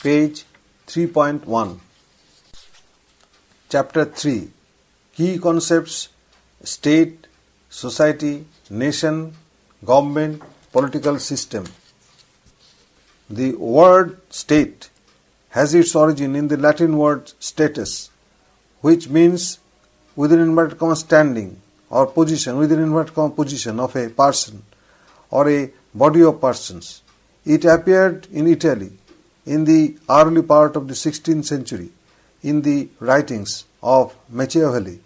page 3.1. Chapter 3. Key concepts: state, society, nation, government, political system. The word state has its origin in the Latin word status, which means within inverted comma standing or position, within inverted comma position of a person or a body of persons. It appeared in Italy in the early part of the 16th century in the writings of Machiavelli.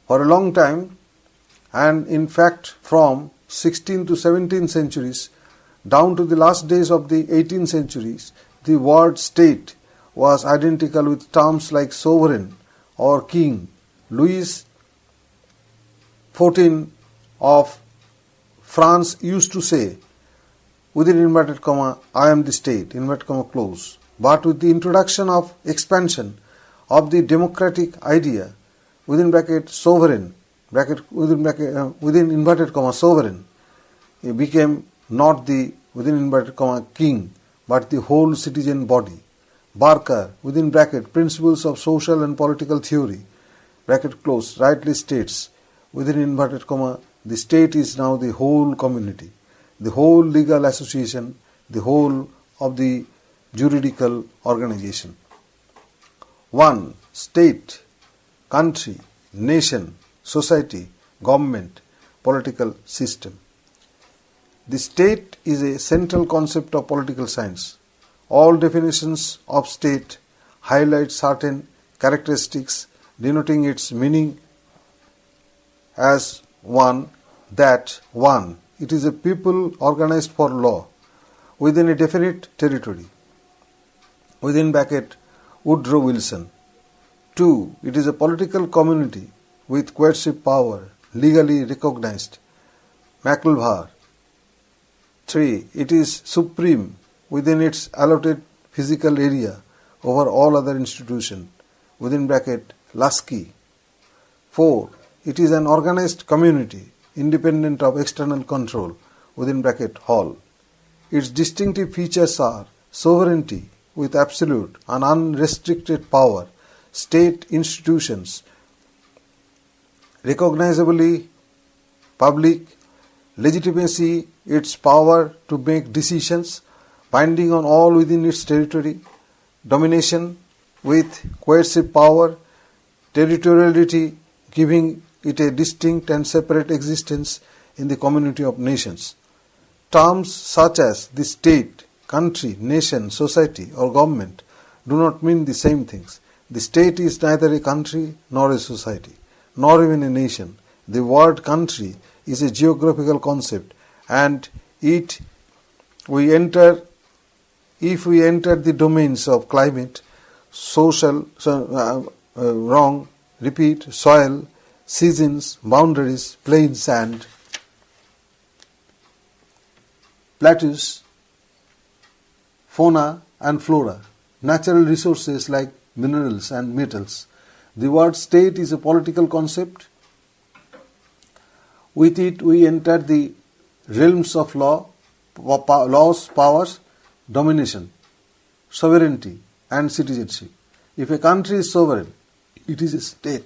For a long time, and in fact from 16th to 17th centuries down to the last days of the 18th centuries, the word state was identical with terms like sovereign or king. Louis XIV of France used to say, within inverted comma, I am the state, inverted comma close. But with the introduction of expansion of the democratic idea, within bracket sovereign, within inverted comma sovereign, it became not the within inverted comma king, but the whole citizen body. Barker, within bracket, principles of social and political theory, bracket close, rightly states, within inverted comma, the state is now the whole community, the whole legal association, the whole of the juridical organization. 1. State, country, nation, society, government, political system. The state is a central concept of political science. All definitions of state highlight certain characteristics denoting its meaning as that it is a people organized for law within a definite territory, within bracket Woodrow Wilson. 2. It is a political community with coercive power legally recognized, McIlvaine. 3. It is supreme within its allotted physical area over all other institutions, within bracket Lasky. 4. It is an organized community independent of external control, within bracket Hall. Its distinctive features are sovereignty with absolute and unrestricted power, state institutions recognizably public, legitimacy, its power to make decisions binding on all within its territory, domination with coercive power, territoriality giving it a distinct and separate existence in the community of nations. Terms such as the state, country, nation, society or government do not mean the same things. The state is neither a country nor a society, nor even a nation. The word country is a geographical concept, and if we enter the domains of climate, soil, seasons, boundaries, plains and plateaus, fauna and flora, natural resources like minerals and metals. The word state is a political concept. With it we enter the realms of laws, powers, domination, sovereignty and citizenship. If a country is sovereign, it is a state.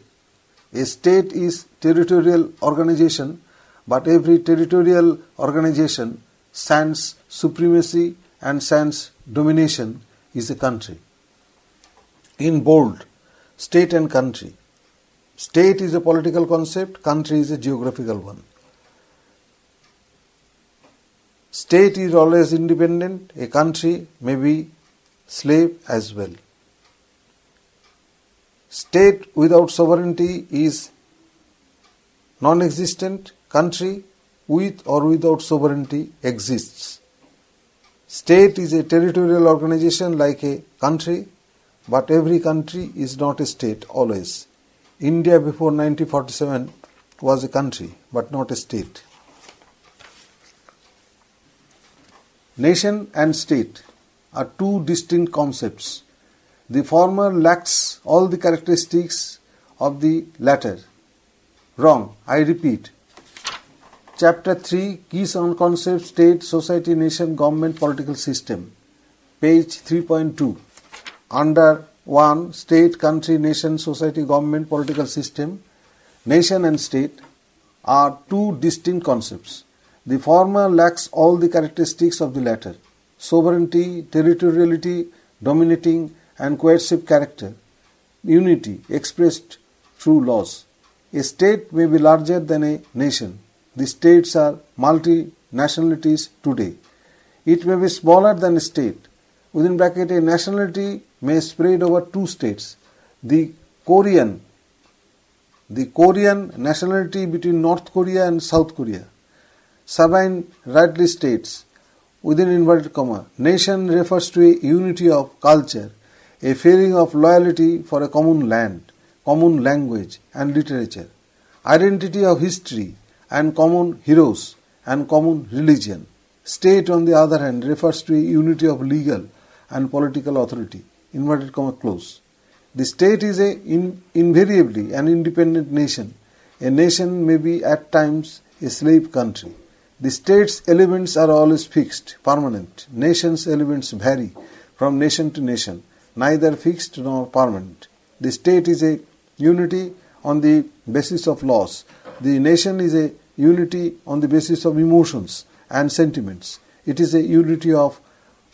A state is territorial organization, but every territorial organization sans supremacy and sans domination is a country. In bold, state and country. State is a political concept, country is a geographical one. State is always independent, a country may be slave as well. State without sovereignty is non-existent, country with or without sovereignty exists. State is a territorial organization like a country, but every country is not a state always. India before 1947 was a country, but not a state. Nation and state are two distinct concepts. The former lacks all the characteristics of the latter. Wrong, I repeat. Chapter 3, Keys on Concepts, State, Society, Nation, Government, Political System. Page 3.2. under one, state, country, nation, society, government, political system. Nation and state are two distinct concepts. The former lacks all the characteristics of the latter: sovereignty, territoriality, dominating and coercive character, unity expressed through laws. A state may be larger than a nation. The states are multi-nationalities today. It may be smaller than a state. Within bracket, a nationality may spread over two states. The Korean nationality between North Korea and South Korea. Sabine rightly states, within inverted comma, nation refers to a unity of culture, a feeling of loyalty for a common land, common language and literature, identity of history and common heroes and common religion. State, on the other hand, refers to a unity of legal and political authority, inverted comma close. The state is invariably an independent nation. A nation may be at times a slave country. The state's elements are always fixed, permanent. Nation's elements vary from nation to nation, neither fixed nor permanent. The state is a unity on the basis of laws. The nation is a unity on the basis of emotions and sentiments. It is a unity of,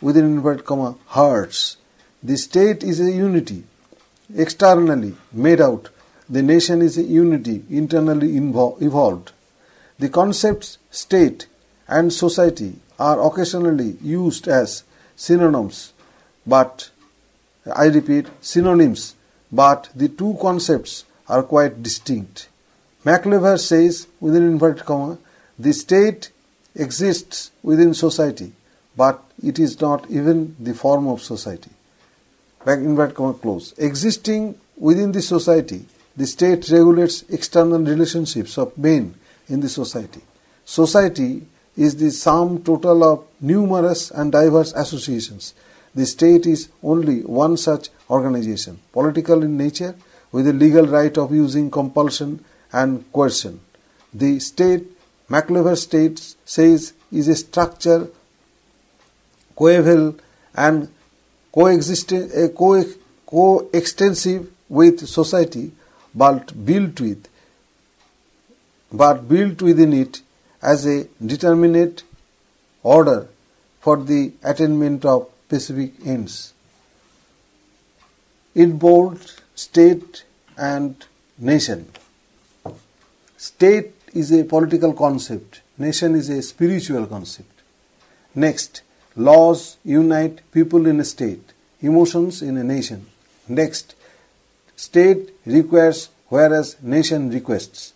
within inverted comma, hearts. The state is a unity externally made out. The nation is a unity internally evolved. The concepts state and society are occasionally used as synonyms, but the two concepts are quite distinct. MacLever says, within inverted comma, the state exists within society, but it is not even the form of society. Back inverted comma close. Existing within the society, the state regulates external relationships of men in the society. Society is the sum total of numerous and diverse associations. The state is only one such organization, political in nature, with a legal right of using compulsion and coercion. The state, MacLever says, is a structure coeval and coextensive with society, but built within it as a determinate order for the attainment of specific ends. In bold, state and nation. State is a political concept. Nation is a spiritual concept. Next, laws unite people in a state, emotions in a nation. Next, state requires whereas nation requests.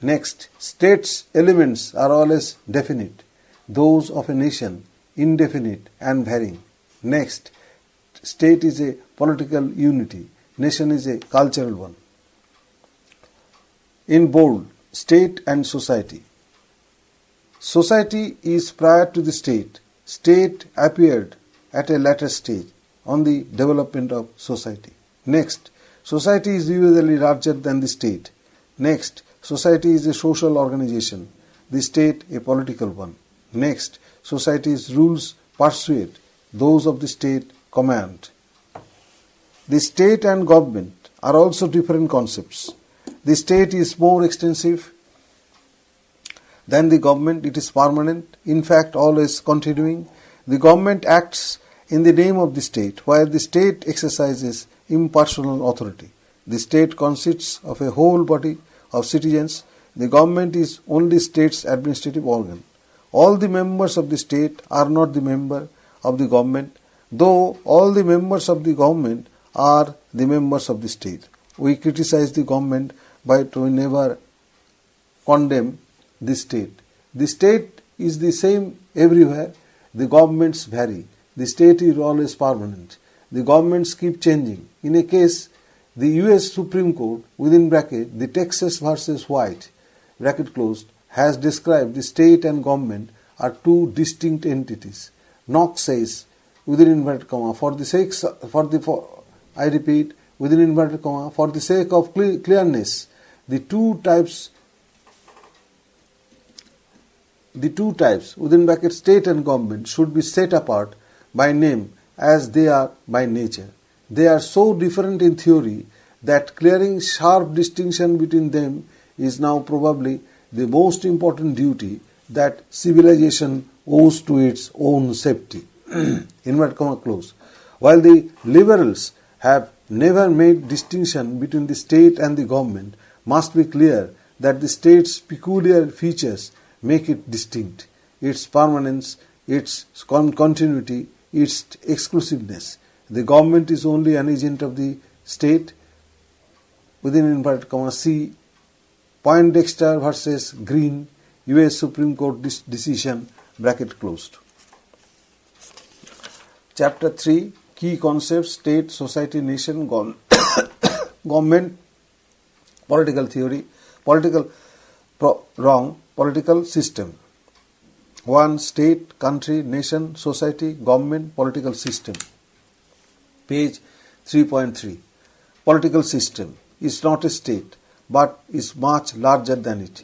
Next, state's elements are always definite, those of a nation indefinite and varying. Next, state is a political unity, nation is a cultural one. In bold, state and society. Society is prior to the state. State appeared at a later stage on the development of society. Next, society is usually larger than the state. Next, society is a social organization, the state a political one. Next, society's rules persuade, those of the state command. The state and government are also different concepts. The state is more extensive than the government. It is permanent, in fact always continuing. The government acts in the name of the state, while the state exercises impersonal authority. The state consists of a whole body of citizens. The government is only state's administrative organ. All the members of the state are not the member of the government, though all the members of the government are the members of the state. We criticize the government, but we never condemn the state. The state is the same everywhere. The governments vary. The state is always permanent. The governments keep changing. In a case, the US Supreme Court, within bracket, the Texas versus White, bracket closed, has described the state and government are two distinct entities. Knox says, within inverted comma, I repeat, within inverted comma, for the sake of clearness, the two types, within bracket, state and government, should be set apart by name as they are by nature. they are so different in theory that clearing sharp distinction between them is now probably the most important duty that civilization owes to its own safety. Inverted comma close. While the liberals have never made distinction between the state and the government, must be clear that the state's peculiar features make it distinct. Its permanence, its continuity, its exclusiveness. The government is only an agent of the state. Within inverted comma C, Poindexter versus Green, US Supreme Court decision, bracket closed. Chapter 3, Key Concepts, State, Society, Nation, Government, Political Theory, Political System. 1. State, country, nation, society, government, political system. Page 3.3. Political system is not a state, but is much larger than it.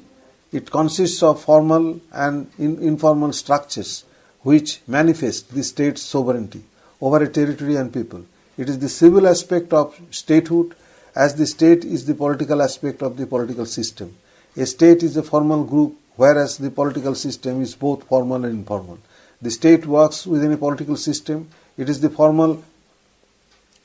It consists of formal and informal structures which manifest the state's sovereignty over a territory and people. It is the civil aspect of statehood, as the state is the political aspect of the political system. A state is a formal group, whereas the political system is both formal and informal. The state works within a political system. It is the formal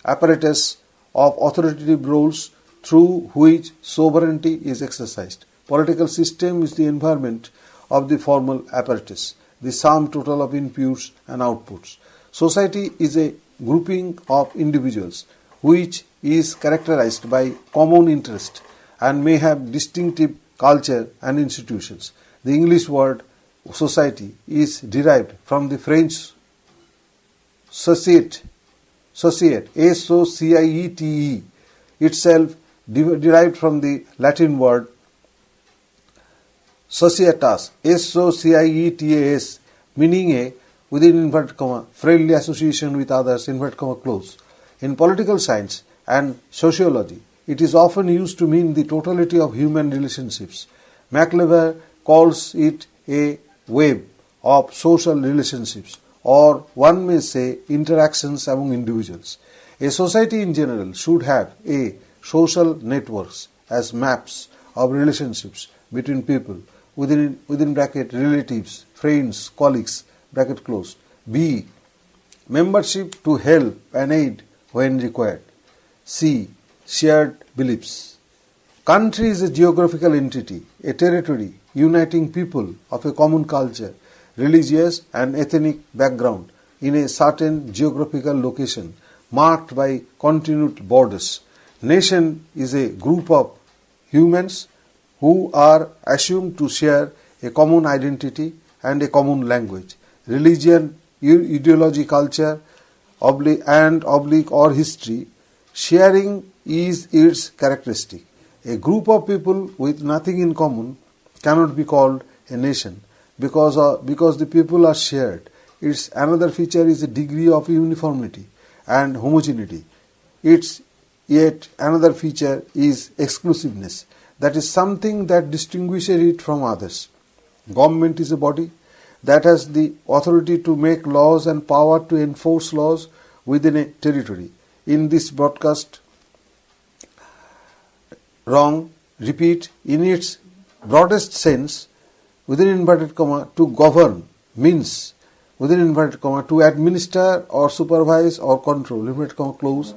apparatus of authoritative roles through which sovereignty is exercised. Political system is the environment of the formal apparatus, the sum total of inputs and outputs. Society is a grouping of individuals which is characterized by common interest and may have distinctive culture and institutions. The English word society is derived from the French societe, S-O-C-I-E-T-E, itself derived from the Latin word societas, S-O-C-I-E-T-A-S, meaning a, within inverted comma, friendly association with others, inverted comma close. In political science and sociology, it is often used to mean the totality of human relationships. MacLever calls it a web of social relationships, or one may say interactions among individuals. A society in general should have a social networks as maps of relationships between people, within bracket relatives, friends, colleagues, bracket closed. B. Membership to help and aid when required. C. Shared beliefs. Country is a geographical entity, a territory uniting people of a common culture, religious and ethnic background in a certain geographical location marked by continued borders. Nation is a group of humans who are assumed to share a common identity and a common language. Religion, ideology, culture, or history, sharing is its characteristic. A group of people with nothing in common cannot be called a nation because the people are shared. Its another feature is a degree of uniformity and homogeneity. Its yet another feature is exclusiveness. That is something that distinguishes it from others. Government is a body that has the authority to make laws and power to enforce laws within a territory. In this broadcast, repeat, in its broadest sense, within inverted comma, to govern means, within inverted comma, to administer or supervise or control, inverted comma close.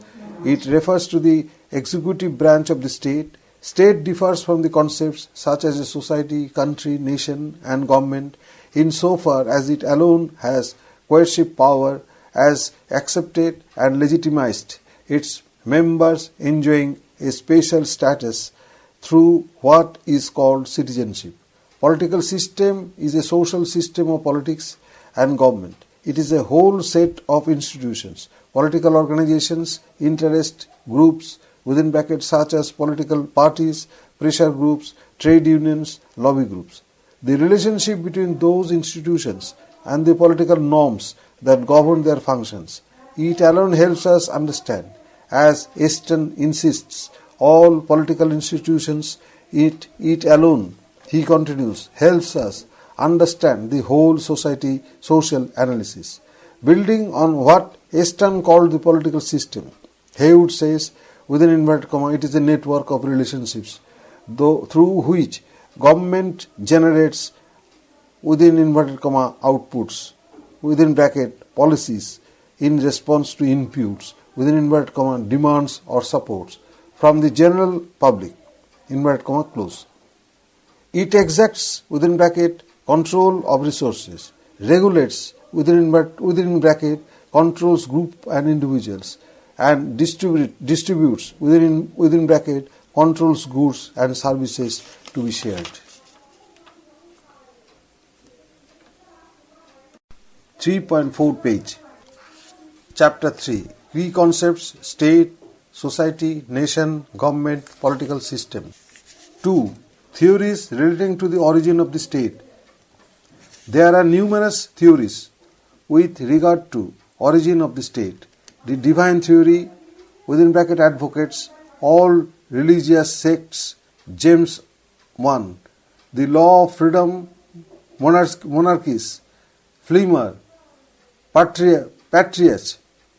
It refers to the executive branch of the state. State differs from the concepts such as a society, country, nation and government insofar as it alone has coercive power as accepted and legitimized, its members enjoying a special status through what is called citizenship. Political system is a social system of politics and government. It is a whole set of institutions, political organizations, interest groups, within brackets such as political parties, pressure groups, trade unions, lobby groups. The relationship between those institutions and the political norms that govern their functions. It alone helps us understand. As Eston insists, all political institutions, it alone, he continues, helps us understand the whole society social analysis. Building on what Eston called the political system, Haywood says, within inverted comma, it is a network of relationships through which government generates, within inverted comma, outputs, within bracket, policies in response to inputs, within inverted comma, demands or supports from the general public, inverted comma, close. It exacts, within bracket, control of resources, regulates, within bracket, controls group and individuals, and distributes, within bracket, controls goods and services to be shared. 3.4 page. Chapter 3. Key concepts: state, society, nation, government, political system. 2. Theories relating to the origin of the state. There are numerous theories with regard to origin of the state. The divine theory, within bracket, advocates all religious sects. James 1. The law of freedom, monarchies. Flemer, patriarch,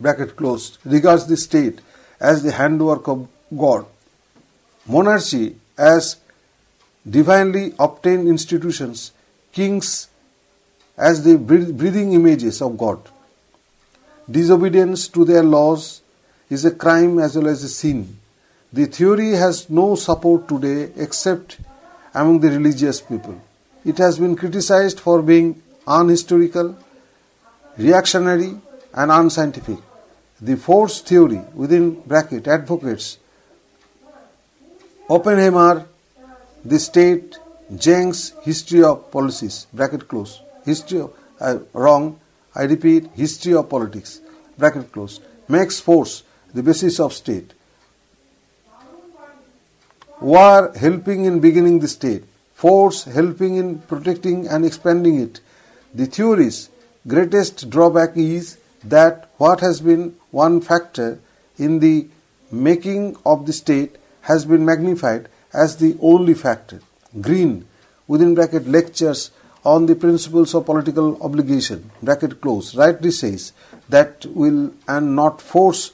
bracket closed, regards the state as the handwork of God. Monarchy as divinely obtained institutions, kings as the breathing images of God. Disobedience to their laws is a crime as well as a sin. The theory has no support today except among the religious people. It has been criticized for being unhistorical, reactionary and unscientific. The force theory, within bracket, advocates Oppenheimer, the state, Jenks, history of policies, bracket close, history of, wrong, I repeat, history of politics, bracket close, makes force the basis of state. War helping in beginning the state, force helping in protecting and expanding it. The theory's greatest drawback is that what has been one factor in the making of the state has been magnified as the only factor. Green, within bracket, lectures on the principles of political obligation, bracket close, rightly says that will and not force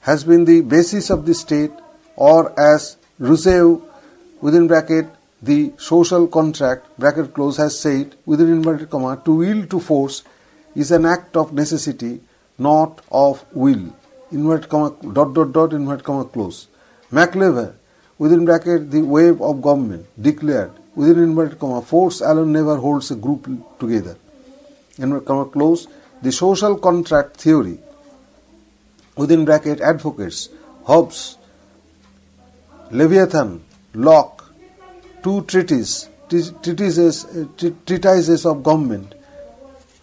has been the basis of the state, or as Rousseau, within bracket, the social contract, bracket close, has said, within inverted comma, to will to force is an act of necessity, not of will, inverted comma, inverted comma, close. MacLever, within bracket, the wave of government, declared, within inverted comma, force alone never holds a group together, inverted comma, close. The social contract theory, within bracket, advocates Hobbes, Leviathan, Locke, two treatises of government.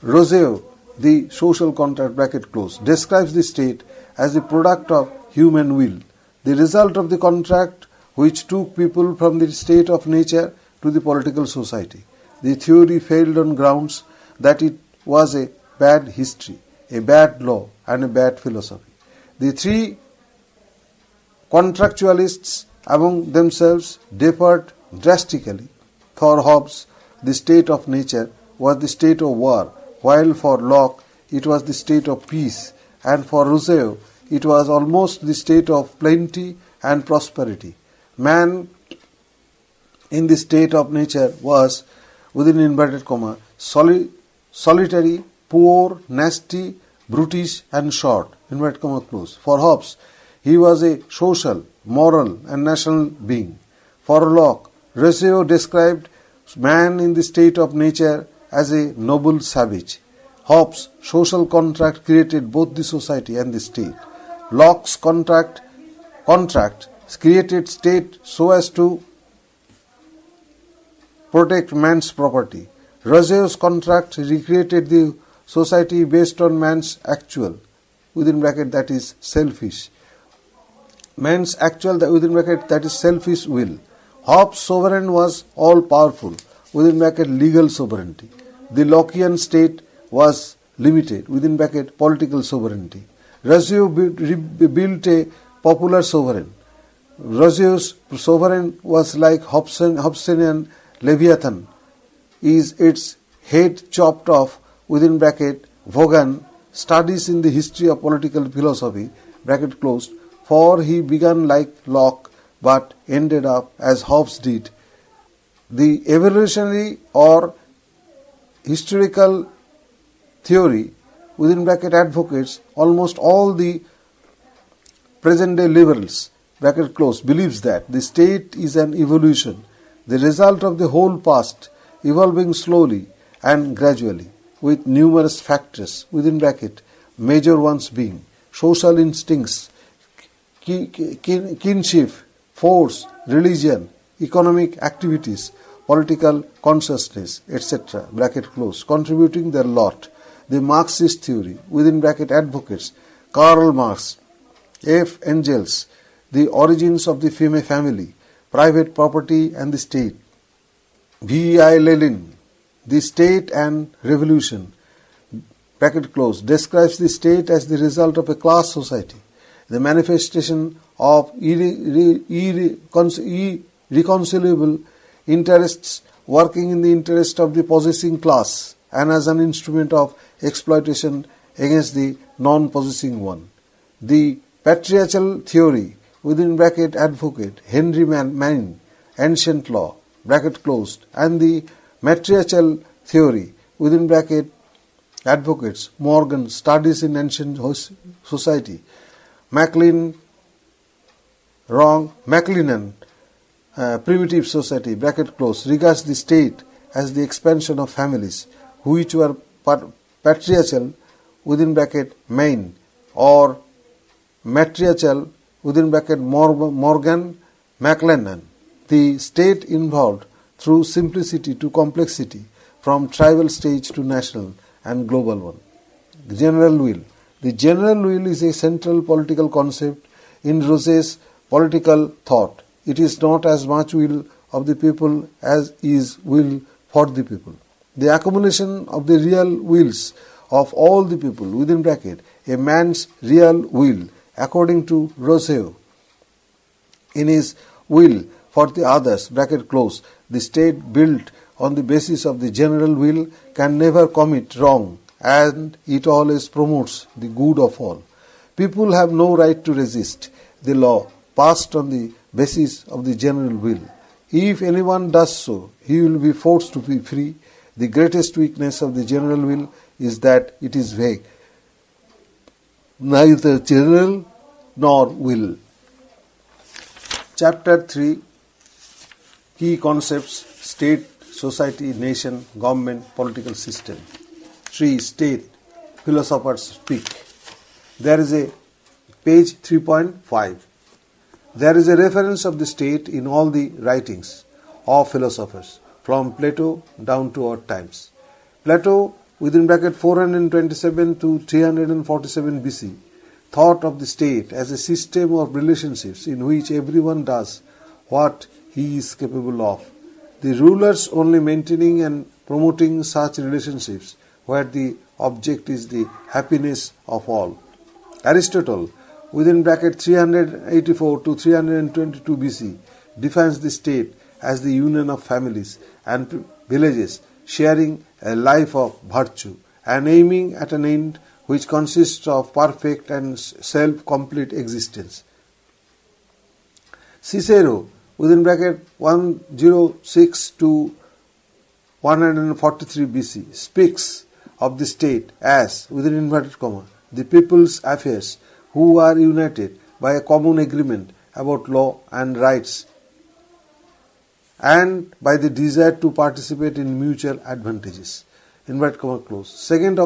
Rousseau, the social contract, bracket close, describes the state as the product of human will, the result of the contract which took people from the state of nature to the political society. The theory failed on grounds that it was a bad history, a bad law, and a bad philosophy. The three contractualists among themselves differed drastically. For Hobbes, the state of nature was the state of war, while for Locke it was the state of peace, and for Rousseau it was almost the state of plenty and prosperity. Man in the state of nature was, within inverted comma, solitary, poor, nasty, brutish and short, inverted comma close. For Hobbes, he was a social, moral and national being. For Locke, Rousseau described man in the state of nature as a noble savage. Hobbes' social contract created both the society and the state. Locke's contract created state so as to protect man's property. Rousseau's contract recreated the society based on man's actual, within bracket, that is selfish. Man's actual, within bracket, that is selfish will. Hobbes' sovereign was all powerful, within bracket, legal sovereignty. The Lockean state was limited, within bracket, political sovereignty. Rousseau built a popular sovereign. Rousseau's sovereign was like Hobbesian Leviathan, is its head chopped off, within bracket, Vaughan, studies in the history of political philosophy, bracket closed, for he began like Locke but ended up as Hobbes did. The evolutionary or historical theory within bracket advocates almost all the present day liberals bracket closed believes that the state is an evolution, the result of the whole past, evolving slowly and gradually with numerous factors within bracket, major ones being social instincts, kinship, force, religion, economic activities, political consciousness, etc. bracket close, contributing their lot. The Marxist theory within bracket advocates Karl Marx, F. Engels, the origins of the family, private property and the state. V.I. Lenin, the state and revolution, bracket close, describes the state as the result of a class society, the manifestation of irreconcilable interests working in the interest of the possessing class and as an instrument of exploitation against the non-possessing one. The patriarchal theory within bracket advocate Henry Manning, Ancient Law, bracket closed, and the matriarchal theory within bracket advocates Morgan, Studies in Ancient Society, MacLean, Primitive Society, bracket close, regards the state as the expansion of families which were patriarchal within bracket Maine or matriarchal within bracket Morgan McLennan. The state involved through simplicity to complexity, from tribal stage to national and global one. The general will. The general will is a central political concept in Rousseau's political thought. It is not as much will of the people as is will for the people. The accumulation of the real wills of all the people within bracket a man's real will, according to Rousseau, in his will for the others, bracket close, the state built on the basis of the general will can never commit wrong, and it always promotes the good of all. People have no right to resist the law passed on the basis of the general will. If anyone does so, he will be forced to be free. The greatest weakness of the general will is that it is vague, neither general nor will. Chapter 3, Key Concepts, State, Society, Nation, Government, Political System. 3. State, Philosophers Speak. There is a page 3.5. There is a reference of the state in all the writings of philosophers, from Plato down to our times. Plato, within bracket 427 to 347 BC, thought of the state as a system of relationships in which everyone does what he is capable of, the rulers only maintaining and promoting such relationships where the object is the happiness of all. Aristotle, within bracket 384 to 322 BC, defines the state as the union of families and villages sharing a life of virtue and aiming at an end which consists of perfect and self-complete existence. Cicero, within bracket 106 to 143 BC, speaks of the state as, within inverted comma, the people's affairs who are united by a common agreement about law and rights and by the desire to participate in mutual advantages. Inverted comma close. Saint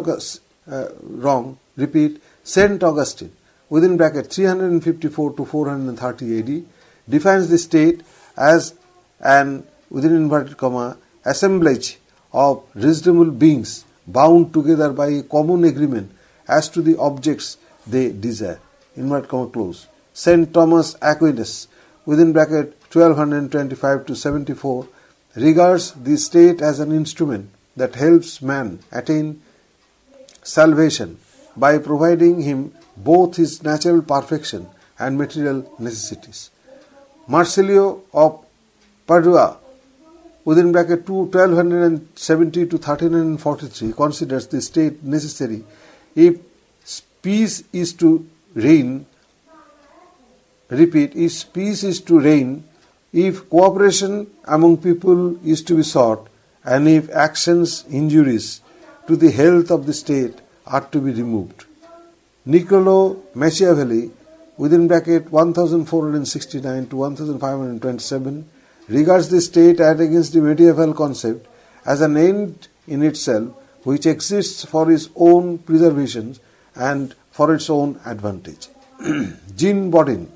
Augustine, within bracket 354 to 430 AD, defines the state as an, within inverted comma, assemblage of reasonable beings bound together by a common agreement as to the objects they desire. Inverted comma close. Saint Thomas Aquinas, within bracket 1225 to 74, regards the state as an instrument that helps man attain salvation by providing him both his natural perfection and material necessities. Marsilio of Padua, within bracket 1270 to 1343, considers the state necessary if peace is to reign, repeat, if peace is to reign, if cooperation among people is to be sought, and if actions injurious to the health of the state are to be removed. Niccolo Machiavelli, within bracket 1469 to 1527, regards the state as against the medieval concept as an end in itself which exists for its own preservation and for its own advantage. Jean Bodin,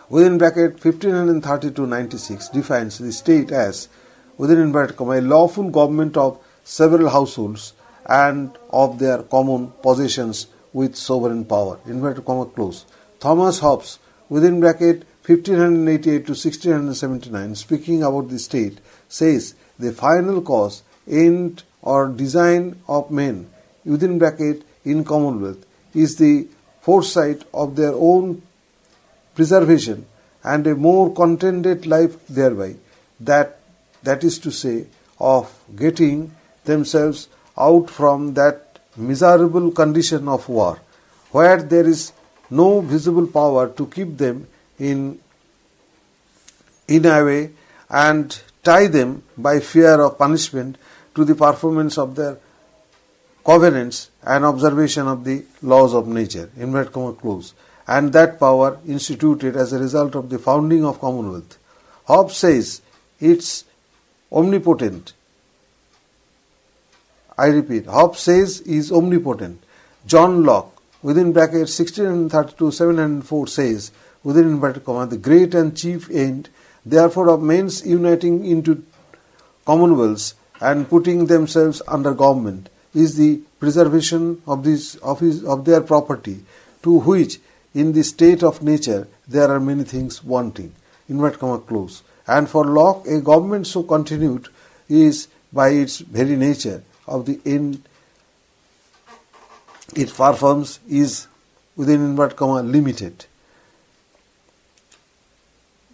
within bracket 1530-96, defines the state as, within inverted comma, a lawful government of several households and of their common possessions with sovereign power, inverted comma close. Thomas Hobbes, within bracket 1588-1679, speaking about the state, says the final cause, end or design of men, within bracket in commonwealth, is the foresight of their own preservation and a more contented life thereby, that is to say, of getting themselves out from that miserable condition of war, where there is no visible power to keep them in a way and tie them by fear of punishment to the performance of their covenants and observation of the laws of nature, inverted comma close, and that power instituted as a result of the founding of Commonwealth. Hobbes says it's omnipotent. I repeat, Hobbes says is omnipotent. John Locke, within bracket 1632-704, says, within inverted comma, the great and chief end, therefore, of men's uniting into commonwealths and putting themselves under government is the preservation of their property, to which in the state of nature there are many things wanting, inverted comma close. And for Locke, a government so continued is by its very nature of the end it performs is, within inverted comma, limited.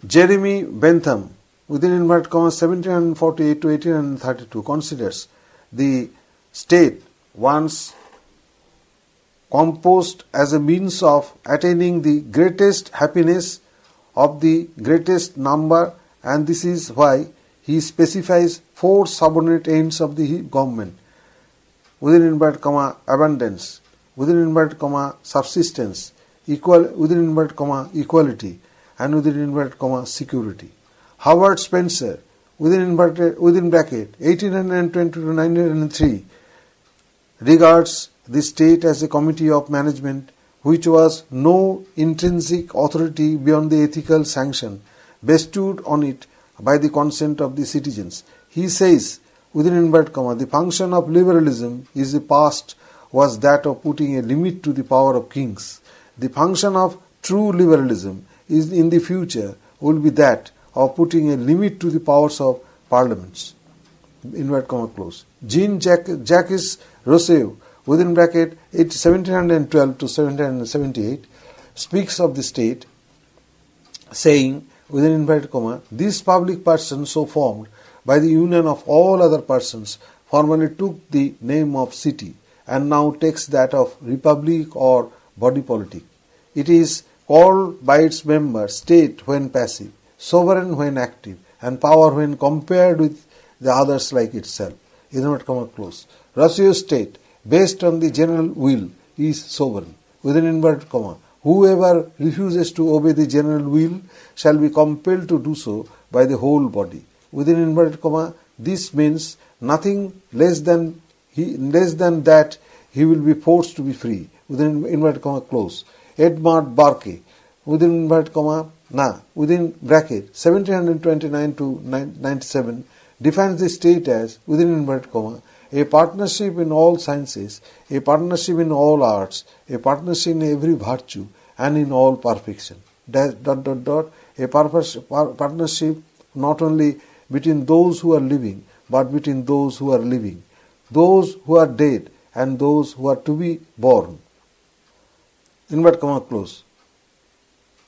Jeremy Bentham, within inverted comma 1748 to 1832, considers the state once composed as a means of attaining the greatest happiness of the greatest number, and this is why he specifies 4 subordinate ends of the government, within inverted comma abundance, within inverted comma subsistence, within inverted comma equality, and within inverted comma security. Howard Spencer, within bracket 1820 to 1903, regards the state as a committee of management which was no intrinsic authority beyond the ethical sanction bestowed on it by the consent of the citizens. He says, within inverted comma, the function of liberalism is the past was that of putting a limit to the power of kings. The function of true liberalism is in the future will be that of putting a limit to the powers of parliaments. Inverted comma close. Jean-Jacques Rousseau, within bracket 1712 to 1778, speaks of the state, saying, within inverted comma, this public person so formed by the union of all other persons formerly took the name of city and now takes that of republic or body politic. It is called by its members state when passive, sovereign when active, and power when compared with the others like itself. Inverted comma close. Rousseau's state, based on the general will, is sovereign. Within inverted comma, whoever refuses to obey the general will shall be compelled to do so by the whole body. Within inverted comma, this means nothing less than that he will be forced to be free. Within inverted comma close. Edmund Burke, within inverted comma, within bracket 1729 to 97, defines the state as, within inverted comma, a partnership in all sciences, a partnership in all arts, a partnership in every virtue, and in all perfection. A partnership not only between those who are living, but between those who are living, those who are dead, and those who are to be born. Inverted comma close.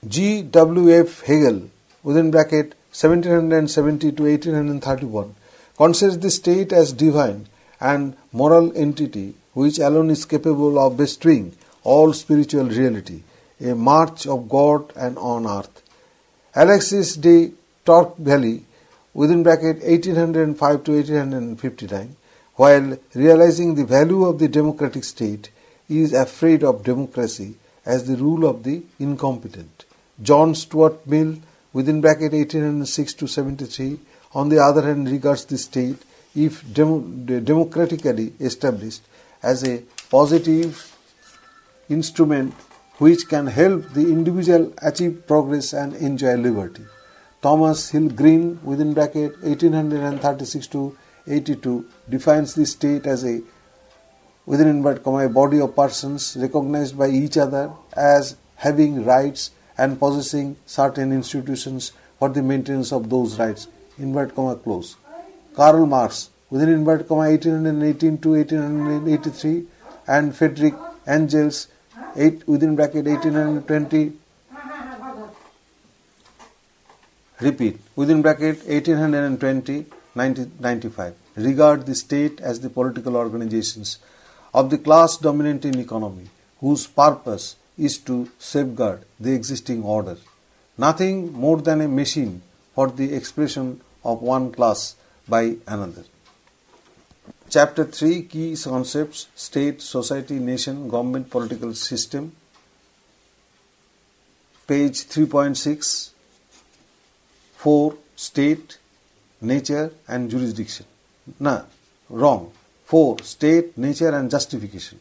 G. W. F. Hegel, within bracket 1770 to 1831, considers the state as divine and moral entity which alone is capable of bestowing all spiritual reality, a march of God and on earth. Alexis de Tocqueville, within bracket 1805 to 1859, while realizing the value of the democratic state, is afraid of democracy as the rule of the incompetent. John Stuart Mill, within bracket 1806 to 73, on the other hand, regards the state, if democratically established, as a positive instrument which can help the individual achieve progress and enjoy liberty. Thomas Hill Green, within bracket 1836 to 82, defines the state as a, within inverted comma, a body of persons recognized by each other as having rights and possessing certain institutions for the maintenance of those rights, inverted comma close. Karl Marx, within inverted comma 1818 to 1883, and Friedrich Engels, within bracket 1820, repeat, within bracket 1820, 1995, regard the state as the political organizations of the class dominant in economy, whose purpose is to safeguard the existing order, nothing more than a machine for the expression of one class by another. Chapter 3, Key Concepts: State, Society, Nation, Government, Political System, page 3.6, 4. State, Nature and Jurisdiction. No, wrong. 4. State, Nature and Justification.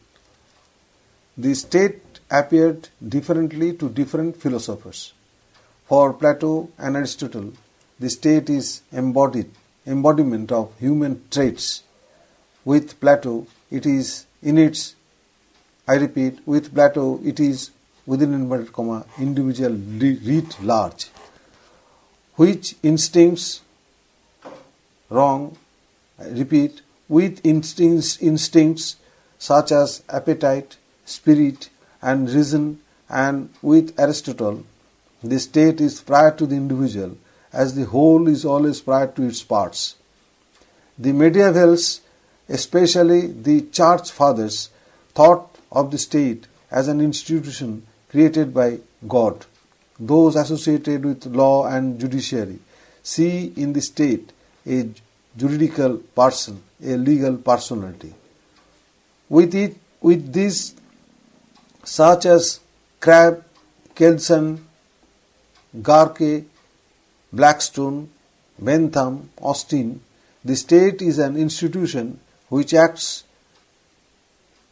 The state appeared differently to different philosophers. For Plato and Aristotle, the state is embodiment of human traits. With Plato, it is in its, I repeat, with Plato, it is, within inverted comma, individual writ large, which instincts, wrong, I repeat, with instincts such as appetite, spirit and reason, and with Aristotle, the state is prior to the individual, as the whole is always prior to its parts. The medievals, especially the church fathers, thought of the state as an institution created by God. Those associated with law and judiciary see in the state a juridical person, a legal personality. With this, such as Crabbe, Kelson, Garke, Blackstone, Bentham, Austin, the state is an institution which acts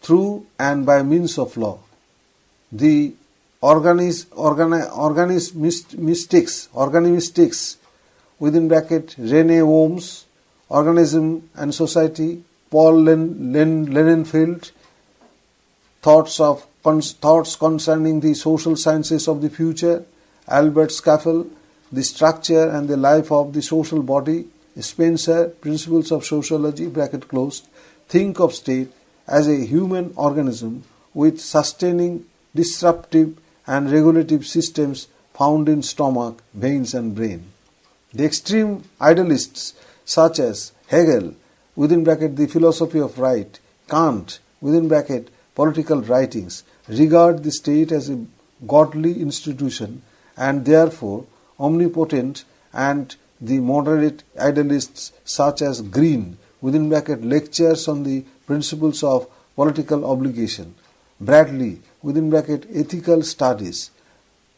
through and by means of law. The organimistics, within bracket Rene Worms, Organism and Society, Paul Lenenfeld, Thoughts concerning the social sciences of the future, Albert Scaffel, The Structure and the Life of the Social Body, Spencer, Principles of Sociology, bracket closed, think of state as a human organism with sustaining, disruptive and regulative systems found in stomach, veins and brain. The extreme idealists such as Hegel, within bracket the philosophy of right, Kant, within bracket political writings, regard the state as a godly institution and therefore omnipotent, and the moderate idealists such as Green, within bracket lectures on the principles of political obligation, Bradley, within bracket ethical studies,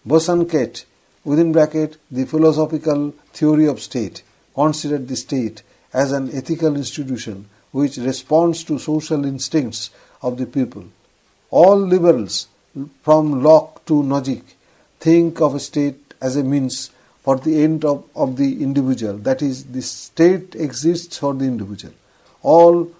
Bosanquet, within bracket the philosophical theory of state, considered the state as an ethical institution which responds to social instincts of the people. All liberals, from Locke to Nozick, think of a state as a means for the end of the individual, that is, the state exists for the individual. All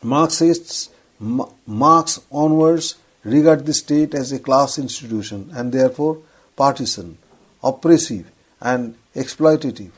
Marxists, Marx onwards, regard the state as a class institution and therefore partisan, oppressive and exploitative.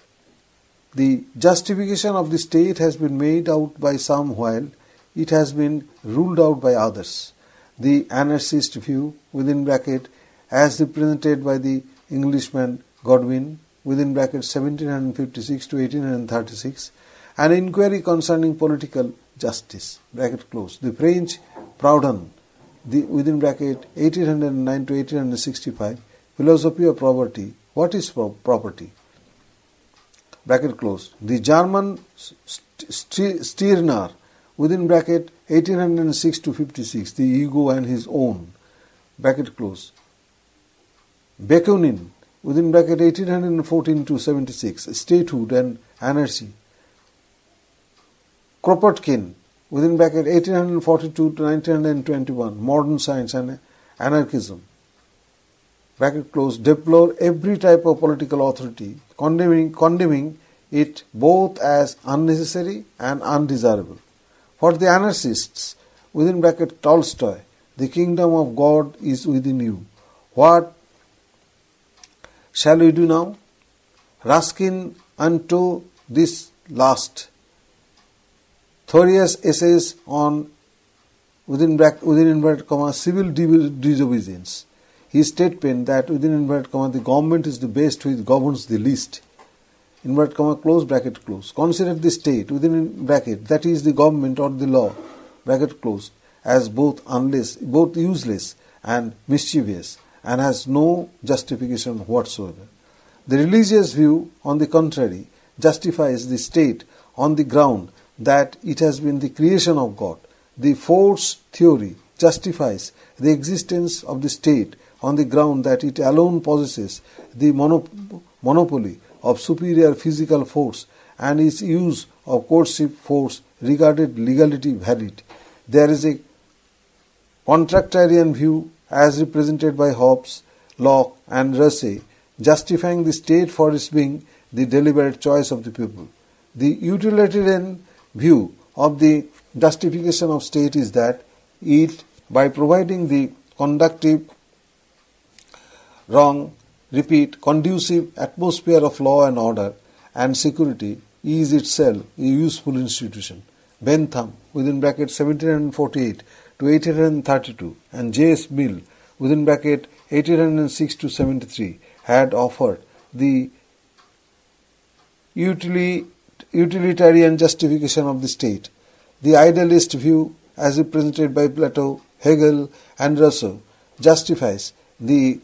The justification of the state has been made out by some while it has been ruled out by others. The anarchist view, within bracket, as represented by the Englishman Godwin, within bracket 1756 to 1836, an inquiry concerning political justice, bracket close. The French Proudhon, the within bracket 1809 to 1865, philosophy of property. What is property? Bracket close. The German Stirner, within bracket 1806 to 56, the ego and his own, bracket close. Bakunin, within bracket 1814 to 76, statehood and anarchy. Kropotkin, within bracket 1842 to 1921, modern science and anarchism, bracket close, deplore every type of political authority, condemning it both as unnecessary and undesirable. For the anarchists, within bracket Tolstoy, the kingdom of God is within you. What shall we do now? Ruskin unto this last. Thoreau's essays on within inverted comma civil disobedience. His statement that within inverted comma the government is the best which governs the least. Inverted comma close bracket close. Consider the state within bracket, that is the government or the law, bracket close, as both useless and mischievous, and has no justification whatsoever. The religious view, on the contrary, justifies the state on the ground that it has been the creation of God. The force theory justifies the existence of the state on the ground that it alone possesses the monopoly of superior physical force, and its use of coercive force regarded legality valid. There is a contractarian view as represented by Hobbes, Locke and Rousseau, justifying the state for its being the deliberate choice of the people. The utilitarian view of the justification of state is that it, by providing the conducive atmosphere of law and order and security, is itself a useful institution. Bentham, within bracket 1748 to 1832, and J.S. Mill, within bracket 1806 to 73, had offered the utilitarian justification of the state. The idealist view, as represented by Plato, Hegel and Rousseau, justifies the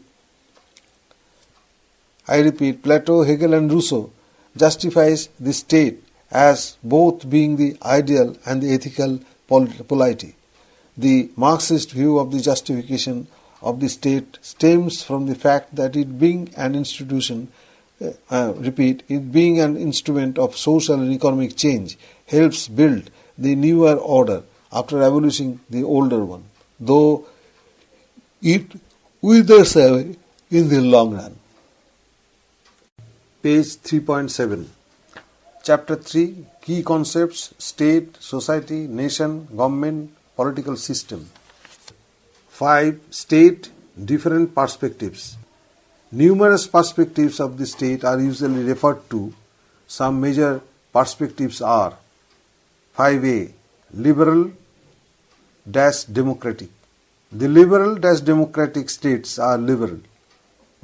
Plato, Hegel and Rousseau justifies the state as both being the ideal and the ethical polity. The Marxist view of the justification of the state stems from the fact that it being an institution, it being an instrument of social and economic change, helps build the newer order after abolishing the older one, though it withers away in the long run. Page 3.7. Chapter 3. Key concepts: state, society, nation, government, political system. 5. State, different perspectives. Numerous perspectives of the state are usually referred to. Some major perspectives are: 5a. Liberal-democratic. The liberal-democratic states are liberal,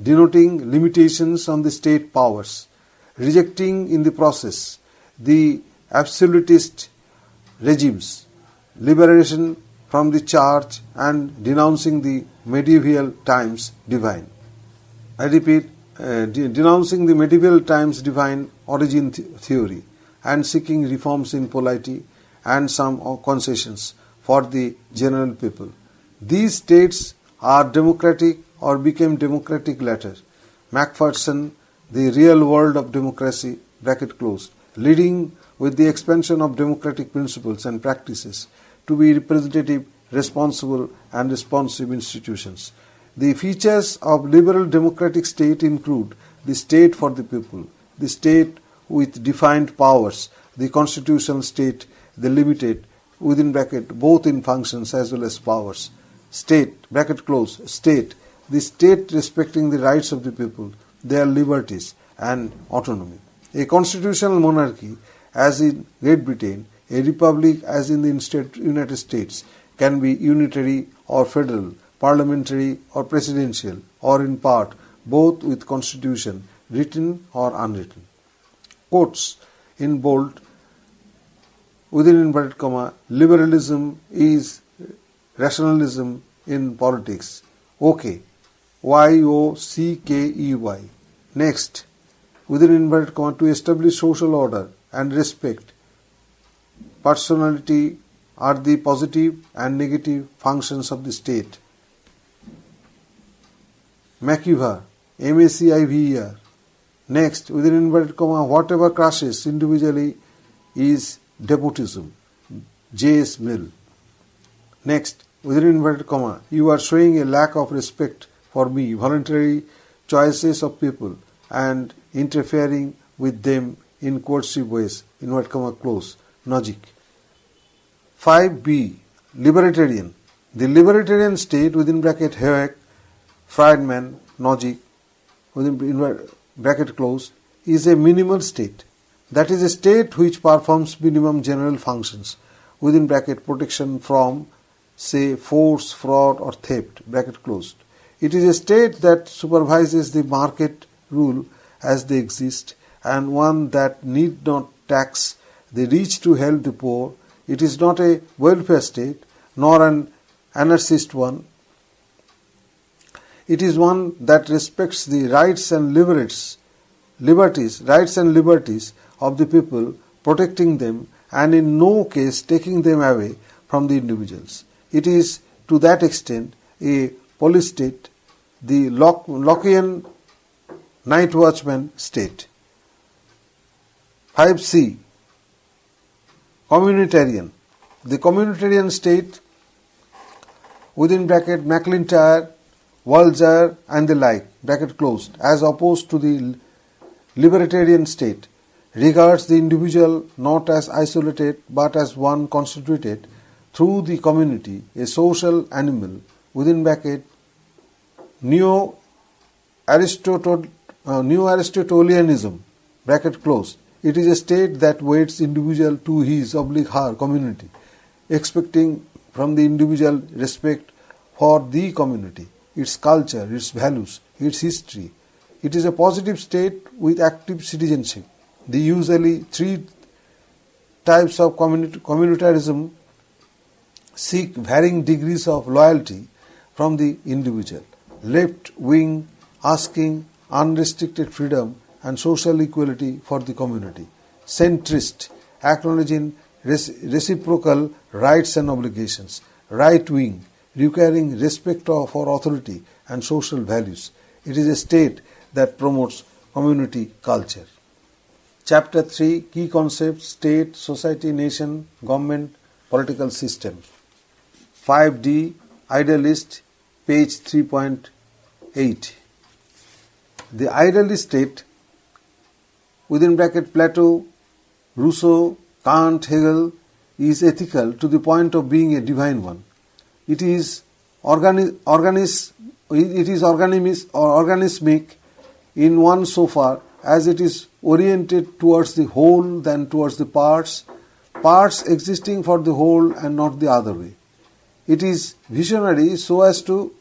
denoting limitations on the state powers, rejecting in the process the absolutist regimes, liberation from the church, and denouncing the medieval times divine. I repeat, denouncing the medieval times divine origin theory and seeking reforms in polity and some concessions for the general people. These states are democratic or became democratic later. Macpherson, The Real World of Democracy, bracket closed, leading with the expansion of democratic principles and practices to be representative, responsible and responsive institutions. The features of liberal democratic state include the state for the people, the state with defined powers, the constitutional state, the limited, within bracket, both in functions as well as powers. State, bracket close, state, the state respecting the rights of the people, their liberties and autonomy. A constitutional monarchy, as in Great Britain, a republic as in the United States, can be unitary or federal, parliamentary or presidential, or in part both with constitution, written or unwritten. Quotes in bold: within inverted comma, liberalism is rationalism in politics. Okay. YOCKEY. Next, within inverted comma, to establish social order and respect. Personality are the positive and negative functions of the state. MacIver, MACIVER. Next, within inverted comma, whatever crushes individually is despotism. J.S. Mill. Next, within inverted comma, you are showing a lack of respect for me, voluntary choices of people, and interfering with them in coercive ways, inverted comma close, logic. 5b, libertarian. The libertarian state, within bracket Hayek, Friedman, logic, within bracket close, is a minimal state. That is a state which performs minimum general functions, within bracket protection from, say, force, fraud or theft, bracket closed. It is a state that supervises the market rule as they exist, and one that need not tax the rich to help the poor. It is not a welfare state, nor an anarchist one. It is one that respects the rights and liberties of the people, protecting them, and in no case taking them away from the individuals. It is to that extent a police state, the Lockean night watchman state. 5c, communitarian. The communitarian state, within bracket McIntyre, Walzer and the like, bracket closed, as opposed to the libertarian state, regards the individual not as isolated but as one constituted through the community, a social animal, within bracket Neo-Aristotelianism, bracket closed. It is a state that weights individual to his /her community, expecting from the individual respect for the community, its culture, its values, its history. It is a positive state with active citizenship. The usually three types of communitarism seek varying degrees of loyalty from the individual. Left wing asking unrestricted freedom and social equality for the community. Centrist acknowledging reciprocal rights and obligations. Right wing requiring respect for authority and social values. It is a state that promotes community culture. Chapter 3, Key Concepts, State, Society, Nation, Government, Political System. 5d, Idealist, page 3.8. The idealist state, within bracket Plato, Rousseau, Kant, Hegel, is ethical to the point of being a divine one. It is organismic in one so far as it is oriented towards the whole than towards the parts existing for the whole and not the other way. It is visionary so as to,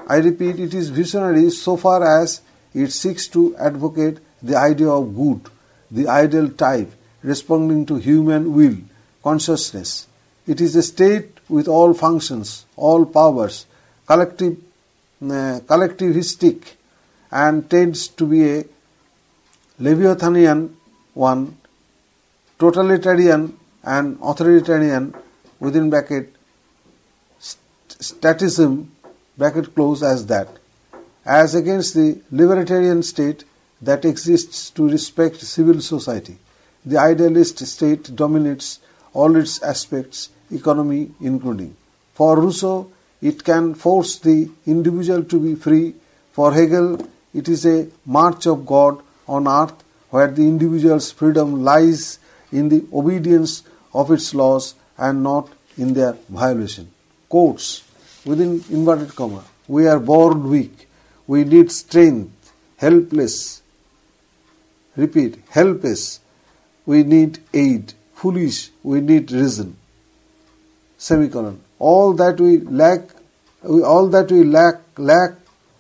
I repeat, it is visionary so far as it seeks to advocate the idea of good, the ideal type, responding to human will, consciousness. It is a state with all functions, all powers, collectivistic, and tends to be a Leviathanian one, totalitarian and authoritarian, within bracket statism, bracket close, as that, as against the libertarian state that exists to respect civil society. The idealist state dominates all its aspects, economy including. For Rousseau, it can force the individual to be free. For Hegel, it is a march of God on earth where the individual's freedom lies in the obedience of its laws and not in their violation. Quotes, within inverted comma, we are born weak, we need strength, helpless. Repeat, helpless, we need aid, foolish, we need reason. Semicolon. All that we lack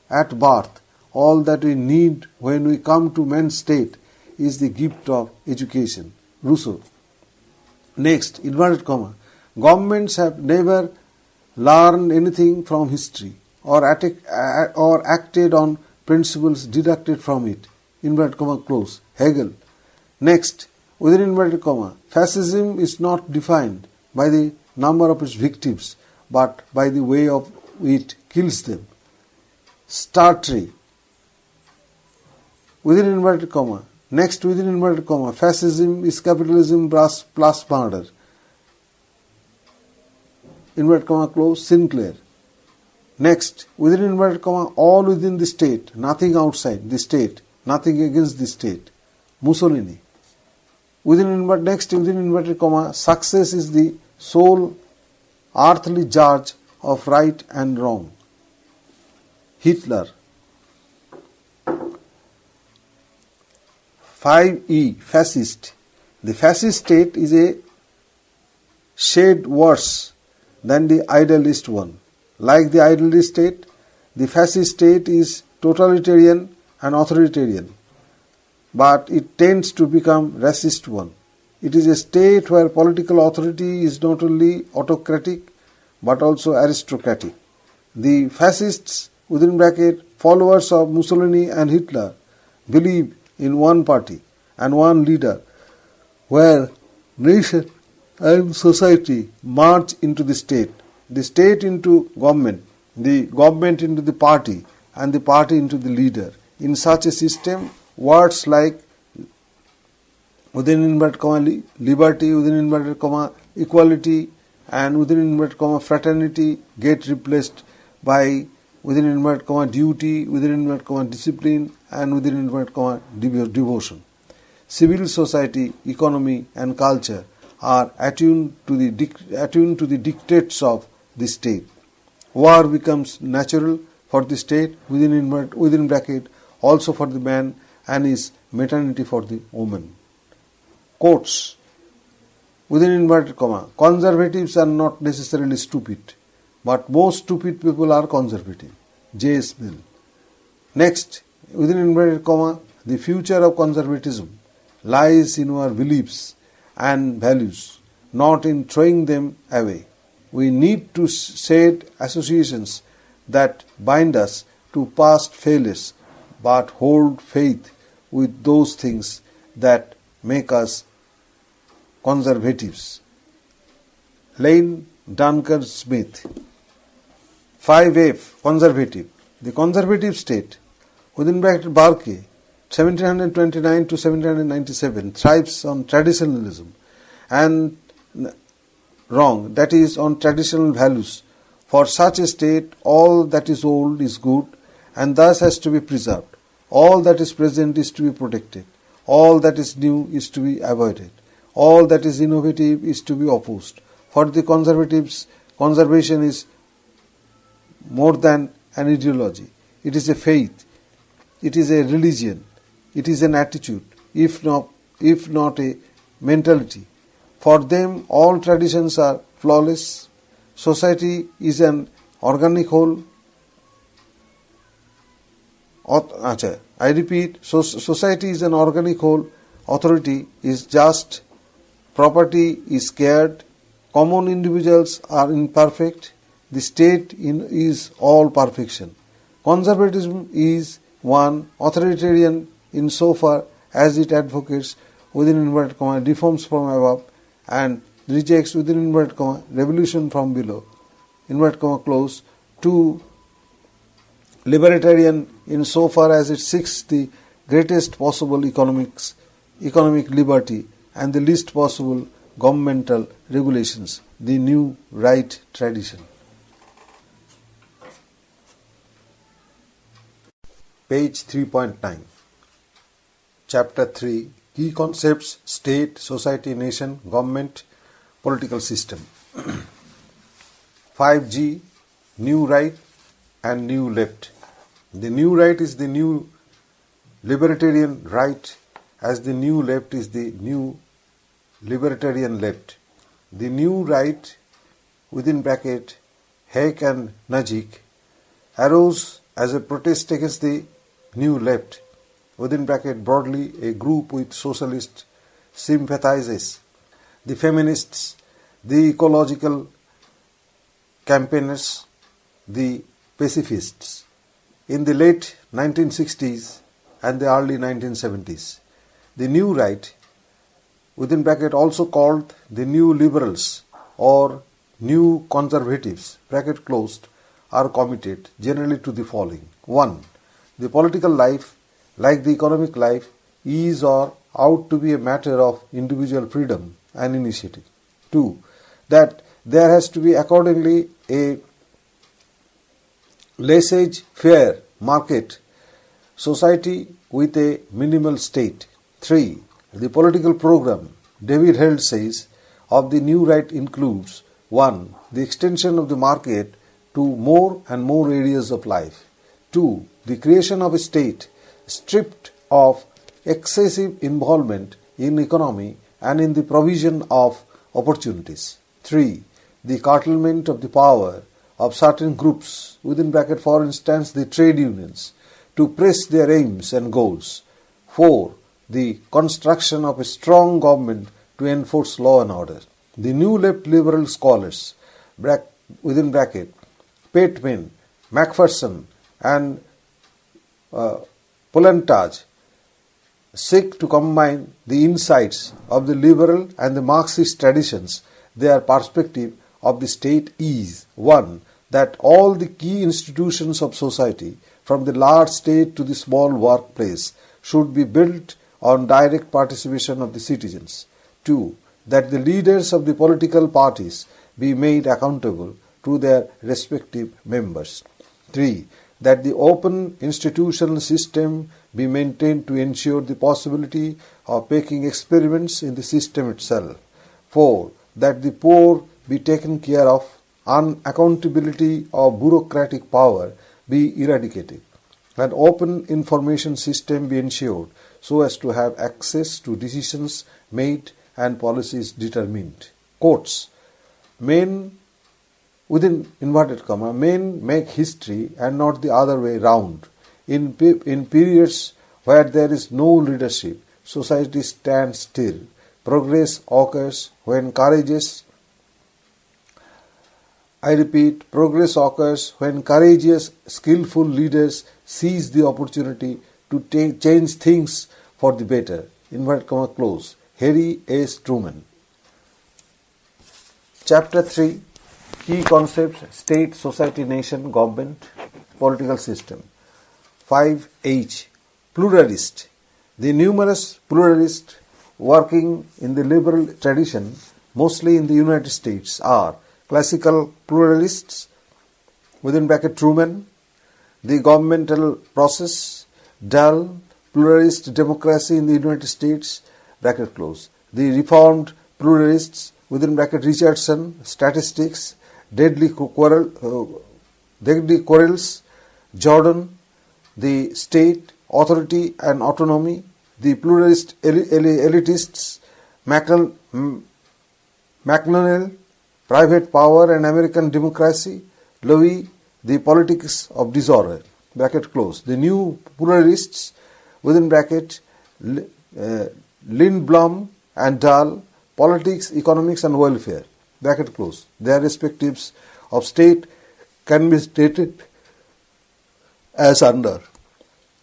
at birth, all that we need when we come to man's state is the gift of education. Rousseau. Next, inverted comma, governments have never learned anything from history or acted on principles deducted from it. Inverted comma close. Hegel. Next, within inverted comma, fascism is not defined by the number of its victims but by the way of it kills them. Sartre. Within inverted comma. Next, within inverted comma, fascism is capitalism plus murder. Inverted comma close. Sinclair. Next, within inverted comma, all within the state, nothing outside the state, nothing against the state. Mussolini. Within inverted comma, success is the sole earthly judge of right and wrong. Hitler. 5e. Fascist. The fascist state is a shade worse than the idealist one. Like the idealist state, the fascist state is totalitarian and authoritarian, but it tends to become racist one. It is a state where political authority is not only autocratic but also aristocratic. The fascists, within bracket, followers of Mussolini and Hitler, believe in one party and one leader, where nation and society march into the state into government, the government into the party, and the party into the leader. In such a system, words like within inverted comma liberty, within inverted comma equality, and within inverted comma fraternity get replaced by within inverted comma duty, within inverted comma discipline, and within inverted comma devotion. Civil society, economy, and culture are attuned to the dictates of the state. War becomes natural for the state, within bracket, also for the man, and is maternity for the woman. Quotes. Within inverted comma, conservatives are not necessarily stupid, but most stupid people are conservative. J.S. Mill. Next, within inverted comma, the future of conservatism lies in our beliefs and values, not in throwing them away. We need to shed associations that bind us to past failures, but hold faith with those things that make us conservatives. Lane Duncan Smith. 5F. Conservative. The conservative state, within bracket Barke, 1729 to 1797, thrives on traditionalism and wrong, that is, on traditional values. For such a state, all that is old is good and thus has to be preserved. All that is present is to be protected. All that is new is to be avoided. All that is innovative is to be opposed. For the conservatives, conservation is more than an ideology. It is a faith. It is a religion. It is an attitude, if not a mentality. For them, all traditions are flawless. Society is an organic whole. I repeat, society is an organic whole. Authority is just. Property is scared. Common individuals are imperfect. The state is all perfection. Conservatism is one, authoritarian insofar as it advocates within inverted comma reforms from above and rejects within inverted comma revolution from below. Inverted comma close. 2. Libertarian insofar as it seeks the greatest possible economic liberty and the least possible governmental regulations, the new right tradition. Page 3.9. Chapter 3. Key concepts: state, society, nation, government, political system. 5G. New right and new left. The new right is the new libertarian right, as the new left is the new libertarian left. The new right, within bracket Hayek and Najik, arose as a protest against the new left, within bracket broadly a group with socialist sympathizers. the feminists, the ecological campaigners, the pacifists in the late 1960s and the early 1970s. The new right, within bracket also called the new liberals or new conservatives, bracket closed, are committed generally to the following. 1. The political life, like the economic life, is or out to be a matter of individual freedom and initiative. 2. That there has to be accordingly a laissez-faire market society with a minimal state. 3. The political program, David Held says, of the new right includes 1. The extension of the market to more and more areas of life. 2. The creation of a state stripped of excessive involvement in economy and in the provision of opportunities. 3. The curtailment of the power of certain groups, within bracket for instance the trade unions, to press their aims and goals. 4. The construction of a strong government to enforce law and order. The new left liberal scholars, within bracket, Pateman, Macpherson and Polantage, seek to combine the insights of the liberal and the Marxist traditions. Their perspective of the state is 1. That all the key institutions of society, from the large state to the small workplace, should be built on direct participation of the citizens. 2. That the leaders of the political parties be made accountable to their respective members. 3. That the open institutional system be maintained to ensure the possibility of making experiments in the system itself. 4. That the poor be taken care of, unaccountability of bureaucratic power be eradicated, an open information system be ensured so as to have access to decisions made and policies determined. Quotes: men, within inverted comma, men make history and not the other way round. In periods where there is no leadership, society stands still. Progress occurs when courageous skillful leaders seize the opportunity to change things for the better. Inverted comma close. Harry S. Truman. Chapter 3. Key concepts: state, society, nation, government, political system. 5H. Pluralist. The numerous pluralists working in the liberal tradition, mostly in the United States, are classical pluralists, within bracket Truman, the governmental process, dull, pluralist democracy in the United States, bracket close. The reformed pluralists, within bracket Richardson, statistics, deadly quarrels, Jordan, the state, authority and autonomy, the pluralist elitists, McDonnell, private power and American democracy, Lowy, the politics of disorder, bracket close. The new pluralists, within bracket Lindblom and Dahl, politics, economics and welfare, bracket close. Their respectives of state can be stated as under.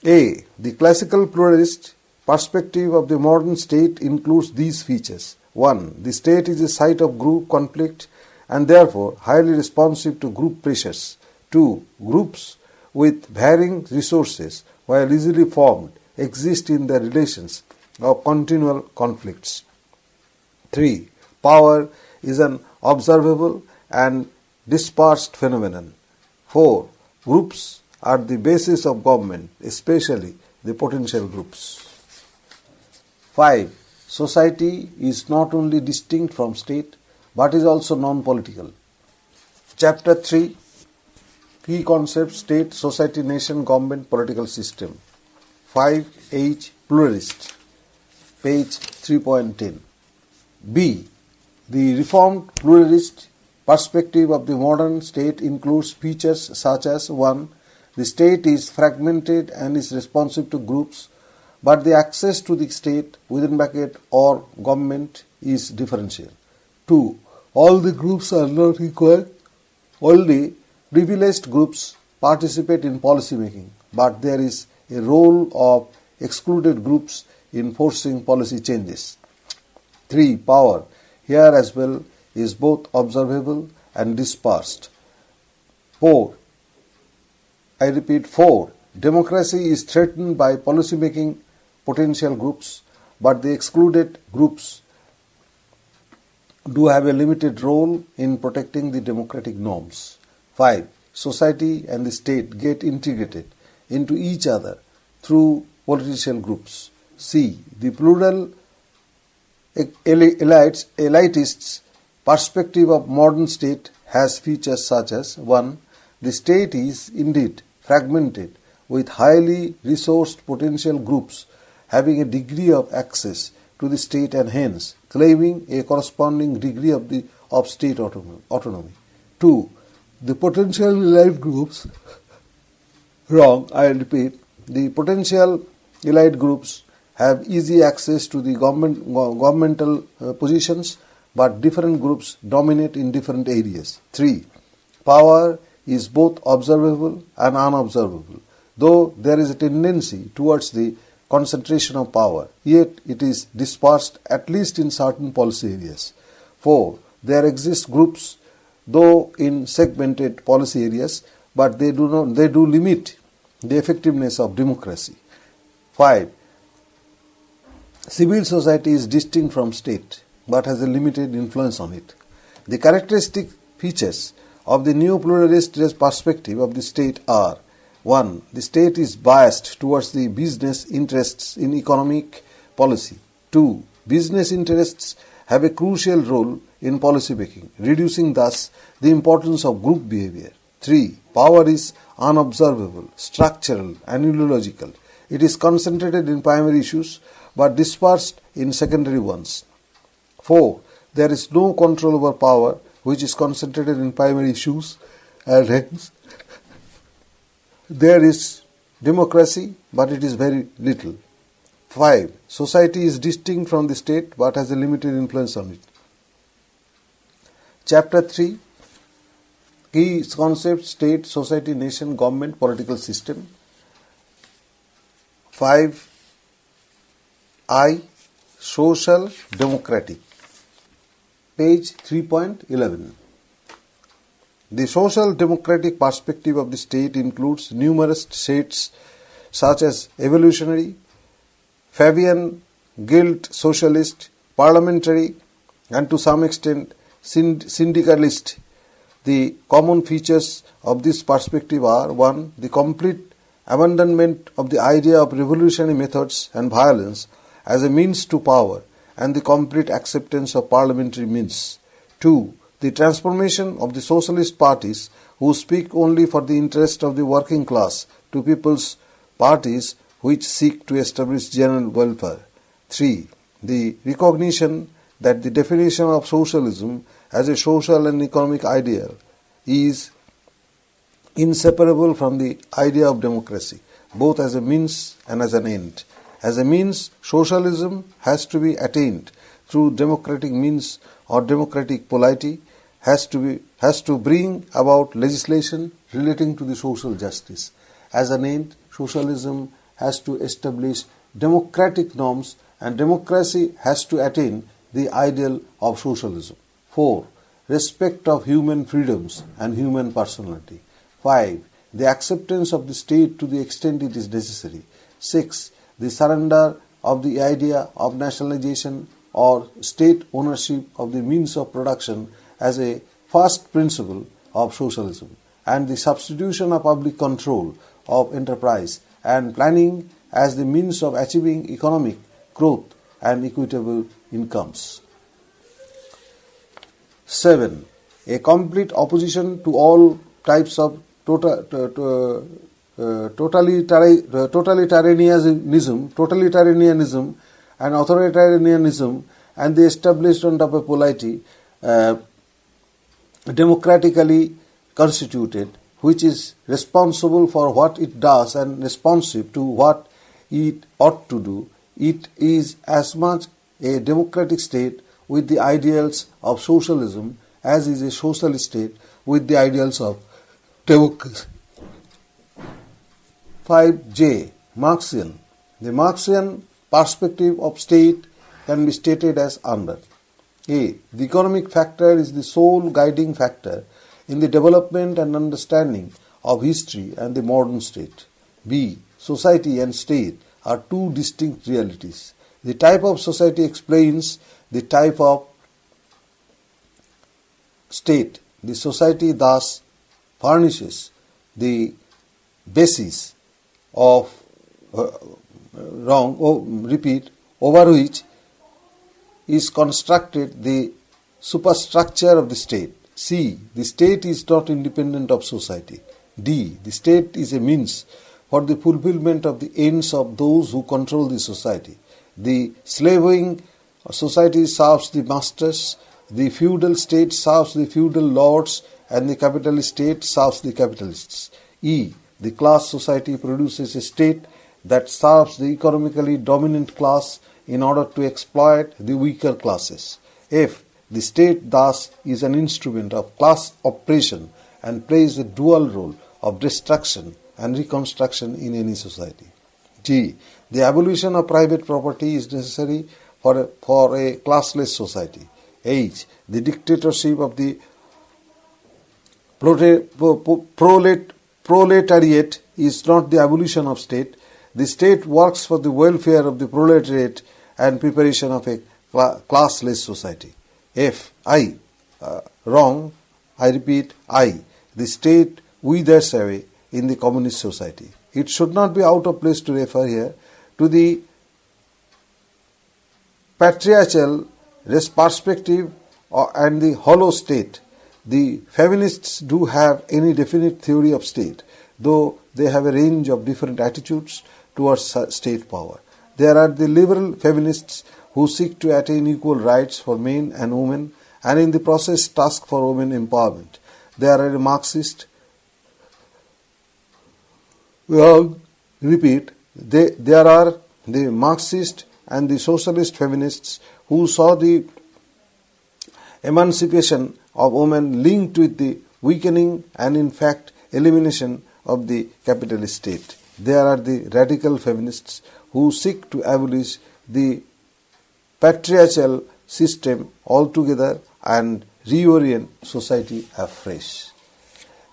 A. The classical pluralist perspective of the modern state includes these features. 1. The state is a site of group conflict and therefore highly responsive to group pressures. 2. Groups with varying resources, while easily formed, exist in their relations of continual conflicts. 3. Power is an observable and dispersed phenomenon. 4. Groups are the basis of government, especially the potential groups. 5. Society is not only distinct from state, but is also non-political. Chapter 3. Key concepts: state, society, nation, government, political system. 5H. Pluralist. Page 3.10. B. The reformed pluralist perspective of the modern state includes features such as 1. The state is fragmented and is responsive to groups but the access to the state within bracket or government is differential. 2. All the groups are not equal. Only privileged groups participate in policy making, but there is a role of excluded groups in forcing policy changes. 3. Power here as well is both observable and dispersed. 4. I repeat 4. Democracy is threatened by policy making potential groups, but the excluded groups do have a limited role in protecting the democratic norms. 5. Society and the state get integrated into each other through political groups. C. The plural elitist perspective of modern state has features such as 1. The state is indeed fragmented with highly resourced potential groups having a degree of access to the state and hence claiming a corresponding degree of state autonomy. 2. The potential elite groups, wrong, I repeat, the potential elite groups have easy access to the governmental positions, but different groups dominate in different areas. 3. Power is both observable and unobservable, though there is a tendency towards the concentration of power, yet it is dispersed at least in certain policy areas. 4. There exist groups, though in segmented policy areas, but they do limit the effectiveness of democracy. 5. Civil society is distinct from state, but has a limited influence on it. The characteristic features of the neo-pluralist perspective of the state are: 1. The state is biased towards the business interests in economic policy. 2. Business interests have a crucial role in policy making, reducing thus the importance of group behavior. 3. Power is unobservable, structural, and ideological. It is concentrated in primary issues but dispersed in secondary ones. 4. There is no control over power, which is concentrated in primary issues, and hence there is democracy, but it is very little. 5. Society is distinct from the state but has a limited influence on it. Chapter 3. Key concepts: state, society, nation, government, political system. 5I. Social democratic. Page 3.11. The social democratic perspective of the state includes numerous states such as evolutionary, Fabian, guild socialist, parliamentary, and to some extent syndicalist. The common features of this perspective are: 1. The complete abandonment of the idea of revolutionary methods and violence as a means to power and the complete acceptance of parliamentary means. 2. The transformation of the socialist parties who speak only for the interest of the working class to people's parties which seek to establish general welfare. 3. The recognition that the definition of socialism as a social and economic ideal is inseparable from the idea of democracy, both as a means and as an end. As a means, socialism has to be attained through democratic means or democratic polity, has to bring about legislation relating to the social justice. As an end, socialism has to establish democratic norms and democracy has to attain the ideal of socialism. 4. Respect of human freedoms and human personality. 5. The acceptance of the state to the extent it is necessary. 6. The surrender of the idea of nationalization or state ownership of the means of production as a first principle of socialism, and the substitution of public control of enterprise and planning as the means of achieving economic growth and equitable incomes. 7. A complete opposition to all types of totalitarianism and authoritarianism and the establishment of a polity democratically constituted, which is responsible for what it does and responsive to what it ought to do. It is as much a democratic state with the ideals of socialism as is a socialist state with the ideals of democracy. 5J. Marxian. The Marxian perspective of state can be stated as under. A. The economic factor is the sole guiding factor in the development and understanding of history and the modern state. B. Society and state are two distinct realities. The type of society explains the type of state. The society thus furnishes the basis of over which is constructed the superstructure of the state. C. The state is not independent of society. D. The state is a means for the fulfillment of the ends of those who control the society. The slaving society serves the masters, the feudal state serves the feudal lords, and the capitalist state serves the capitalists. E. The class society produces a state that serves the economically dominant class in order to exploit the weaker classes. F. The state thus is an instrument of class oppression and plays a dual role of destruction and reconstruction in any society. G. The abolition of private property is necessary for a classless society. H. The dictatorship of the proletariat is not the abolition of state. The state works for the welfare of the proletariat and preparation of a classless society. F. Wrong. I repeat, I. The state withers away in the communist society. It should not be out of place to refer here to the patriarchal perspective and the hollow state. The feminists do have any definite theory of state, though they have a range of different attitudes towards state power. There are the liberal feminists who seek to attain equal rights for men and women and in the process task for women empowerment. There are the Marxist, there are the Marxist and the socialist feminists who saw the emancipation of women linked with the weakening and in fact elimination of the capitalist state. There are the radical feminists who seek to abolish the patriarchal system altogether and reorient society afresh.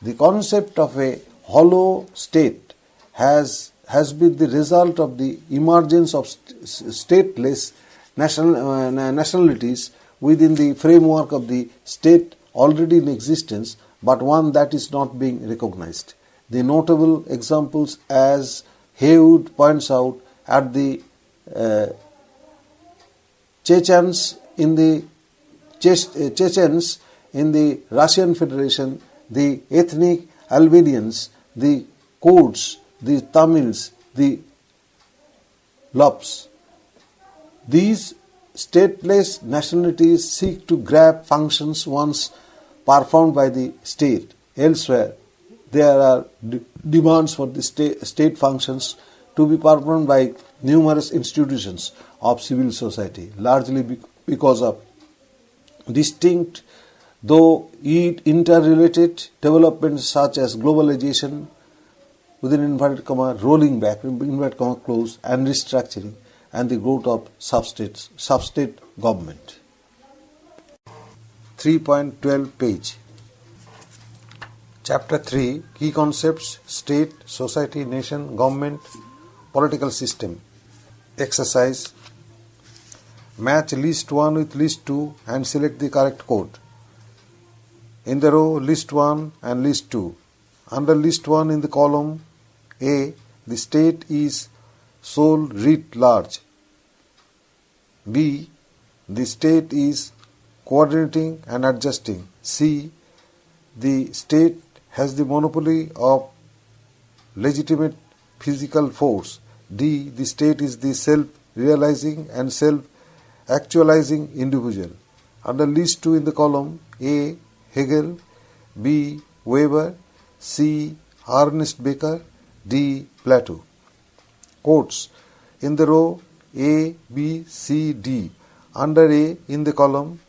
The concept of a hollow state has been the result of the emergence of stateless nationalities within the framework of the state already in existence, but one that is not being recognized. The notable examples, as Haywood points out, are the Chechens in the Russian Federation, the ethnic Albanians, the Kurds, the Tamils, the Lopes. These stateless nationalities seek to grab functions once performed by the state. Elsewhere, there are demands for the state functions to be performed by numerous institutions of civil society, largely because of distinct, though interrelated developments such as globalization, within inverted comma, rolling back, inverted comma, close, and restructuring, and the growth of sub-state government. 3.12 page. Chapter 3, Key Concepts, State, Society, Nation, Government, Political System. Exercise. Match list 1 with list 2 and select the correct code. In the row, list 1 and list 2. Under list 1 in the column A, the state is sole writ large. B, the state is coordinating and adjusting. C, the state has the monopoly of legitimate physical force. D, the state is the self-realizing and self-actualizing individual. Under list 2 in the column A, Hegel, B, Weber, C, Ernest Becker, D, Plato. Quotes. in the row A, B, C, D. Under A in the column,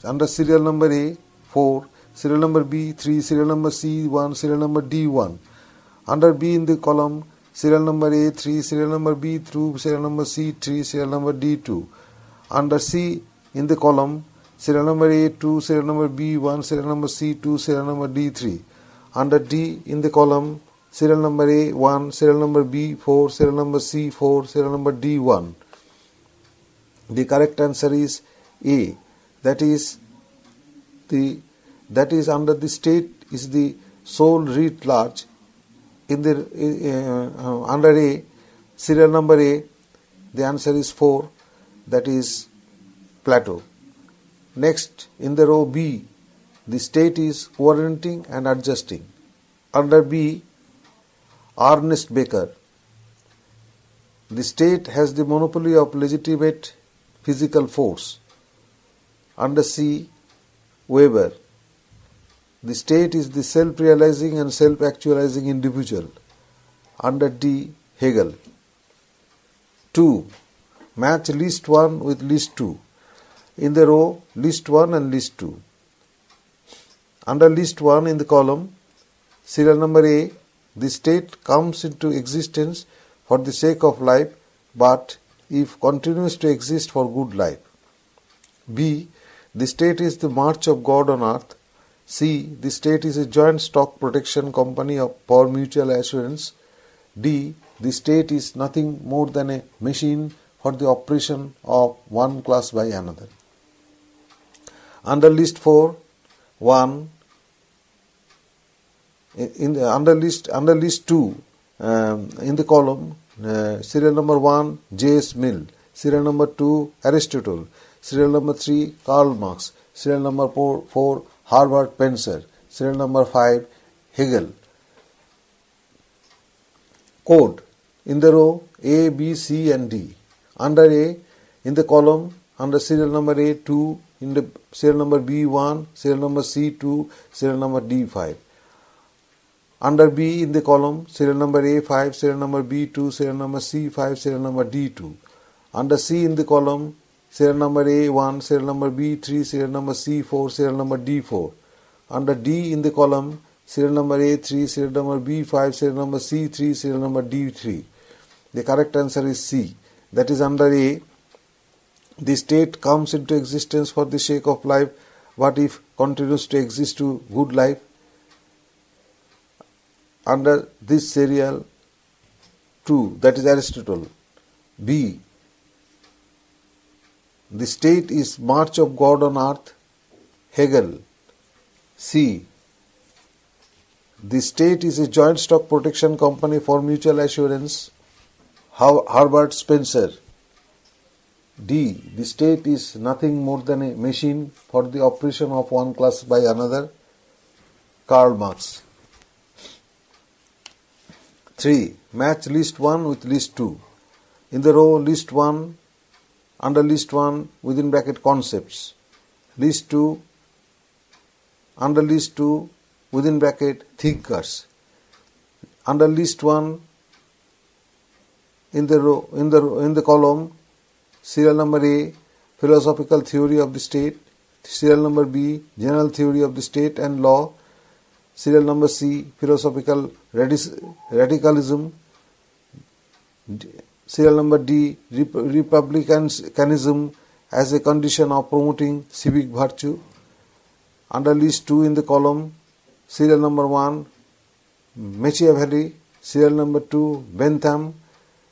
under serial number A 4, serial number B 3, serial number C 1, serial number D 1. Under B in the column, serial number A 3, serial number B 2, serial number C 3, serial number D 2. Under C in the column, serial number A 2, serial number B 1, serial number C 2, serial number D 3. Under D in the column, serial number A 1, serial number B 4, serial number C 4, serial number D 1. The correct answer is A. That is under the state is the sole writ large. In the under A, serial number A, the answer is 4. That is Plato. Next, in the row B, the state is coordinating and adjusting. Under B, Ernest Baker. The state has the monopoly of legitimate physical force. Under C, Weber. The state is the self-realizing and self-actualizing individual. Under D, Hegel. 2. Match list 1 with list 2. In the row, list 1 and list 2. Under list 1 in the column, serial number A, the state comes into existence for the sake of life, but if continues to exist for good life. B, the state is the march of God on earth. C, the state is a joint stock protection company for mutual assurance. D, the state is nothing more than a machine for the operation of one class by another. Under list 4, 1. Under list 2, in the column, serial number 1, J.S. Mill, serial number 2, Aristotle, serial number 3, Karl Marx, serial number 4, Herbert Spencer, serial number 5, Hegel. Code in the row A, B, C and D. Under A, in the column, under serial number A 2, in the serial number B 1, serial number C 2, serial number D 5. Under B in the column, serial number A 5, serial number B 2, serial number C 5, serial number D 2. Under C in the column, serial number A 1, serial number B 3, serial number C 4, serial number D 4. Under D in the column, serial number A 3, serial number B 5, serial number C 3, serial number D 3. The correct answer is C. That is under A, the state comes into existence for the sake of life, but if continues to exist to good life. Under this serial 2, that is Aristotle. B, the state is march of God on earth, Hegel. C, the state is a joint stock protection company for mutual assurance, Herbert Spencer. D, the state is nothing more than a machine for the operation of one class by another, Karl Marx. 3. Match list 1 with list 2. In the row list 1, under list 1 within bracket concepts. List 2, under list 2 within bracket thinkers. Under list 1 in the column, serial number A, philosophical theory of the state, serial number B, general theory of the state and law, serial number C, philosophical radicalism, serial number D, republicanism as a condition of promoting civic virtue. Under list 2 in the column, serial number 1, Machiavelli, serial number 2, Bentham,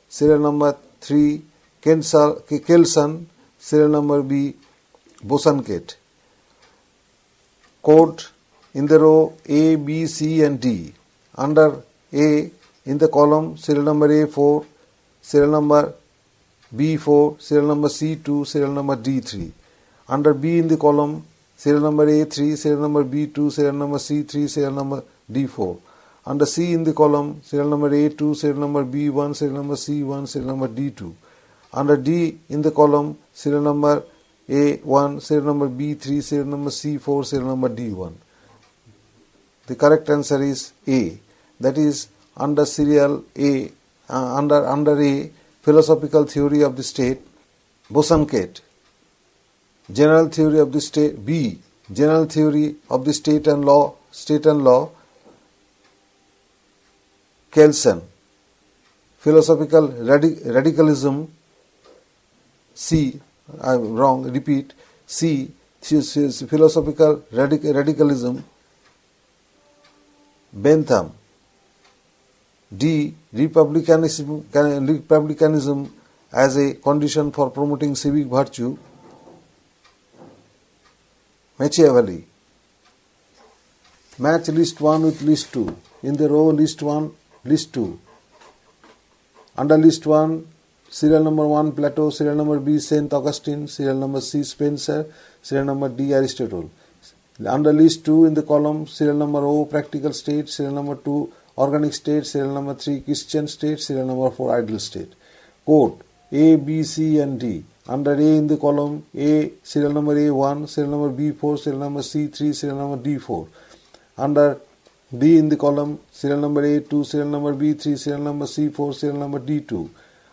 serial number 3, Kelson, serial number B, Bosanquet. Code in the row A, B, C and D. Under A in the column, serial number A4, serial number B4, serial number C2, serial number D3. Under B in the column, serial number A3, serial number B2, serial number C3, serial number D4. Under C in the column, serial number A2, serial number B1, serial number C1, serial number D2. Under D in the column, serial number A1, serial number B3, serial number C4, serial number D1. The correct answer is A. That is under serial A, under A, philosophical theory of the state, Bosanquet. General theory of the state, B. General theory of the state and law, Kelsen. Philosophical radicalism, C. I'm wrong, repeat, C. Philosophical radicalism, Bentham. D. Republicanism as a condition for promoting civic virtue, Machiavelli. Match list 1 with list 2. In the row list 1, list 2. Under list 1, serial number 1 Plato, serial number B St. Augustine, serial number C Spencer, serial number D Aristotle. Under list 2 in the column, serial number O practical state, serial number 2 organic state, serial number 3 Christian state, serial number 4 ideal state. Quote A, B, C and D. Under A in the column, A, serial number A1, serial number B4, serial number C3, serial number D4. Under D in the column, serial number A2, serial number B3, serial number C4, serial number D2.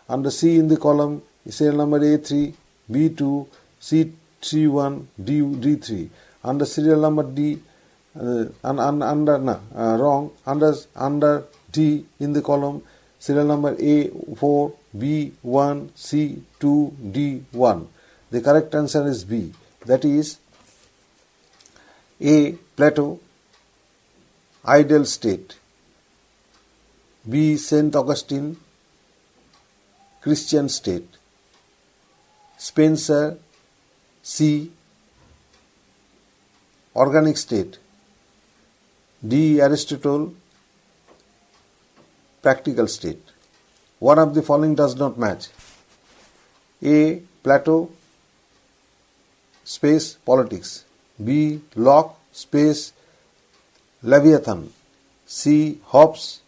Under C in the column, serial number A3, B2, C31, D3. Under serial number D, under D in the column, serial number A4, B1, C2, D1. The correct answer is B. That is A. Plato, ideal state. B. St. Augustine, Christian state. Spencer, C. organic state. D. Aristotle, practical state. One of the following does not match. A. Plato, space politics. B. Locke, space Leviathan. C. Hobbes,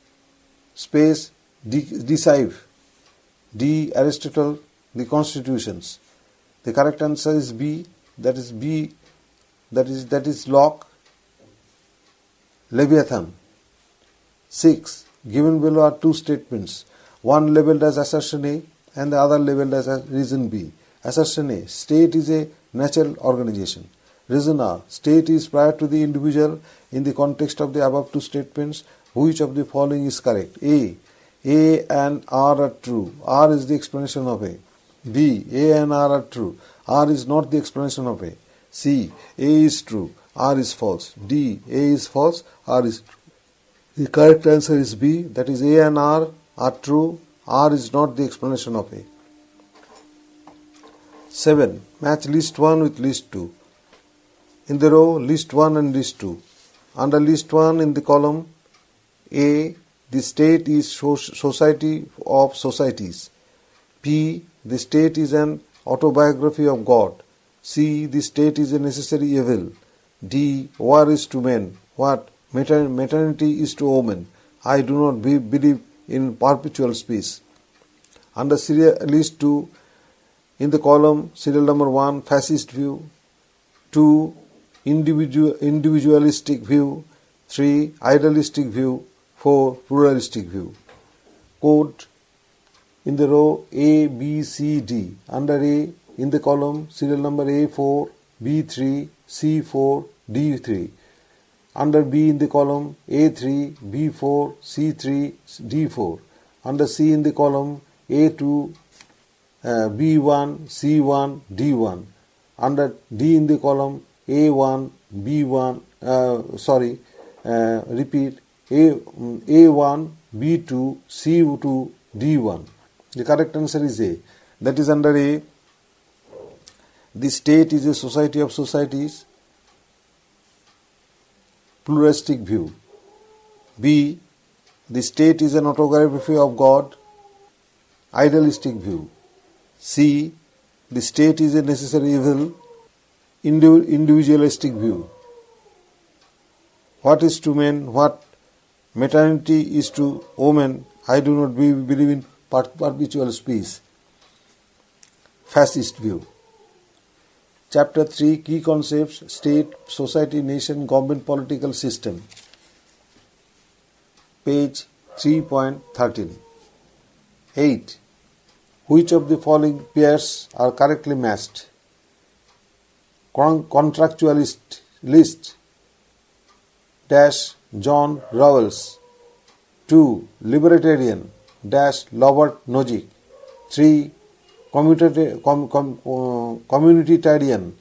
space deceive. D. Aristotle, the constitutions. The correct answer is B. That is B. That is Locke, Leviathan. 6. Given below are two statements, one labeled as assertion A and the other labeled as reason B. Assertion A. State is a natural organization. Reason R. State is prior to the individual in the context of the above two statements. Which of the following is correct? A. A and R are true. R is the explanation of A. B. A and R are true. R is not the explanation of A. C. A is true. R is false. D. A is false. R is true. The correct answer is B. That is A and R are true. R is not the explanation of A. 7. Match list 1 with list 2. In the row, list 1 and list 2. Under list 1 in the column, A. The state is society of societies. P. The state is an autobiography of God. C. The state is a necessary evil. D. War is to men. What? Maternity is to women. I do not believe in perpetual peace. Under serial list 2, in the column, serial number 1, fascist view. 2. Individualistic view. 3. Idealistic view. 4. Pluralistic view. Code in the row A, B, C, D. Under A, in the column, serial number A4, B3, C4, D3. Under B in the column, A3, B4, C3, D4. Under C in the column, A2, B1, C1, D1. Under D in the column, A1, B1, repeat, A1, B2, C2, D1. The correct answer is A. That is under A. The state is a society of societies. Pluralistic view. B. The state is an autobiography of God. Idealistic view. C. The state is a necessary evil. Individualistic view. What is to men? What maternity is to women? I do not believe in perpetual peace. Fascist view. Chapter 3, Key Concepts, State, Society, Nation, Government, Political System. Page 3.13. 8. Which of the following pairs are correctly matched? Contractualist list dash John Rawls. 2. Libertarian dash Robert Nozick. 3. Communitarian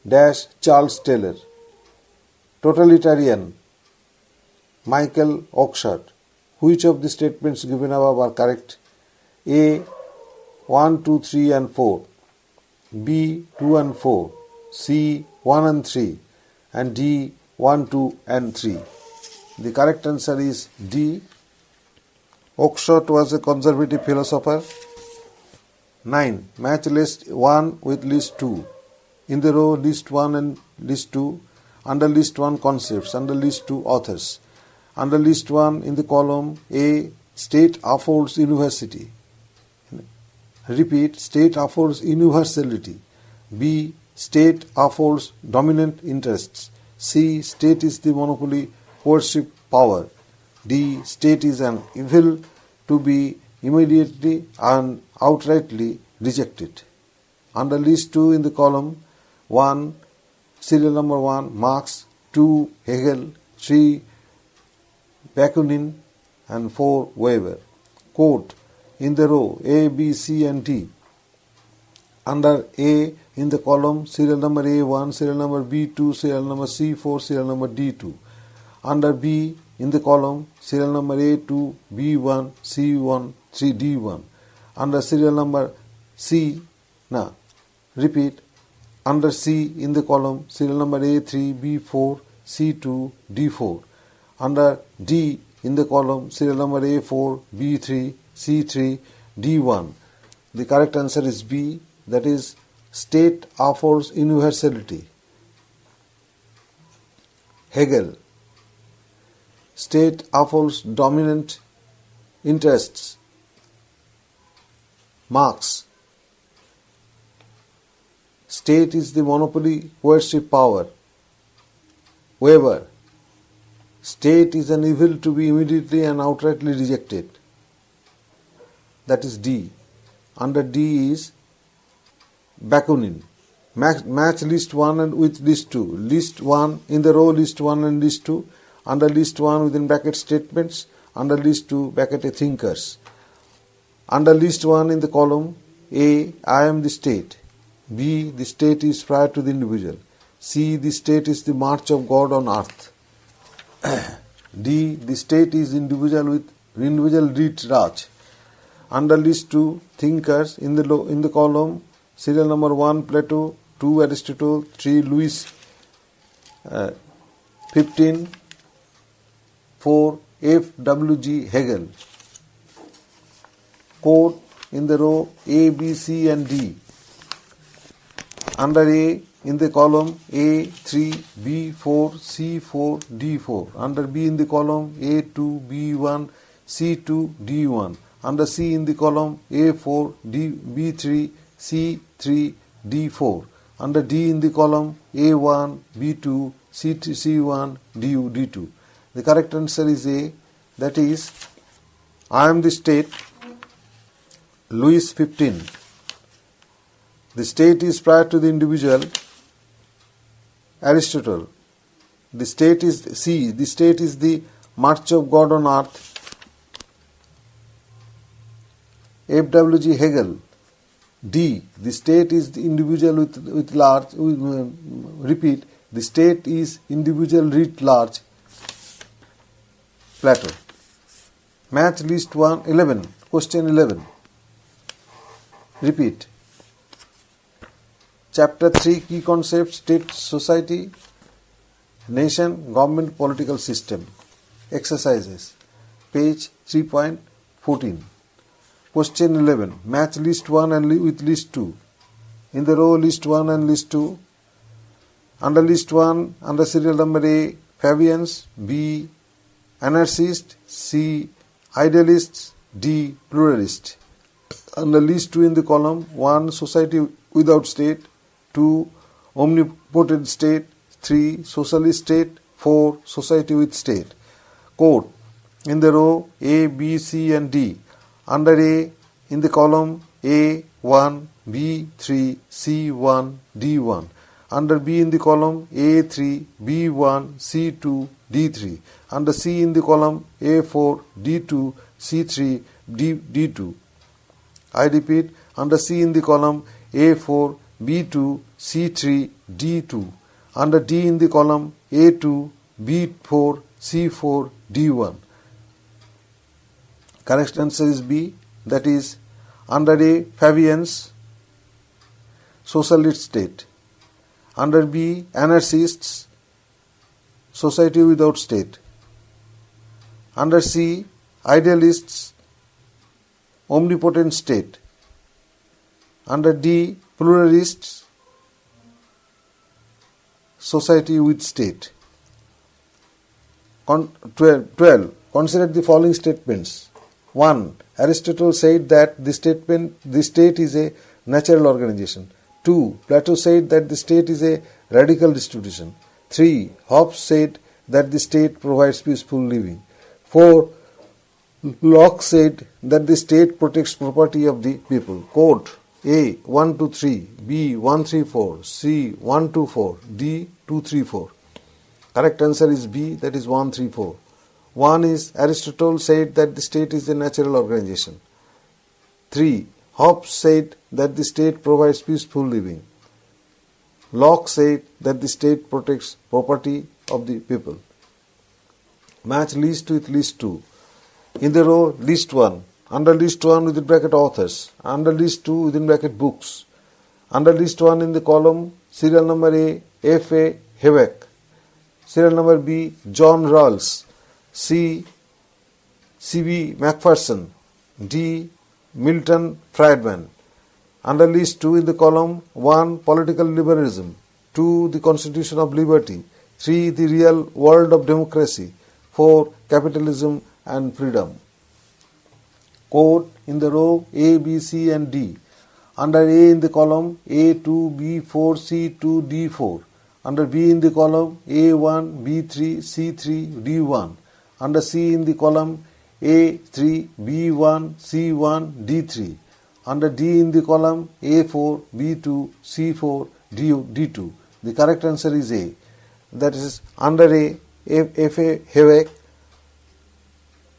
dash Charles Taylor. Totalitarian Michael Oakeshott. Which of the statements given above are correct? A. 1, 2, 3 and 4. B. 2 and 4. C. 1 and 3. And D. 1, 2 and 3. The correct answer is D. Oakeshott was a conservative philosopher. 9. Match list 1 with list 2. In the row, list 1 and list 2. Under list 1, concepts. Under list 2, authors. Under list 1, in the column A, state affords universality. Repeat, state affords universality. B, state affords dominant interests. C, state is the monopoly coercive power. D, state is an evil to be immediately and outrightly rejected. Under list 2, in the column 1, serial number 1, Marx, 2, Hegel, 3, Bakunin, and 4, Weber. Quote, in the row A, B, C and D. Under A, in the column serial number A1, serial number B2, serial number C4, serial number D2. Under B, in the column serial number A2, B1, C1, 3D1. Under serial number C, repeat, under C, in the column serial number A3, B4, C2, D4. Under D, in the column serial number A4, B3, C3, D1. The correct answer is B, that is state affords universality. Hegel, state affords dominant interests. Marx, state is the monopoly coercive power. Weber, state is an evil to be immediately and outrightly rejected. That is D. Under D is Bakunin. Match list 1 and with list 2. List 1, in the row list 1 and list 2. Under list 1 within bracket statements. Under list 2 bracket thinkers. Under list 1 in the column A, I am the state. B, the state is prior to the individual. C, the state is the march of God on earth. D, the state is individual with individual Rit Raj. Under list 2, thinkers, in the column serial number 1, Plato, 2, Aristotle, 3, Louis, 15, 4, F.W.G. Hegel. Quote, in the row A, B, C and D. Under A, in the column A3, B4, C4, D4. Under B, in the column A2, B1, C2, D1. Under C, in the column A4, B3, C3, D4. Under D, in the column A1, B2, C1, D2. The correct answer is A, that is, I am the state, Louis 15. The state is prior to the individual, Aristotle. The state is C, the state is the march of God on earth, F.W.G. Hegel. D, the state is the individual with large, repeat, the state is individual writ large, Plato. Match list 1, 11, question 11. Repeat. Chapter 3, key concepts, state, society, nation, government, political system. Exercises. Page 3.14. Question 11. Match list 1 and with list 2. In the row list 1 and list 2. Under list 1, under serial number A, Fabians. B, anarchists. C, idealists. D, pluralist. Under list 2 in the column 1, society without state. 2, omnipotent state. 3, socialist state. 4, society with state. Quote, in the row A, B, C and D. Under A, in the column A1, B3, C1, D1. Under B in the column A3, B1, C2, D3. Under C in the column A4, D2, C3, D2. I repeat, under C in the column A4, B2, C3, D2. Under D in the column A2, B4, C4, D1. Correct answer is B, that is under A, Fabians, socialist state. Under B, anarchists, society without state. Under C, idealists, omnipotent state. Under D, pluralists, society with state. 12. Consider the following statements. 1. Aristotle said that the state is a natural organization. 2. Plato said that the state is a radical institution. 3. Hobbes said that the state provides peaceful living. 4. Locke said that the state protects property of the people. Quote: A. 1, 2, 3, B. 1, 3, 4, C. 1, 2, 4, D. 2, 3, 4. Correct answer is B, that is 1, 3, 4. 1 is Aristotle said that the state is a natural organization. 3. Hobbes said that the state provides peaceful living. Locke said that the state protects property of the people. Match list with list 2. In the row, list 1. Under list 1 within bracket authors. Under list 2 within bracket books. Under list 1 in the column, serial number A, F.A. Hayek. Serial number B, John Rawls. C. C.B. Macpherson. D. Milton Friedman. Under list 2 in the column 1. Political liberalism. 2. The Constitution of Liberty. 3. The Real World of Democracy. 4. Capitalism and Freedom. Code in the row A, B, C and D. Under A in the column A2, B4, C2, D4. Under B in the column A1, B3, C3, D1. Under C in the column A3, B1, C1, D3. Under D in the column A4, B2, C4, D2. The correct answer is A. That is under A, F.A. Hayek,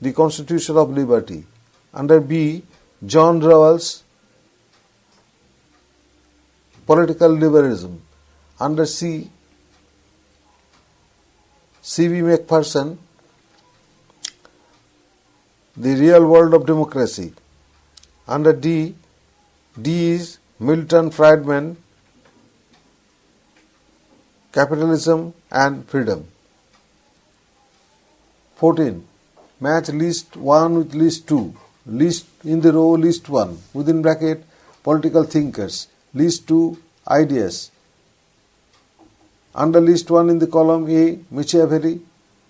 the Constitution of Liberty. Under B, John Rawls, political liberalism. Under C, C.B. Macpherson, the real world of democracy. Under D, D is Milton Friedman, capitalism and freedom. 14. Match list 1 with list 2. List in the row list 1 within bracket political thinkers. List 2 ideas. Under list 1 in the column A, Machiavelli.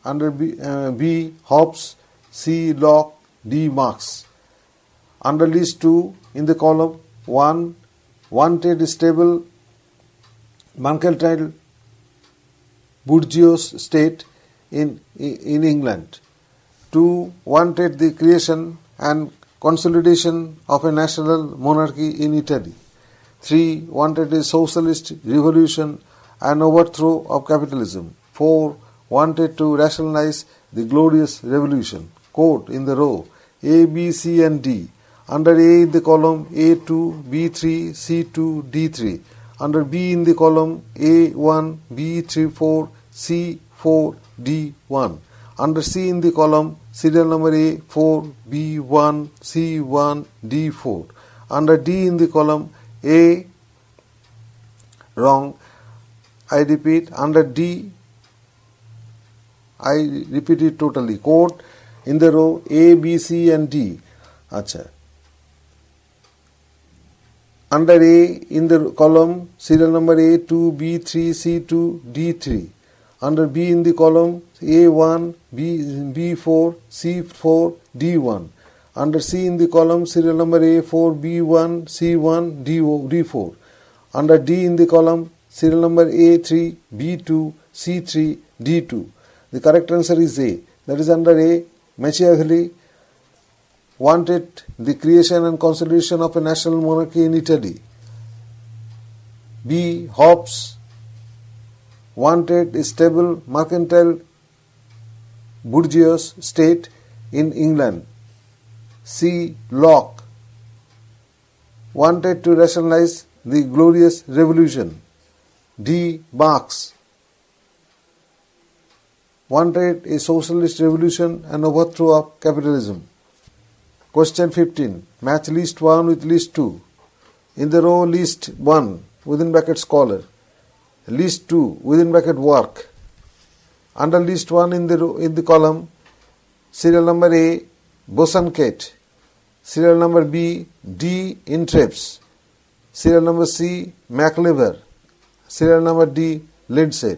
Under B, Hobbes. C, Locke. D, Marx. Under list 2 in the column 1, wanted stable mercantile bourgeois state in England. 2. Wanted the creation and consolidation of a national monarchy in Italy. 3. Wanted a socialist revolution and overthrow of capitalism. 4. Wanted to rationalize the glorious revolution. Quote in the row A, B, C and D. Under A in the column A2, B3, C2, D3. Under B in the column A1, B3, 4, C4, D1. Under C in the column serial number A4, B1, C1, D4. Under D in the column A, wrong, I repeat, under D, I repeat it totally, quote in the row A, B, C and D. Acha. Under A in the column serial number A2, B3, C2, D3. Under B in the column A1, B4, C4, D1. Under C in the column serial number A4, B1, C1, D4. Under D in the column serial number A3, B2, C3, D2. The correct answer is A. That is under A, Machiavelli, wanted the creation and consolidation of a national monarchy in Italy. B. Hobbes wanted a stable mercantile bourgeois state in England. C. Locke wanted to rationalize the Glorious Revolution. D. Marx wanted a socialist revolution and overthrow of capitalism. Question 15. Match list 1 with list 2. In the row list 1 within bracket scholar, list 2 within bracket work. Under list 1 in the column, serial number A, Bosanquet, serial number B, D. Intrepes, serial number C, MacLever, serial number D, Lindsay.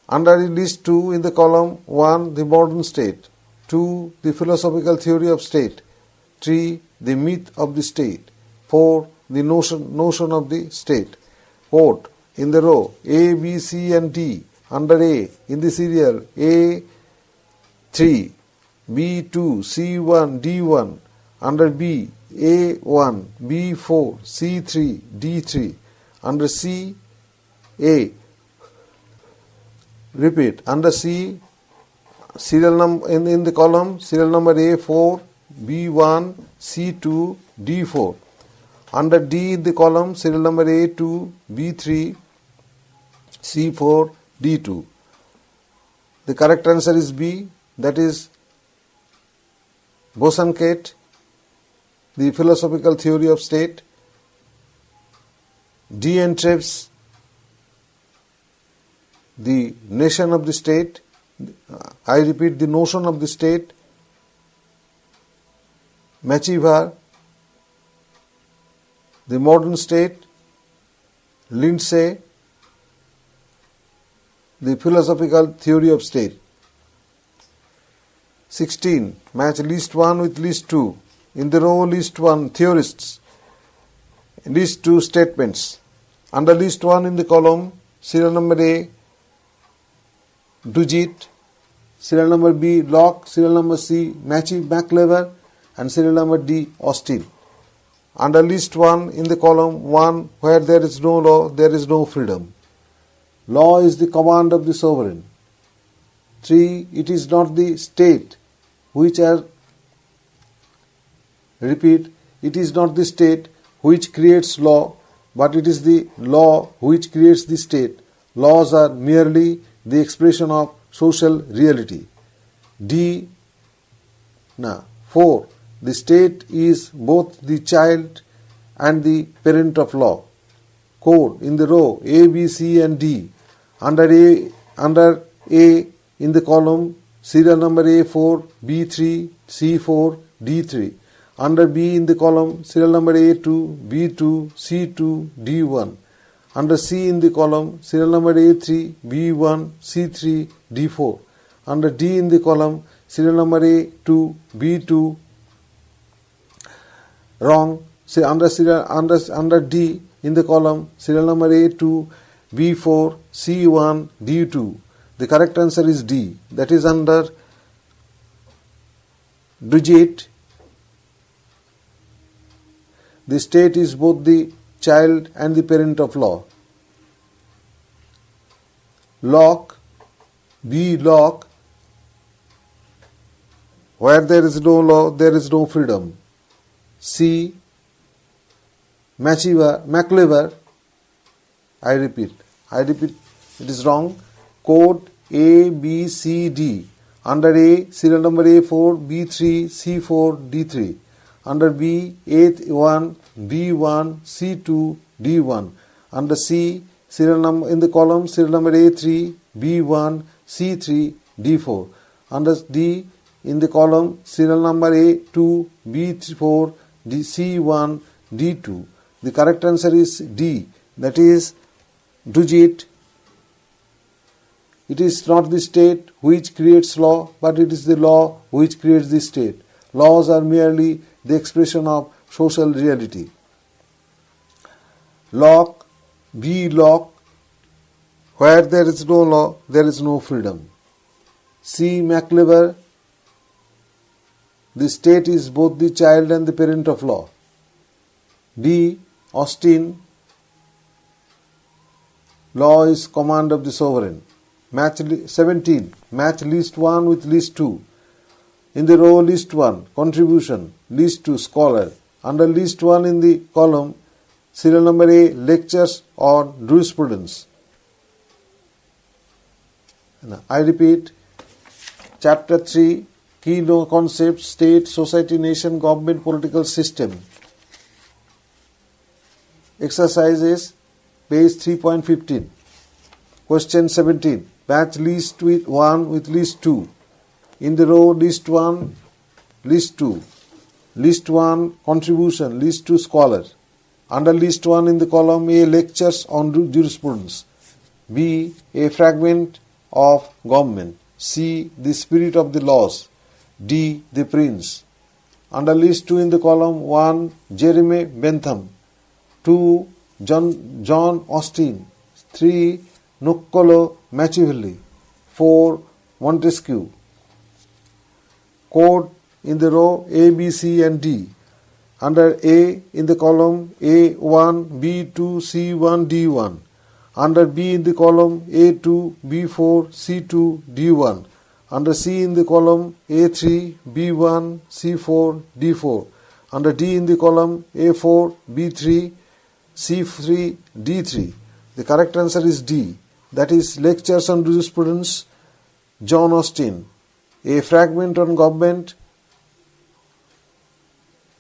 Under list 2 in the column 1, the modern state, 2, the philosophical theory of state, 3, the myth of the state, 4, the notion of the state. Quote in the row A, B, C and D. Under A in the serial A 3, B2, C1, D1. Under B A1, B4, C3, D3. Under C A. Repeat. Under C serial number in the column serial number A4, B1, C2, D4. Under D in the column serial number A2, B3, C4, D2. The correct answer is B, that is Bosanquet, the philosophical theory of state. D. Intrepes, the nation of the state. I repeat, the notion of the state. Machiavelli, the modern state. Lindsay, the philosophical theory of state. 16. Match list 1 with list 2. In the row list 1, theorists. List 2, statements. Under list 1 in the column, serial number A, Dugit, serial number B, Locke, serial number C, MacLever, and serial number D, Austin. Under list 1 in the column 1, where there is no law, there is no freedom. Law is the command of the sovereign. 3. It is not the state which are, repeat, it is not the state which creates law, but it is the law which creates the state. Laws are merely the expression of social reality. D. 4. The state is both the child and the parent of law. Code in the row A, B, C and D. Under A in the column serial number A4, B3, C4, D3. Under B in the column serial number A2, B2, C2, D1. Under C in the column serial number A3, B1, C3, D4. Under D in the column serial number A2, B2, wrong. Say under D in the column serial number A2, B4, C1, D2. The correct answer is D. That is under Dugit. The state is both the child and the parent of law. Locke, B. Locke, where there is no law, there is no freedom. C. MacLever, I repeat, it is wrong. Code A, B, C, D. Under A, serial number A4, B3, C4, D3. Under B, A1, B1, C2, D1. Under C, serial number in the column serial number A3, B1, C3, D4. Under D in the column serial number A2, B4, C1, D2. The correct answer is D. That is Dugit. It is not the state which creates law, but it is the law which creates the state. Laws are merely the expression of social reality. Locke, B. Locke, where there is no law, there is no freedom. C. MacLever, the state is both the child and the parent of law. D. Austin, law is command of the sovereign. 17. Match list 1 with list 2. In the row list 1, contribution, list 2, scholar. Under list 1 in the column, serial number A, lectures on jurisprudence. I repeat, chapter 3, key concepts, state, society, nation, government, political system. Exercises, page 3.15. Question 17. Match list 1 with list 2. In the row list 1, list 2. List 1, contribution, list 2, scholar. Under list 1 in the column A, lectures on jurisprudence. B, a fragment of government. C, the spirit of the laws. D, the prince. Under list 2 in the column 1, Jeremy Bentham. 2, John Austin. 3, Niccolo Machiavelli. 4, Montesquieu. Code in the row A, B, C and D. Under A in the column A1, B2, C1, D1. Under B in the column A2, B4, C2, D1. Under C in the column A3, B1, C4, D4. Under D in the column A4, B3, C3, D3. The correct answer is D. That is lectures on jurisprudence, John Austin. A fragment on government,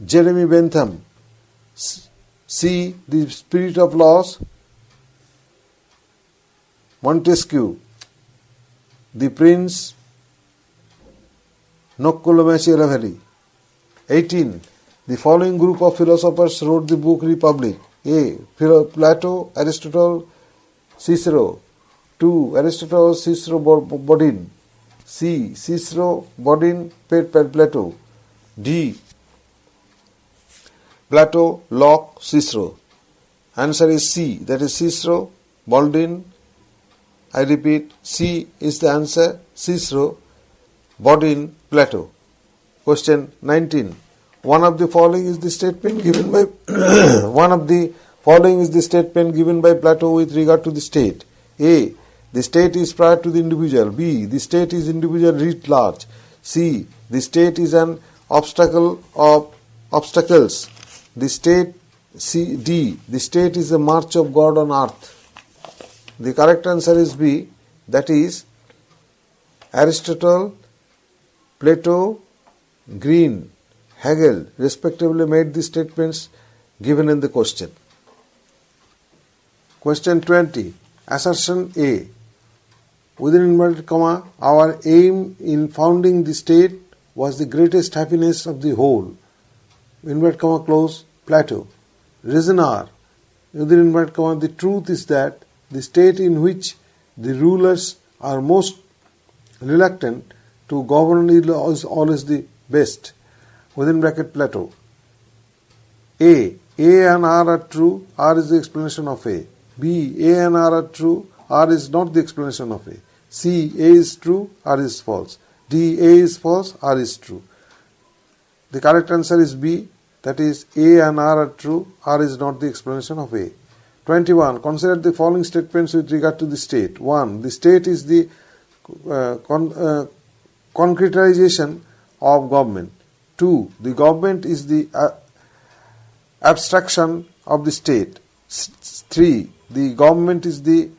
Jeremy Bentham. C, the spirit of laws, Montesquieu. The prince, Niccolo Machiavelli. 18. The following group of philosophers wrote the book Republic. A. Plato, Aristotle, Cicero. 2. Aristotle, Cicero, Bodin. C. Cicero, Bodin, Plato. D. Plato, Locke, Cicero. Answer is C. That is Cicero, Bodin. I repeat, C is the answer. Cicero, Bodin, Plato. Question 19. One of the following is the statement given by Plato with regard to the state. A. The state is prior to the individual. B. The state is individual writ large. C. The state is an obstacle of obstacles. The state. D. The state is the march of God on earth. The correct answer is B. That is Aristotle, Plato, Green, Hegel respectively made the statements given in the question. Question 20. Assertion A. Within inverted comma, our aim in founding the state was the greatest happiness of the whole. Inverted comma close, Plato. Reason R. Within inverted comma, the truth is that the state in which the rulers are most reluctant to govern is always the best. Within bracket Plato. A and R are true, R is the explanation of A. B, A and R are true, R is not the explanation of A. C, A is true, R is false. D, A is false, R is true. The correct answer is B, that is A and R are true, R is not the explanation of A. 21. Consider the following statements with regard to the state. 1. The state is the concretization of government. 2. The government is the abstraction of the state. 3. The government is the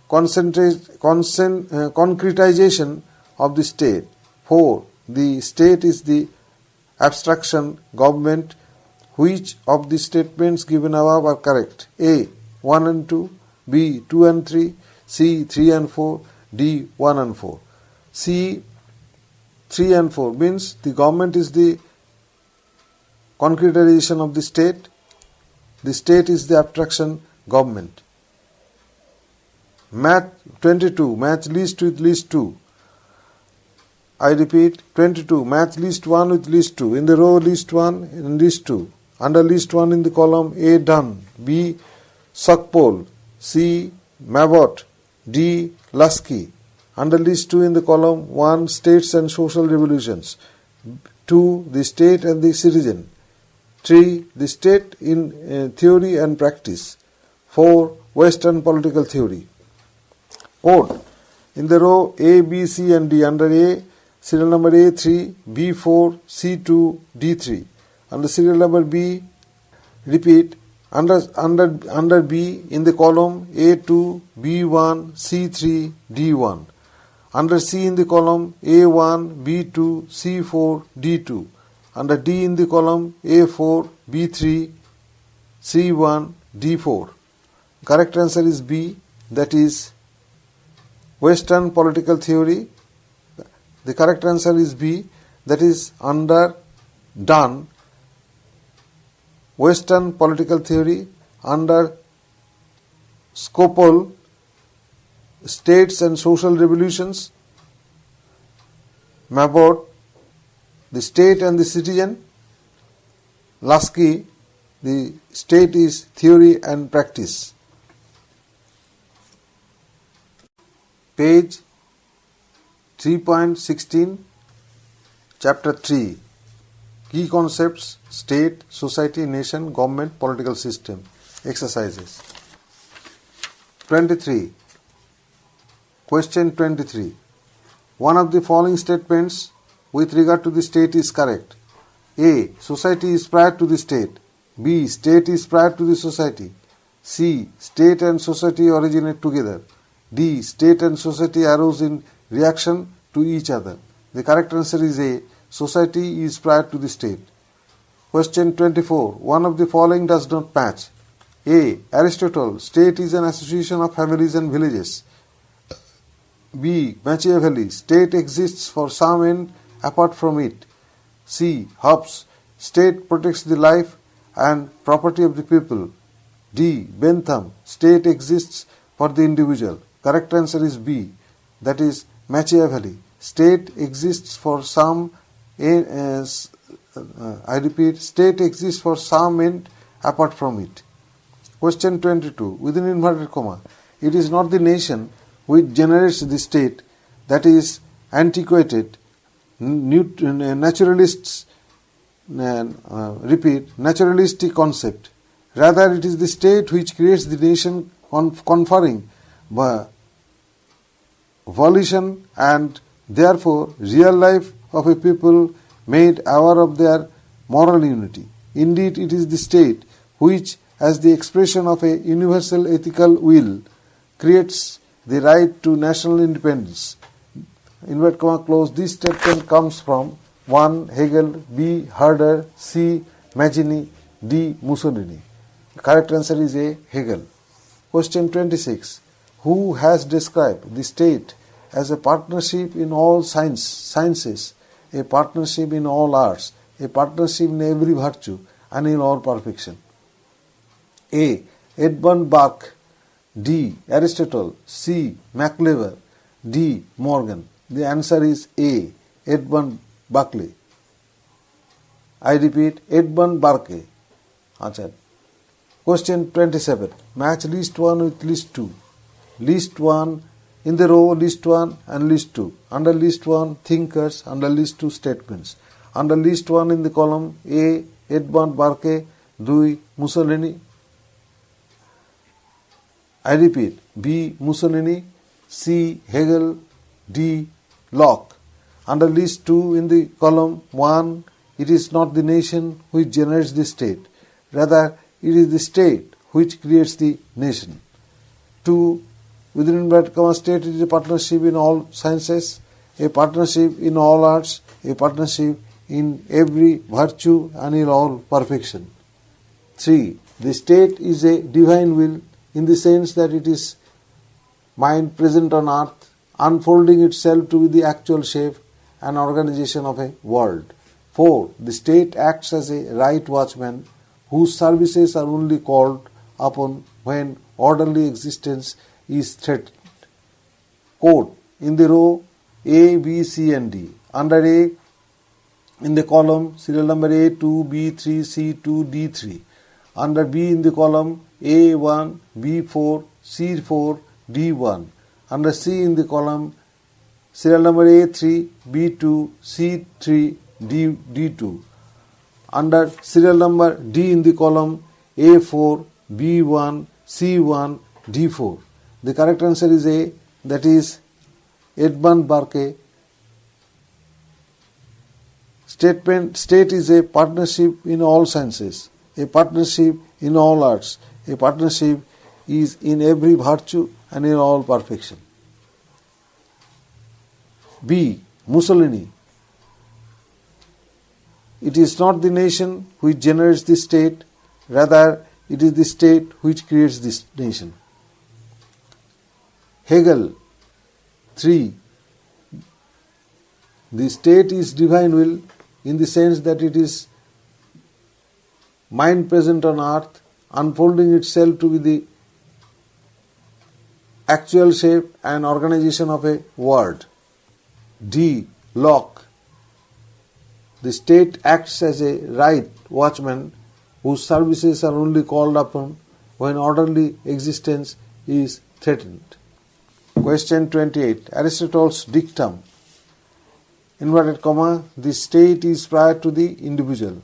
concretization of the state. 4. The state is the abstraction government. Which of the statements given above are correct? A. 1 and 2. B. 2 and 3. C. 3 and 4. D. 1 and 4. C. 3 and 4 means the government is the concretization of the state. The state is the abstraction government. Match 22. Match list with list 2. I repeat, 22. Match list 1 with list 2. In the row list 1 and list 2. Under list 1 in the column A. Dunn. B. Sackpole. C. Mabot. D. Lasky. Under list 2 in the column 1. States and social revolutions. 2. The state and the citizen. 3. The state in theory and practice. 4. Western political theory. Code. In the row A, B, C and D, under A, serial number A3, B4, C2, D3. Under serial number B, repeat, under B in the column A2, B1, C3, D1. Under C in the column A1, B2, C4, D2. Under D in the column A4, B3, C1, D4. Correct answer is B, that is Western political theory. The correct answer is B, that is under done. Western political theory under Scopol, states and social revolutions. Mabot, the state and the citizen. Lasky, the state is theory and practice. Page 3.16, Chapter 3. Key concepts: state, society, nation, government, political system. Exercises. 23. Question 23. One of the following statements with regard to the state is correct. A. Society is prior to the state. B. State is prior to the society. C. State and society originate together. D. State and society arose in reaction to each other. The correct answer is A. Society is prior to the state. Question 24. One of the following does not match. A. Aristotle, state is an association of families and villages. B. Machiavelli, state exists for some end apart from it. C. Hobbes, state protects the life and property of the people. D. Bentham, state exists for the individual. Correct answer is B, that is Machiavelli. State exists for some I repeat, state exists for some end apart from it. Question 22. Within inverted comma, it is not the nation which generates the state, that is antiquated, naturalists, naturalistic concept. Rather, it is the state which creates the nation, conferring volition and therefore real life of a people made aware of their moral unity. Indeed, it is the state which, as the expression of a universal ethical will, creates the right to national independence. Inverted comma close. This statement comes from 1. Hegel, B. Herder, C. Mazzini, D. Mussolini. The correct answer is A. Hegel. Question 26. Who has described the state as a partnership in all sciences, a partnership in all arts, a partnership in every virtue, and in all perfection? A. Edmund Burke, D. Aristotle, C. Maclever, D. Morgan. The answer is A. Edmund Burke. I repeat, Edmund Burke. Answer. Question 27. Match list 1 with list 2. List 1 in the row, list 1 and list 2. Under list 1, thinkers. Under list 2, statements. Under list 1 in the column A. Edmund Burke, 2. Mussolini. I repeat, B. Mussolini, C. Hegel, D. Locke. Under list 2 in the column 1, it is not the nation which generates the state. Rather, it is the state which creates the nation. 2. Within inverted comma, state is a partnership in all sciences, a partnership in all arts, a partnership in every virtue and in all perfection. 3. The state is a divine will in the sense that it is mind present on earth, unfolding itself to be the actual shape and organization of a world. 4. The state acts as a right watchman whose services are only called upon when orderly existence is threatened. Quote, in the row A, B, C and D. Under A, in the column serial number A2, B3, C2, D3. Under B in the column A1, B4, C4, D1. Under C in the column serial number A3, B2, C3, D2. Under serial number D in the column A4, B1, C1, D4. The correct answer is A, that is Edmund Burke. State is a partnership in all sciences, a partnership in all arts, a partnership is in every virtue and in all perfection. B. Mussolini. It is not the nation which generates the state, rather it is the state which creates this nation. Hegel. 3. The state is divine will in the sense that it is mind present on earth, unfolding itself to be the actual shape and organization of a world. D. Locke. The state acts as a right watchman whose services are only called upon when orderly existence is threatened. Question 28. Aristotle's dictum, inverted comma, the state is prior to the individual,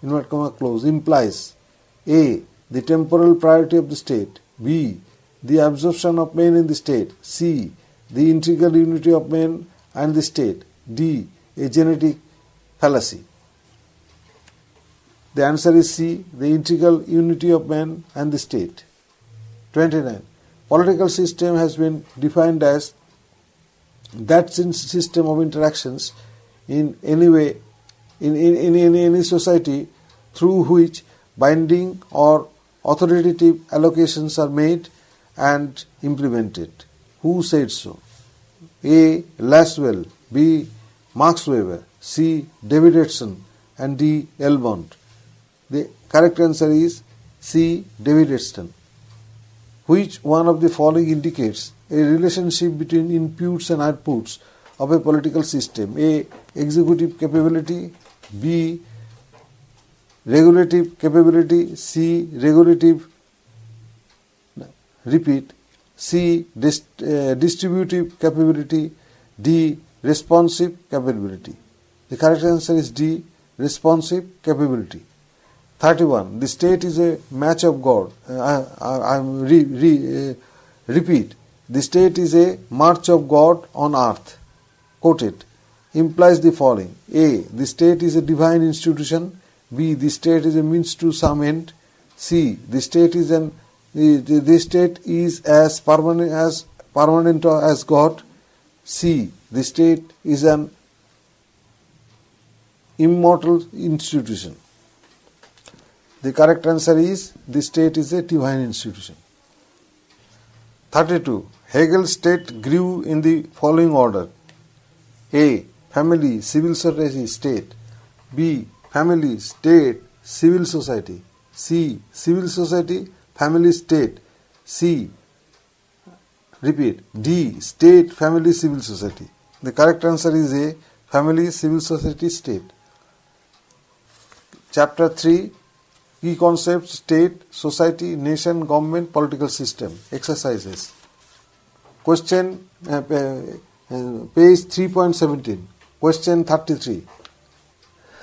inverted comma close, implies A. The temporal priority of the state, B. The absorption of men in the state, C. The integral unity of men and the state, D. A genetic fallacy. The answer is C. The integral unity of man and the state. 29. Political system has been defined as that system of interactions in any way, in any society through which binding or authoritative allocations are made and implemented. Who said so? A. Laswell, B. Max Weber, C. David Edson, and D. Elmont. The correct answer is C. David Edson. Which one of the following indicates a relationship between inputs and outputs of a political system? A. Executive capability, B. Regulative capability, C. C. Distributive capability, D. Responsive capability. The correct answer is D. Responsive capability. 31. The state is a match of God. Repeat. The state is a march of God on earth. Quoted. Implies the following. A. The state is a divine institution. B. The state is a means to some end. C. The state is as permanent as God. C. The state is an immortal institution. The correct answer is the state is a divine institution. 32. Hegel's state grew in the following order. A. Family, civil society, state. B. Family, state, civil society. C. Civil society, family, state. C. Repeat. D. State, family, civil society. The correct answer is A. Family, civil society, state. Chapter 3. Key concepts: state, society, nation, government, political system. Exercises. Question page 3.17. Question 33.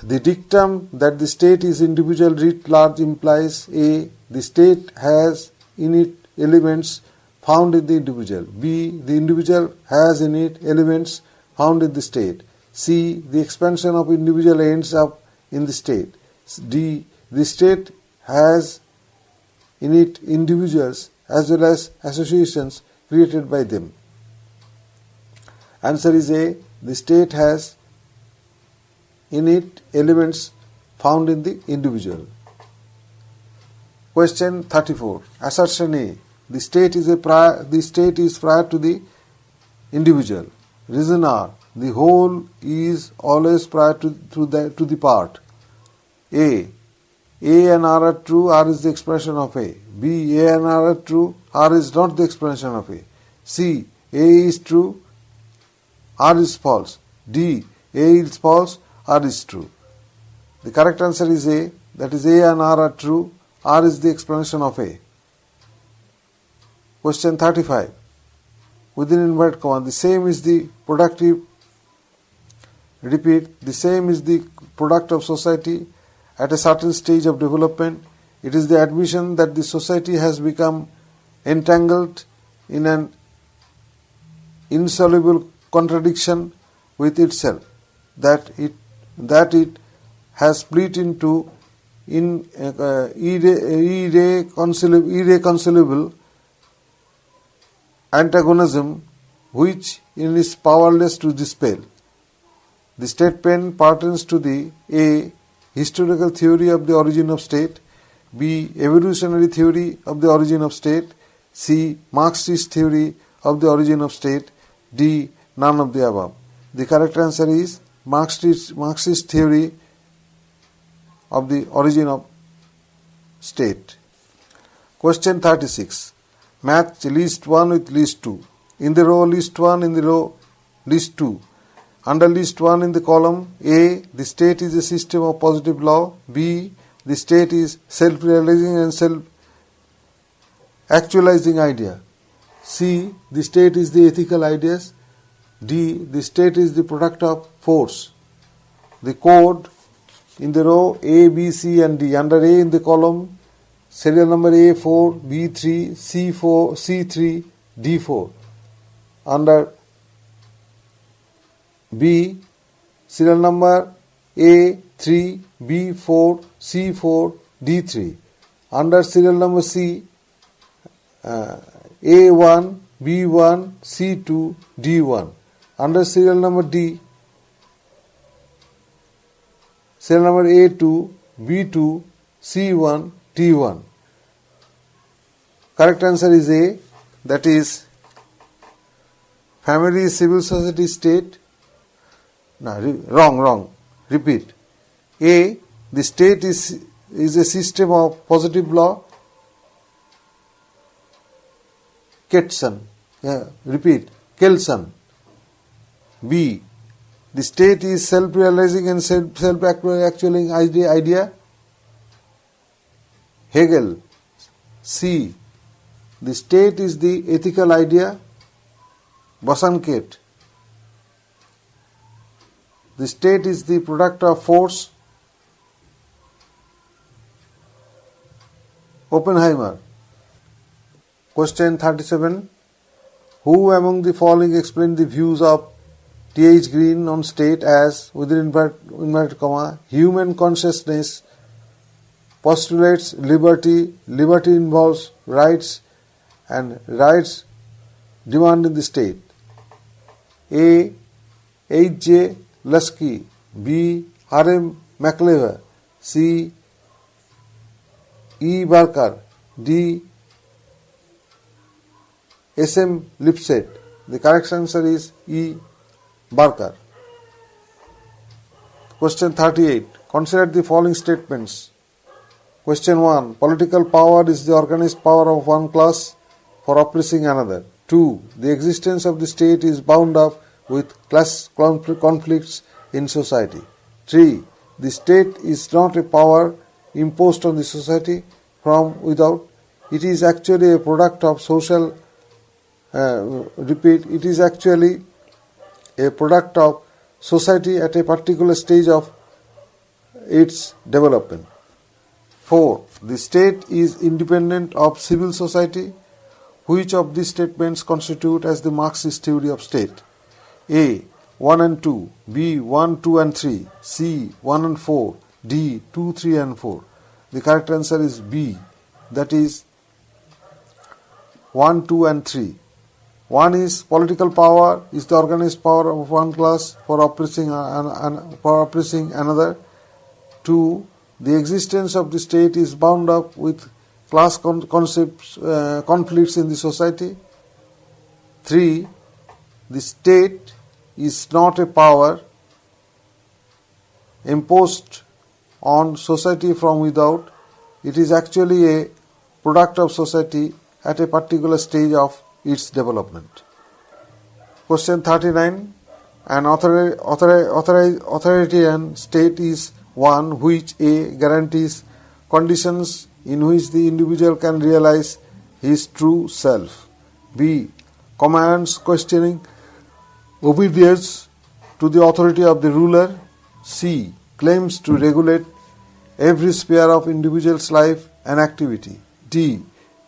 The dictum that the state is individual writ large implies A. The state has in it elements found in the individual. B. The individual has in it elements found in the state. C. The expansion of individual ends up in the state. D. The state has in it individuals as well as associations created by them. Answer is A. The state has in it elements found in the individual. Question 34. Assertion A. The state is prior to the individual. Reason R. The whole is always prior to the part. A and R are true, R is the expression of A. B. A and R are true, R is not the expression of A. C. A is true, R is false. D. A is false, R is true. The correct answer is A, that is A and R are true, R is the explanation of A. Question 35. Within inverted comma, the same is the productive Repeat, the same is the product of society at a certain stage of development. It is the admission that the society has become entangled in an insoluble contradiction with itself, that it has split into irreconcilable antagonism which it is powerless to dispel. The statement pertains to the A. Historical theory of the origin of state, B. Evolutionary theory of the origin of state, C. Marxist theory of the origin of state, D. None of the above. The correct answer is Marxist theory of the origin of state. Question 36. Match list 1 with list 2. In the row list 1, in the row list 2. Under list 1 in the column A, the state is a system of positive law. B, the state is self-realizing and self-actualizing idea. C, the state is the ethical ideas. D, the state is the product of force. The code in the row A, B, C and D. Under A in the column, serial number A4, B3, C4, C3, D4. Under B, serial number A3, B4, C4, D3. Under serial number C, A1, B1, C2, D1. Under serial number D, serial number A2, B2, C1, D1. Correct answer is A, that is family, civil society, state. No, wrong. Repeat. A, the state is a system of positive law. Kelsen. Repeat. Kelsen. B, the state is self-realizing and self-actualizing idea. Hegel. C, the state is the ethical idea. Bosanquet. The state is the product of force. Oppenheimer. Question 37. Who among the following explain the views of T.H. Green on state as, within inverted comma, human consciousness postulates liberty, liberty involves rights, and rights demand in the state? A. H.J. Lusky, B. R.M. McLever, C. E. Barker, D. S.M. Lipset. The correct answer is E. Barker. Question 38. Consider the following statements. Question 1. Political power is the organized power of one class for oppressing another. 2. The existence of the state is bound up with class conflicts in society. 3. The state is not a power imposed on the society from without. It is actually a product of social, it is actually a product of society at a particular stage of its development. 4. The state is independent of civil society. Which of these statements constitute as the Marxist theory of state? A. 1 and 2, B. 1, 2 and 3, C. 1 and 4, D. 2, 3 and 4. The correct answer is B, that is 1, 2 and 3. 1 is political power is the organized power of one class for oppressing another. 2. The existence of the state is bound up with class conflicts in the society. 3. The state is not a power imposed on society from without. It is actually a product of society at a particular stage of its development. Question 39. An authoritarian state is one which A. guarantees conditions in which the individual can realize his true self. B. commands questioning obedience to the authority of the ruler. C. Claims to regulate every sphere of individual's life and activity. D.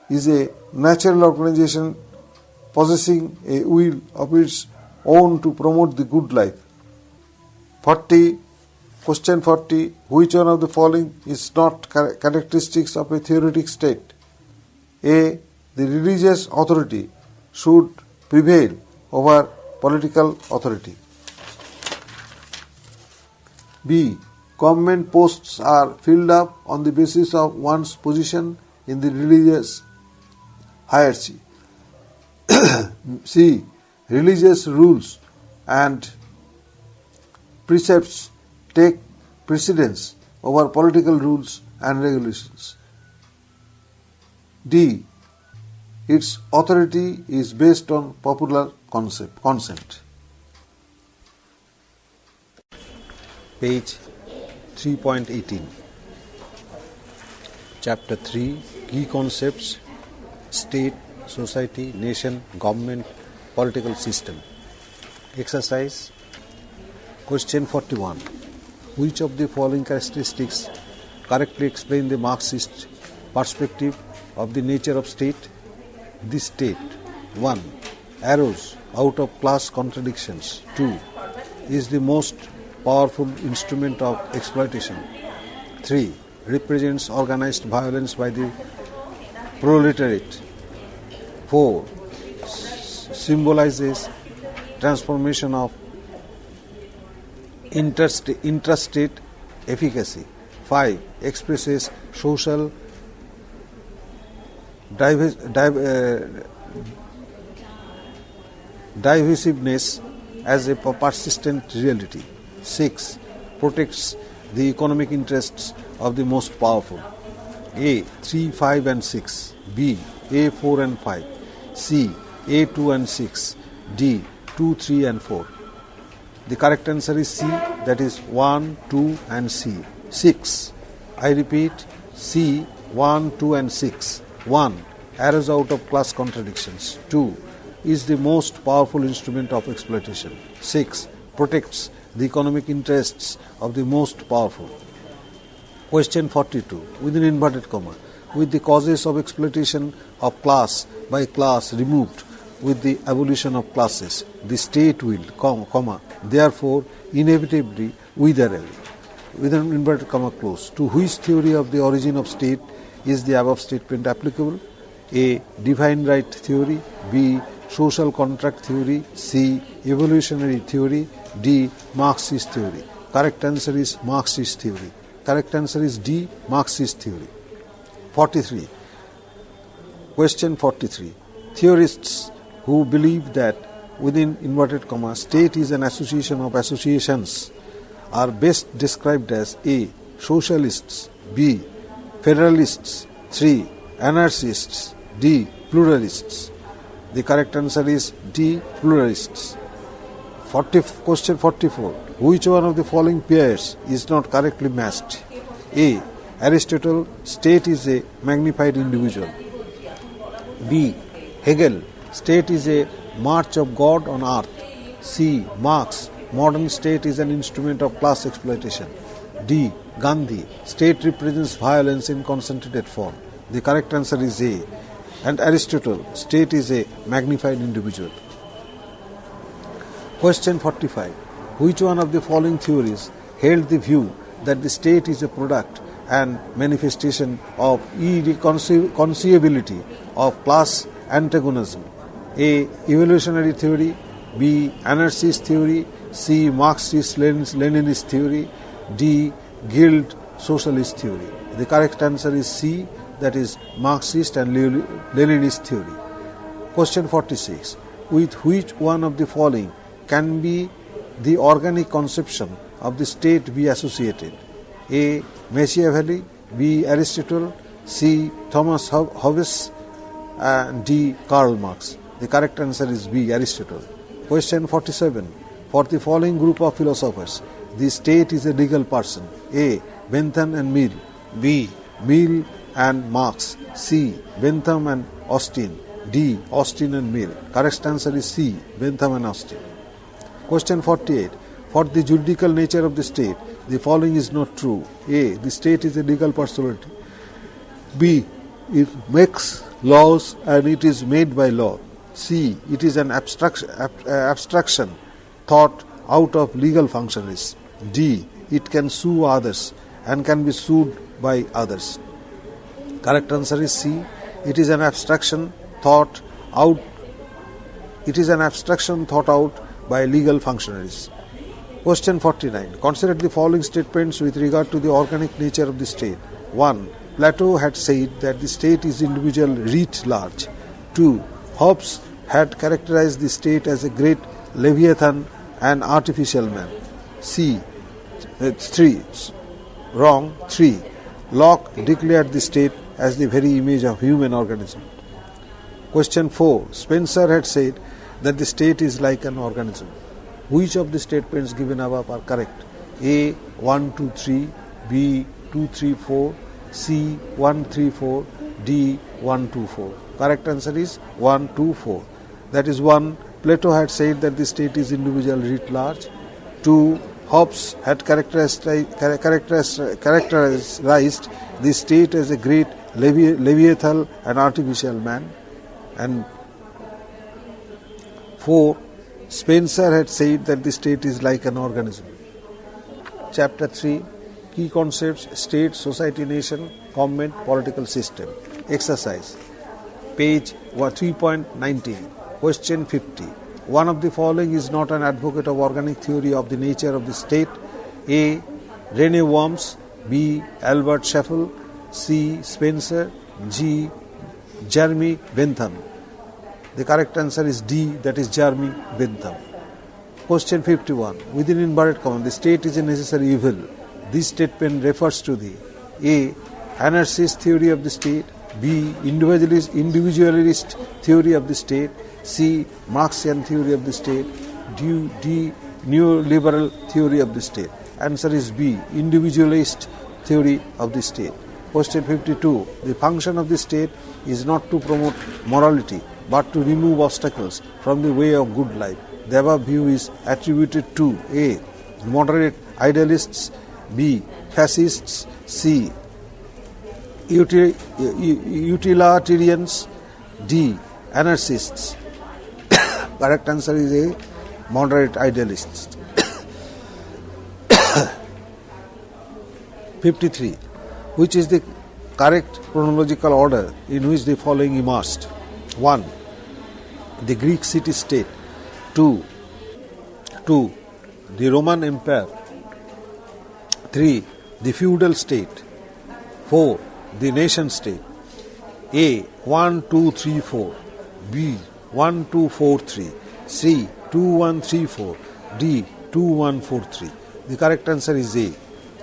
Is a natural organization possessing a will of its own to promote the good life. 40. Question 40. Which one of the following is not characteristics of a theoretic state? A. The religious authority should prevail over political authority. B. Government posts are filled up on the basis of one's position in the religious hierarchy. C. Religious rules and precepts take precedence over political rules and regulations. D. Its authority is based on popular consent. Page 3.18. Chapter 3. Key concepts: state, society, nation, government, political system. Exercise. Question 41. Which of the following characteristics correctly explain the Marxist perspective of the nature of state? The state: 1. Arose out of class contradictions. 2. Is the most powerful instrument of exploitation. 3. Represents organized violence by the proletariat. 4. Symbolizes transformation of intrastate efficacy. 5. Expresses social divisiveness as a persistent reality. 6. Protects the economic interests of the most powerful. A. 3, 5 and 6. B. A. 4 and 5. C. A. 2 and 6. D. 2, 3 and 4. The correct answer is C, that is 1, 2 and C. 6. I repeat, C, 1, 2 and 6. 1. Arose out of class contradictions. 2. Is the most powerful instrument of exploitation. 6. Protects the economic interests of the most powerful. Question 42. Within inverted comma, with the causes of exploitation of class by class removed with the abolition of classes, the state will, therefore, inevitably wither away. Within inverted comma close. To which theory of the origin of state is the above statement applicable? A. Divine right theory. B. Social contract theory. C. Evolutionary theory. D. Marxist theory. Correct answer is Marxist theory. Correct answer is D. Marxist theory. 43. Question 43. Theorists who believe that within inverted comma state is an association of associations are best described as A. Socialists. B. Federalists. 3. Anarchists. D. Pluralists. The correct answer is D. Pluralists. Question 44. Which one of the following pairs is not correctly matched? A. Aristotle, state is a magnified individual. B. Hegel, state is a march of God on earth. C. Marx, modern state is an instrument of class exploitation. D. Gandhi, state represents violence in concentrated form. The correct answer is A. And Aristotle, state is a magnified individual. Question 45. Which one of the following theories held the view that the state is a product and manifestation of irreconcilability of class antagonism? A. Evolutionary theory. B. Anarchist theory. C. Marxist-Leninist theory. D. Guild socialist theory. The correct answer is C, that is Marxist and Leninist theory. Question 46. With which one of the following can be the organic conception of the state be associated? A. Machiavelli. B. Aristotle. C. Thomas Hobbes. And D. Karl Marx. The correct answer is B. Aristotle. Question 47. For the following group of philosophers, the state is a legal person. A. Bentham and Mill. B. Mill and Marx. C. Bentham and Austin. D. Austin and Mill. Correct answer is C. Bentham and Austin. Question 48. For the juridical nature of the state, the following is not true. A. The state is a legal personality. B. It makes laws and it is made by law. C. It is an abstraction thought out of legal functionaries. D. It can sue others and can be sued by others. Correct answer is C. It is an abstraction thought out. It is an abstraction thought out by legal functionaries. Question 49. Consider the following statements with regard to the organic nature of the state. 1. Plato had said that the state is individual writ large. 2. Hobbes had characterized the state as a great leviathan and artificial man. 3. Wrong. 3. Locke declared the state as the very image of human organism. Question 4. Spencer had said that the state is like an organism. Which of the statements given above are correct? A. 1, 2, 3. B. 2, 3, 4. C. 1, 3, 4. D. 1, 2, 4. Correct answer is 1, 2, 4. That is 1. Plato had said that the state is individual writ large. 2. Hobbes had characterized the state as a great leviathan and artificial man. And 4. Spencer had said that the state is like an organism. Chapter 3. Key concepts: state, society, nation, government, political system. Exercise. Page 3.19. Question 50. One of the following is not an advocate of organic theory of the nature of the state. A. Rene Worms. B. Albert Scheffel. C. Spencer. G. Jeremy Bentham. The correct answer is D, that is Jeremy Bentham. Question 51. Within inverted commas, the state is a necessary evil. This statement refers to the A. Anarchist theory of the state. B. Individualist theory of the state. C. Marxian theory of the state. D. Neoliberal theory of the state. Answer is B. Individualist theory of the state. Question 52. The function of the state is not to promote morality, but to remove obstacles from the way of good life. The above view is attributed to A. Moderate idealists. B. Fascists. C. Utilitarians. D. Anarchists. Correct answer is A. Moderate idealists. 53. Which is the correct chronological order in which the following emerged? 1. The Greek city-state. 2. The Roman Empire. 3. The feudal state. 4. The nation state. A. 1, 2, 3, 4. B. 1, 2, 4, 3. C. 2, 1, 3, 4. D. 2, 1, 4, 3. The correct answer is A.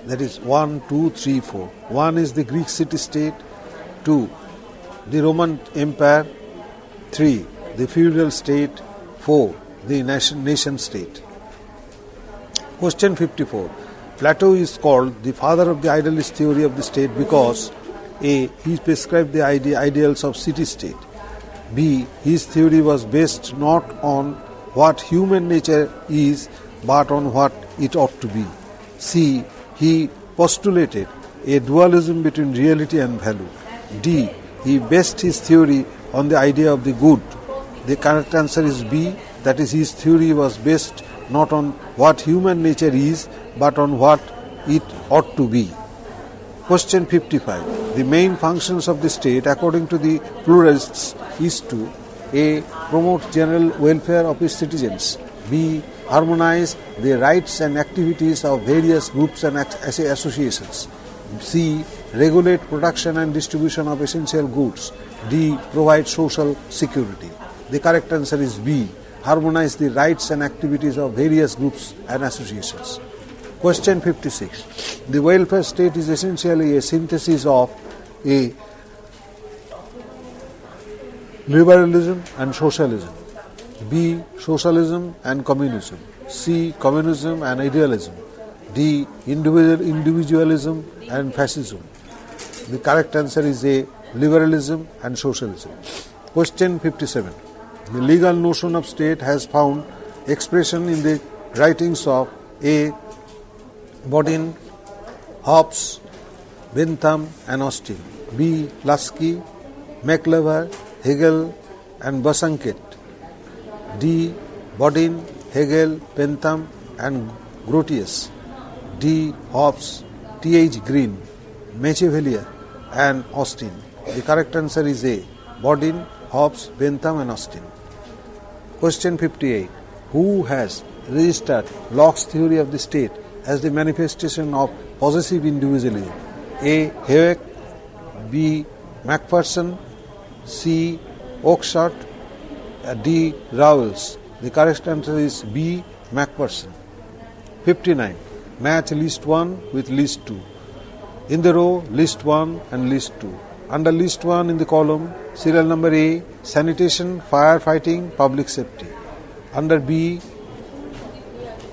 That is 1, 2, 3, 4. 1 is the Greek city-state. 2. The Roman Empire. 3. The feudal state. 4. The nation state. Question 54. Plato is called the father of the idealist theory of the state because A. He prescribed the ideals of city-state. B. His theory was based not on what human nature is but on what it ought to be. C. He postulated a dualism between reality and value. D. He based his theory on the idea of the good. The correct answer is B, that is, his theory was based not on what human nature is, but on what it ought to be. Question 55. The main functions of the state, according to the pluralists, is to A. Promote general welfare of its citizens. B. Harmonize the rights and activities of various groups and associations. C. Regulate production and distribution of essential goods. D. Provide social security. The correct answer is B. Harmonize the rights and activities of various groups and associations. Question 56. The welfare state is essentially a synthesis of A. Liberalism and socialism. B. Socialism and communism. C. Communism and idealism. D. Individualism and fascism. The correct answer is A. Liberalism and socialism. Question 57. The legal notion of state has found expression in the writings of A. Bodin, Hobbes, Bentham and Austin. B. Lasky, McLever, Hegel and Bosanquet. D. Bodin, Hegel, Bentham and Grotius. D. Hobbes, T.H. Green, Machiavelli and Austin. The correct answer is A. Bodin, Hobbes, Bentham and Austin. Question 58. Who has registered Locke's theory of the state as the manifestation of possessive individualism? A. Hayek, B. Macpherson, C. Oakeshott, D. Rawls. The correct answer is B. Macpherson. 59. Match list 1 with list 2. In the row, list 1 and list 2. Under list 1 in the column, serial number A, sanitation, firefighting, public safety. Under B,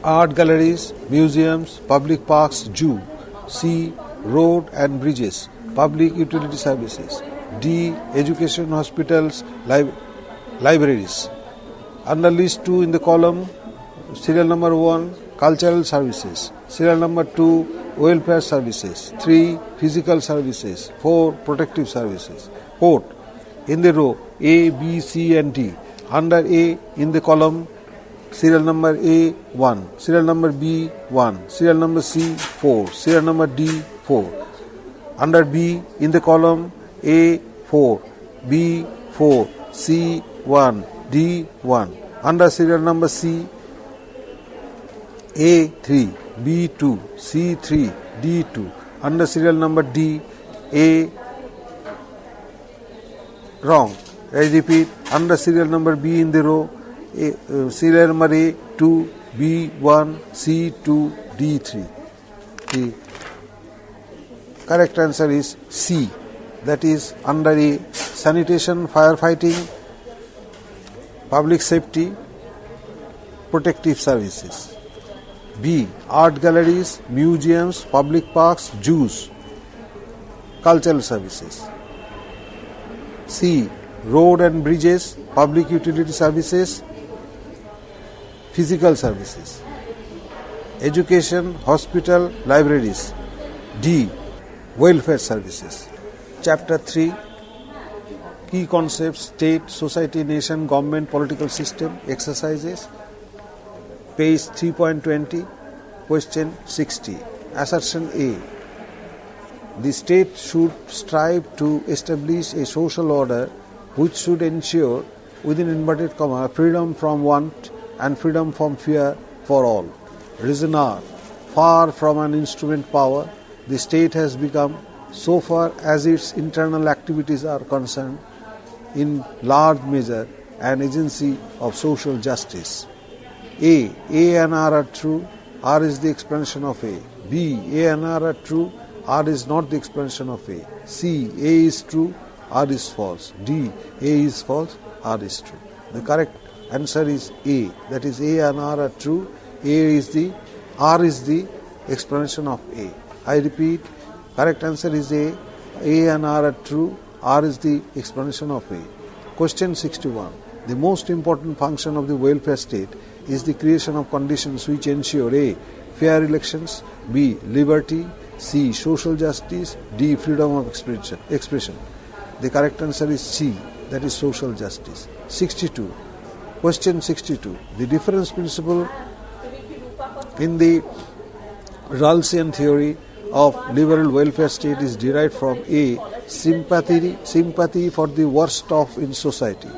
art galleries, museums, public parks, zoo. C, road and bridges, public utility services. D, education, hospitals, libraries. Under list 2 in the column, serial number 1, cultural services. Serial number 2, welfare services. 3, physical services. 4, protective services. Quote, in the row A, B, C and D. Under A in the column, serial number A 1, serial number B 1, serial number C 4, serial number D 4. Under B in the column A 4, B 4, C 1, D 1. Under serial number C, A 3, B 2, C 3, D 2. Under serial number D, A wrong. I repeat, under serial number B in the row, serial number A 2, B 1, C 2, D 3. The correct answer is C. That is under A, sanitation, firefighting, public safety, protective services. B, art galleries, museums, public parks, zoos, cultural services. C, road and bridges, public utility services, physical services. Education, hospital, libraries. D, welfare services. Chapter 3, key concepts, state, society, nation, government, political system, exercises. Page 3.20, question 60. Assertion A. The state should strive to establish a social order which should ensure, within inverted comma, freedom from want and freedom from fear for all. Reason R. Far from an instrument power, the state has become, so far as its internal activities are concerned, in large measure an agency of social justice. A and R are true, R is the expansion of A. B, A and R are true, R is not the expansion of A. C, A is true, R is false. D, A is false, R is true. The correct answer is A. That is, A and R are true, R is the expansion of A. I repeat, correct answer is A. A and R are true, R is the expansion of A. Question 61. The most important function of the welfare state is the creation of conditions which ensure A, fair elections, B, liberty, C, social justice, D, freedom of expression. The correct answer is C, that is social justice. 62. Question 62. The difference principle in the Rawlsian theory of liberal welfare state is derived from A, sympathy for the worst off in society,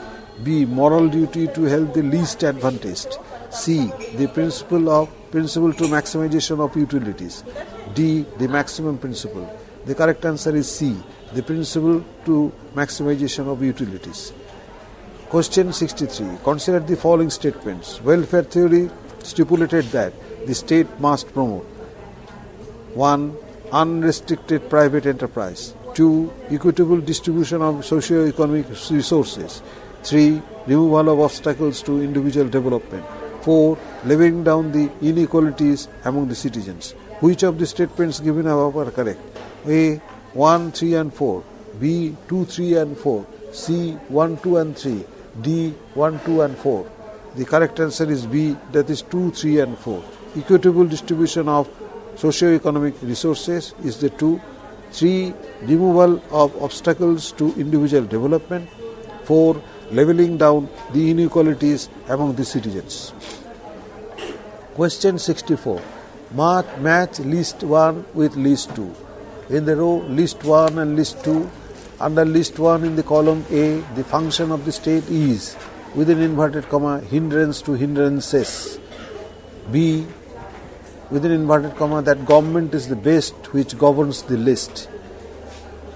B, moral duty to help the least advantaged, C, the principle to maximization of utilities, D, the maximum principle. The correct answer is C, the principle to maximization of utilities. Question 63. Consider the following statements. Welfare theory stipulated that the state must promote 1. Unrestricted private enterprise. 2. Equitable distribution of socio-economic resources. 3. Removal of obstacles to individual development. 4. Leveling down the inequalities among the citizens. Which of the statements given above are correct? A. 1, 3 and 4. B. 2, 3 and 4. C. 1, 2 and 3. D. 1, 2 and 4. The correct answer is B, that is 2, 3 and 4. equitable distribution of socio-economic resources is the 2. 3. Removal of obstacles to individual development. 4. Leveling down the inequalities among the citizens. Question 64. Match list 1 with list 2. In the row list 1 and list 2, under list 1 in the column A, the function of the state is, within inverted comma, hindrance to hindrances. B, within inverted comma, that government is the best which governs the least.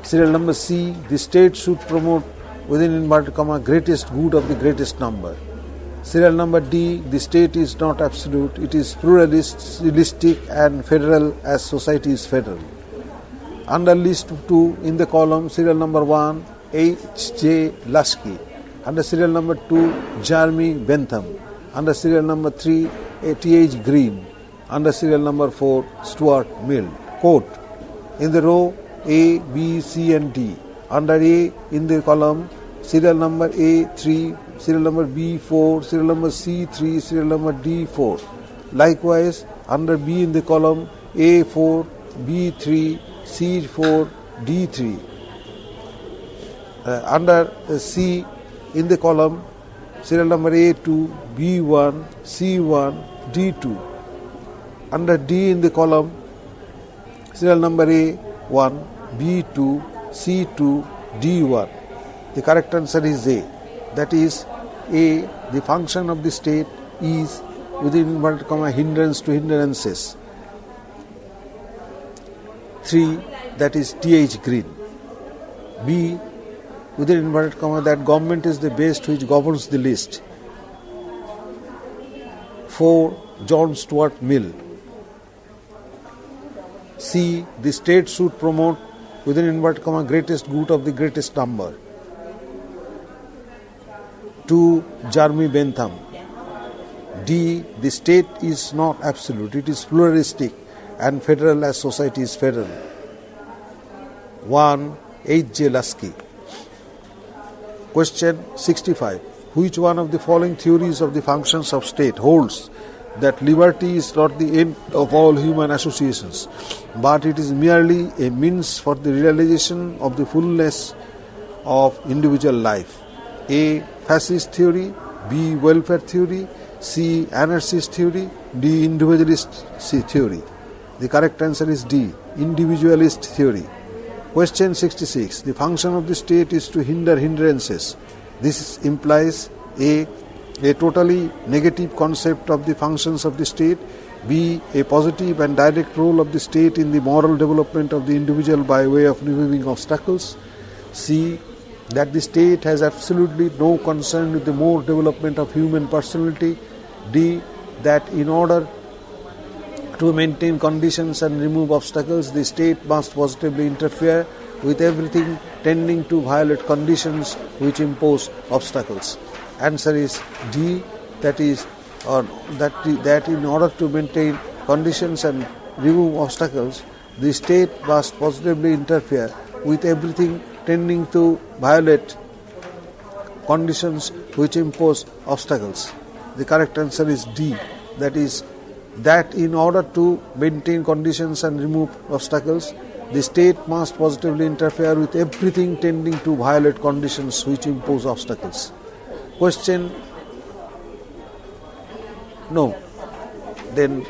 Serial number C, the state should promote, within inverted comma, greatest good of the greatest number. Serial number D, the state is not absolute, it is pluralistic and federal as society is federal. Under list 2 in the column, serial number 1, H.J. Lasky. Under serial number 2, Jeremy Bentham. Under serial number 3, T.H. Green. Under serial number 4, Stuart Mill. Quote. In the row A, B, C and D. Under A in the column, serial number A3, serial number B4, serial number C3, serial number D4. Likewise, under B in the column A4, B3, C4, D3. Under C in the column, serial number A2, B1, C1, D2. Under D in the column, serial number A1, B2, C2, D1. The correct answer is A. That is, A, the function of the state is, within inverted comma, hindrance to hindrances. 3, that is T.H. Green. B, within inverted comma, that government is the best which governs the least. 4, John Stuart Mill. C, the state should promote, within inverted comma, greatest good of the greatest number. 2, Jeremy Bentham. D, the state is not absolute, it is pluralistic and federal as society is federal. 1, H.J. Lasky. Question 65. Which one of the following theories of the functions of state holds that liberty is not the end of all human associations, but it is merely a means for the realization of the fullness of individual life? A, fascist theory. B, welfare theory. C, anarchist theory. D, individualist theory. The correct answer is D, individualist theory. Question 66. The function of the state is to hinder hindrances. This implies A, totally negative concept of the functions of the state. B, a positive and direct role of the state in the moral development of the individual by way of removing obstacles. C, that the state has absolutely no concern with the more development of human personality. D, that in order to maintain conditions and remove obstacles, the state must positively interfere with everything tending to violate conditions which impose obstacles. Answer is D, that in order to maintain conditions and remove obstacles, the state must positively interfere with everything tending to violate conditions which impose obstacles. The correct answer is D, that is, that in order to maintain conditions and remove obstacles, the state must positively interfere with everything tending to violate conditions which impose obstacles. Then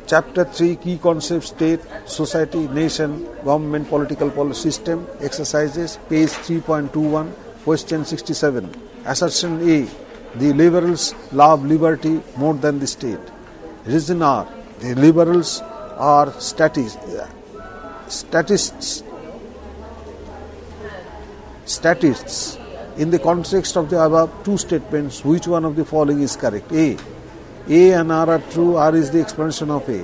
Chapter 3, Key Concepts, State, Society, Nation, Government, Political Policy System, Exercises, page 3.21, question 67. Assertion A, the liberals love liberty more than the state. Reason R, the liberals are statists. In the context of the above two statements, which one of the following is correct? A and R are true, R is the expansion of A.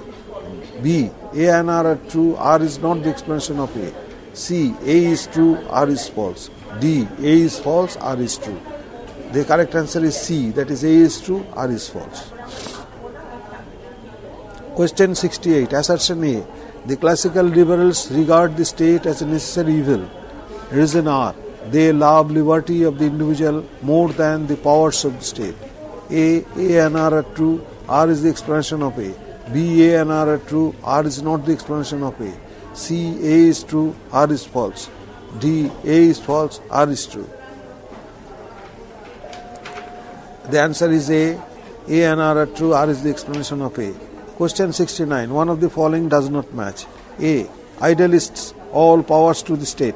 B, A and R are true, R is not the expansion of A. C, A is true, R is false. D, A is false, R is true. The correct answer is C, that is A is true, R is false. Question 68. Assertion A, the classical liberals regard the state as a necessary evil. Reason R, they love liberty of the individual more than the powers of the state. A and R are true, R is the expansion of A. B, A and R are true. R is not the explanation of A. C, A is true. R is false. D, A is false. R is true. The answer is A. A and R are true. R is the explanation of A. Question 69. One of the following does not match. A. Idealists, all powers to the state.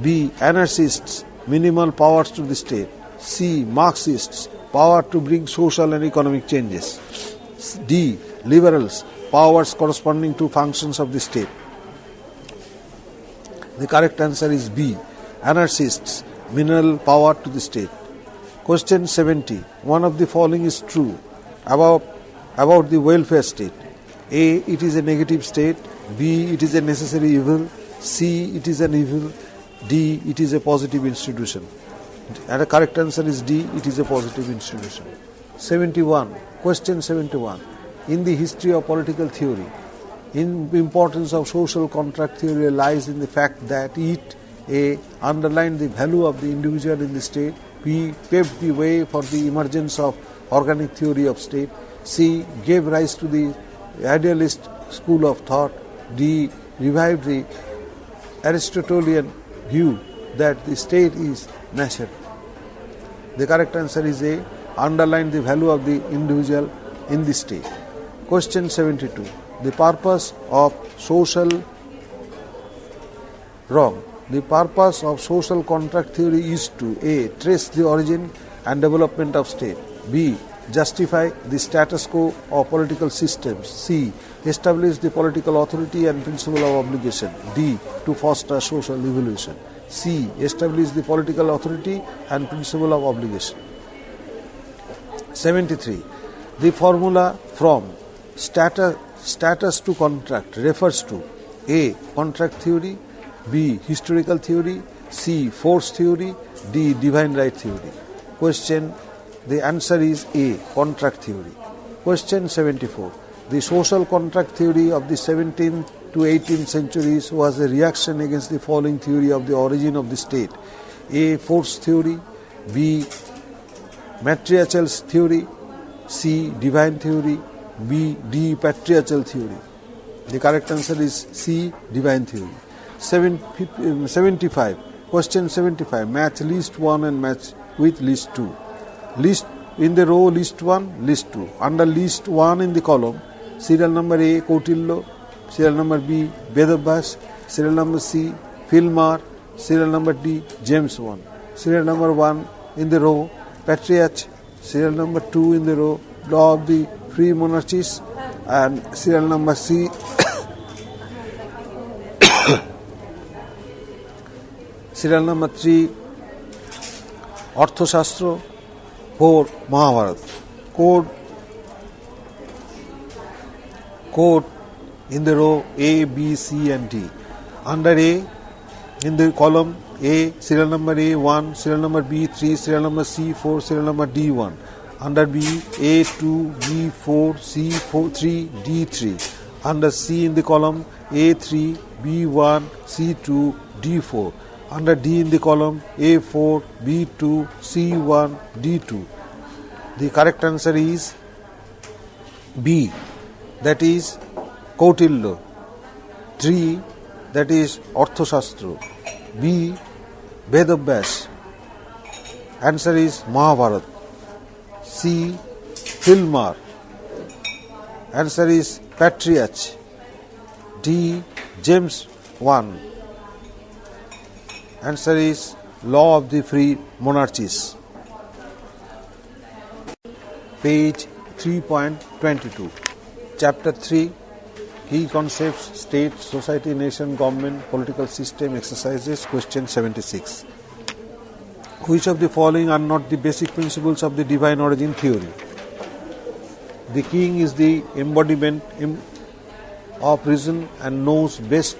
B. Anarchists, minimal powers to the state. C. Marxists, power to bring social and economic changes. D. Liberals, powers corresponding to functions of the state. The correct answer is B. Anarchists, minimal power to the state. Question 70. One of the following is true about the welfare state. A. It is a negative state. B. It is a necessary evil. C. It is an evil. D. It is a positive institution. And the correct answer is D. It is a positive institution. 71. Question 71. In the history of political theory, in the importance of social contract theory lies in the fact that it A. underlined the value of the individual in the state. B. paved the way for the emergence of organic theory of state. C. gave rise to the idealist school of thought. D. revived the Aristotelian view that the state is nature. The correct answer is A. Underline the value of the individual in the state. Question 72. The purpose of social contract theory is to A. trace the origin and development of state. B. justify the status quo of political systems. C. establish the political authority and principle of obligation. D. to foster social evolution. C. establish the political authority and principle of obligation. 73. The formula from status to contract refers to A. contract theory. B. historical theory. C. force theory. D. divine right theory. Question. The answer is A. contract theory. Question 74. The social contract theory of the 17th to 18th centuries was a reaction against the following theory of the origin of the state. A. force theory. B. matriarchal theory. C. divine theory. D. patriarchal theory. The correct answer is C. divine theory. 75. Question 75. Match list 1 and match with list 2. List in the row list 1, list 2. Under list 1 in the column, serial number A. Kautilya, serial number B. Vedabhyas, serial number C. Filmar, serial number D. James 1. Serial number 1 in the row, Patriarch, serial number 2 in the row, Law of the Free Monarchies, and serial number C. serial number 3 Arthashastra, 4 Mahabharata. Code in the row A, B, C and D. Under A in the column A, serial number A1, serial number B3, serial number C4, serial number D1. Under B, A2, B4, C3, D3. Under C in the column A3, B1, C2, D4. Under D in the column A4, B2, C1, D2. The correct answer is B, that is Kautilya. 3, that is Arthashastra. B, Vedabhyas. Answer is Mahabharata. C, Filmar. Answer is Patriarch. D, James 1. Answer is Law of the Free Monarchies. Page 3.22. Chapter 3. Key concepts: state, society, nation, government, political system, exercises. Question 76. Which of the following are not the basic principles of the divine origin theory? The king is the embodiment of reason and knows best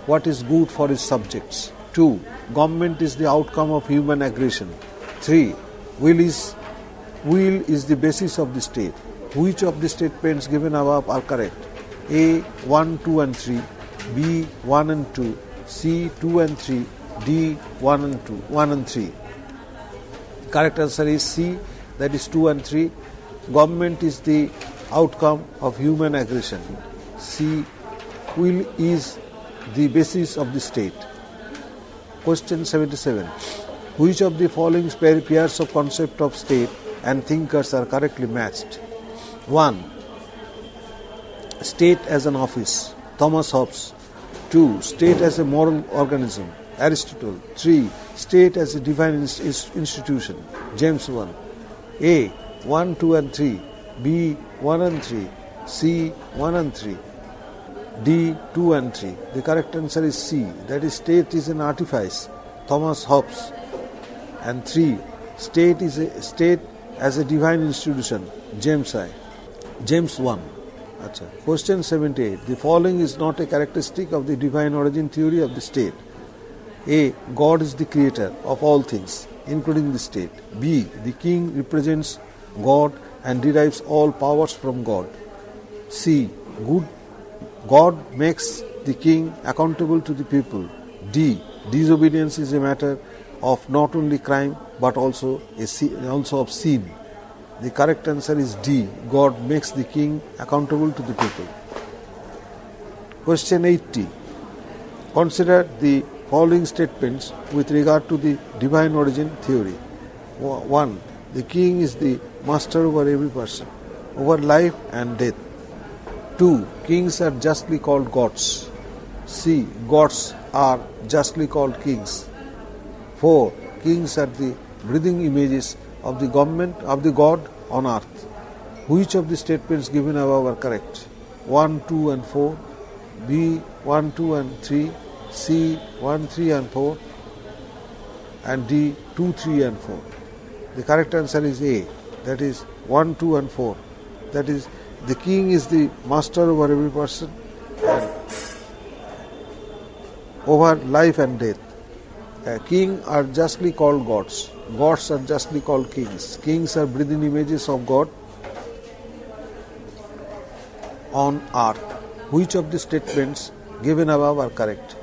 what is good for his subjects. 2. Government is the outcome of human aggression. 3. Will is the basis of the state. Which of the statements given above are correct? A. 1, 2 and 3. B. 1 and 2. C. 2 and 3. D. 1 and 3. Correct answer is C, that is 2 and 3. Government is the outcome of human aggression. C. Will is the basis of the state. Question 77. Which of the following pairs of concept of state and thinkers are correctly matched? 1. State as an office, Thomas Hobbes. 2. State as a moral organism, Aristotle. 3. State as a divine institution, James I. A. 1, 2 and 3. B. 1 and 3. C. 1 and 3. D. 2 and 3. The correct answer is C. That is, state is an artifice, Thomas Hobbes. And 3. State as a divine institution, James I. Achha. Question 78. The following is not a characteristic of the divine origin theory of the state. A. God is the creator of all things, including the state. B. The king represents God and derives all powers from God. C. God makes the king accountable to the people. D. Disobedience is a matter of not only crime but also of sin. The correct answer is D. God makes the king accountable to the people. Question 80. Consider the following statements with regard to the divine origin theory. 1. The king is the master over every person, over life and death. 2. Kings are justly called gods. C. Gods are justly called kings. 4. Kings are the breathing images of the government of the God on earth. Which of the statements given above are correct? 1, 2 and 4. B. 1, 2 and 3. C. 1, 3 and 4. And D. 2, 3 and 4. The correct answer is A. That is 1, 2 and 4. That is, the king is the master over every person and over life and death. Kings are justly called gods. Gods are justly called kings. Kings are breathing images of God on earth. Which of the statements given above are correct?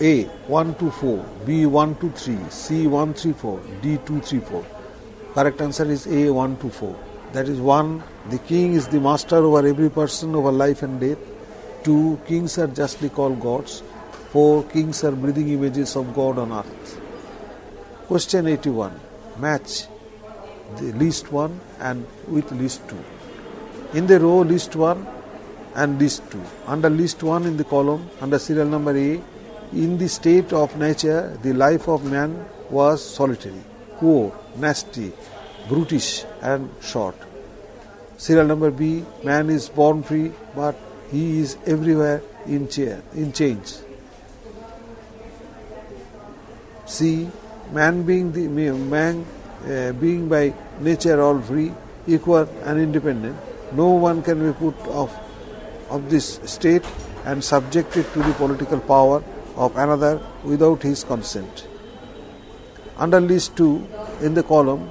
A. 1, 2, 4. B. 1, 2, 3. C. 1, 3, 4. D. 2, 3, 4. Correct answer is A. 1, 2, 4. That is, 1. The king is the master over every person, over life and death. 2. Kings are justly called gods. 4. Kings are breathing images of God on earth. Question 81. Match the list 1 and with list 2. In the row list 1 and list 2. Under list 1 in the column, under serial number A, in the state of nature, the life of man was solitary, poor, nasty, brutish and short. Serial number B, man is born free, but he is everywhere in chains. C, man being being by nature all free, equal and independent, no one can be put off of this state and subjected to the political power of another without his consent. Under list 2 in the column,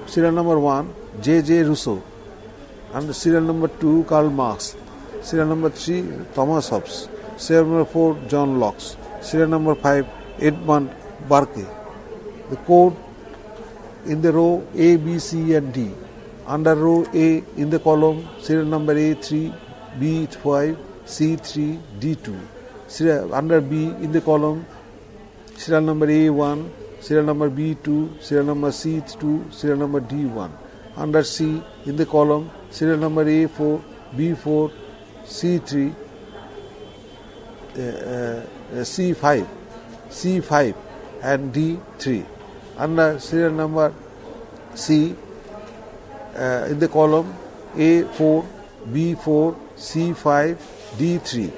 serial number 1, J. Rousseau. Under serial number 2, Karl Marx. Serial number 3, Thomas Hobbes. Serial number 4, John Locke. Serial number 5, Edmund Burke. The code in the row A, B, C and D. Under row A in the column, serial number A3, B5, C3, D2. Under B in the column, serial number A1, serial number B2, serial number C2, serial number D1. Under C in the column, serial number A4, B4, C3, C5 and D3. Under serial number C in the column A4, B4, C5, D3.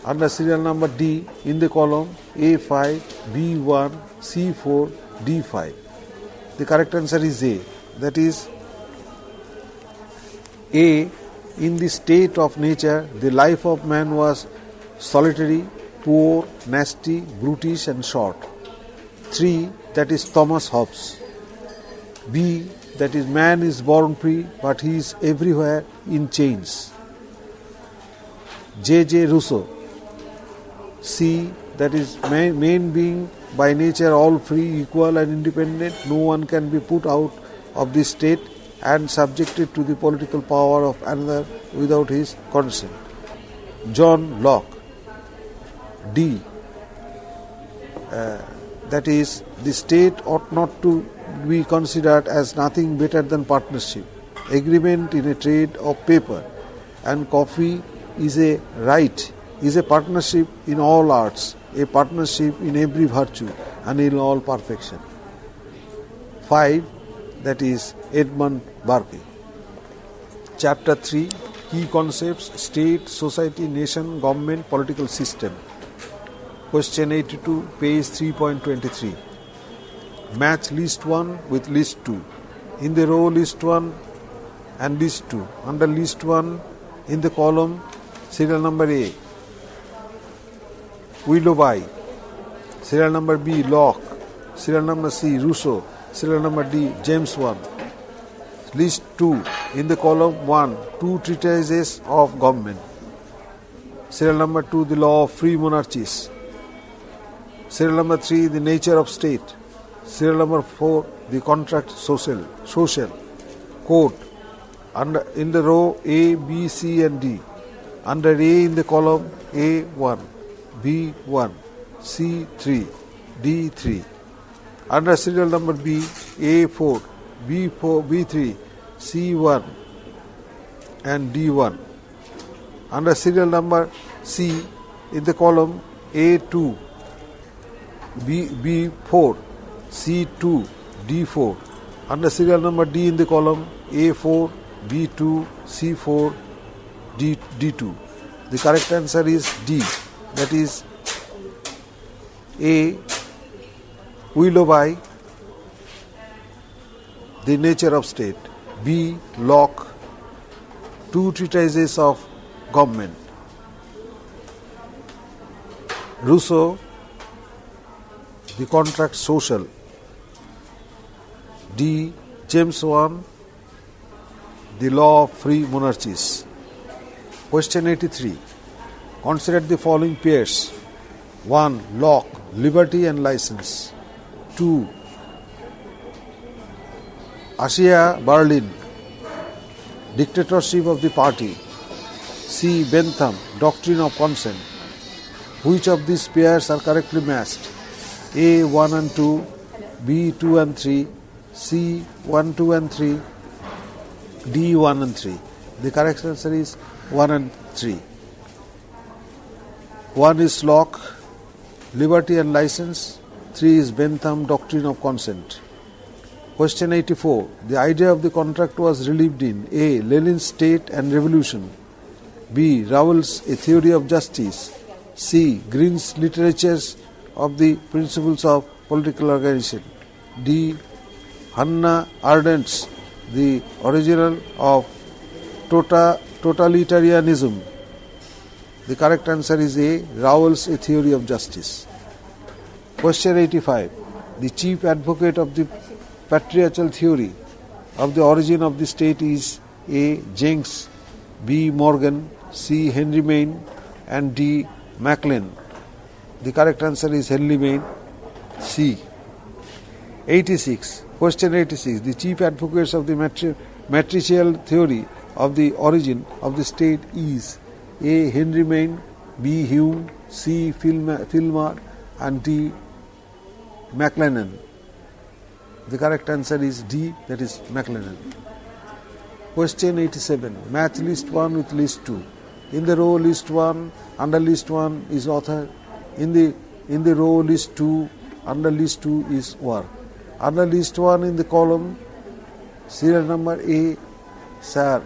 Under serial number D in the column A5, B1, C4, D5. The correct answer is A. That is, A, in the state of nature, the life of man was solitary, poor, nasty, brutish and short. 3, that is Thomas Hobbes. B, that is man is born free, but he is everywhere in chains. J. Rousseau. C, that is man being by nature all free, equal and independent, no one can be put out of this state and subjected to the political power of another without his consent. John Locke. D. That is, the state ought not to be considered as nothing better than partnership. Agreement in a trade of paper and coffee is a right, is a partnership in all arts, a partnership in every virtue and in all perfection. 5. That is Edmund Burke. Chapter 3. Key concepts: state, society, nation, government, political system. Question 82, page 3.23. Match list 1 with list 2. In the row list 1 and list 2. Under list 1, in the column, serial number A, Willoughby. Serial number B, Locke. Serial number C, Rousseau. Serial number D, James 1. List 2, in the column 1, 2 treatises of government. Serial number 2, the law of free monarchies. Serial number 3, the nature of state. Serial number 4, the contract social. Code. In the row A, B, C and D. Under A in the column A1, B1, C3, D3. Under serial number B, A4, B4, B3, C1 and D1. Under serial number C in the column A2, B4, C2, D4. Under serial number D in the column A4, B2, C4, D2. The correct answer is D. That is A, Willoughby, the nature of state. B, Locke, 2 treatises of government. Rousseau, the contract social. D, James 1, the law of free monarchies. Question 83. Consider the following pairs. 1. Locke, liberty and license. 2. Asia Berlin, dictatorship of the party. C. Bentham, doctrine of consent. Which of these pairs are correctly matched? A. 1 and 2, B. 2 and 3, C. 1, 2 and 3, D. 1 and 3. The correct answer is 1 and 3. 1 is Locke, liberty and license. 3 is Bentham, doctrine of consent. Question 84. The idea of the contract was relieved in A. Lenin's State and Revolution, B. Raoult's A Theory of Justice, C. Green's Literatures of the Principles of Political Organization, D. Hannah Arendt's The Original of Totalitarianism. The correct answer is A. Raoult's A Theory of Justice. Question 85. The chief advocate of the patriarchal theory of the origin of the state is A. Jenks, B. Morgan, C. Henry Maine and D. Maclean. The correct answer is Henry Maine, C. 86. Question 86. The chief advocates of the matricial theory of the origin of the state is A. Henry Maine, B. Hume, C. Filmer and D. Maclennan. The correct answer is D, that is Maclennan. Question 87. Match list 1 with list 2. In the row list 1, under list 1 is author. In the row list 2, under list 2 is work. Under list 1 in the column, serial number A, Sir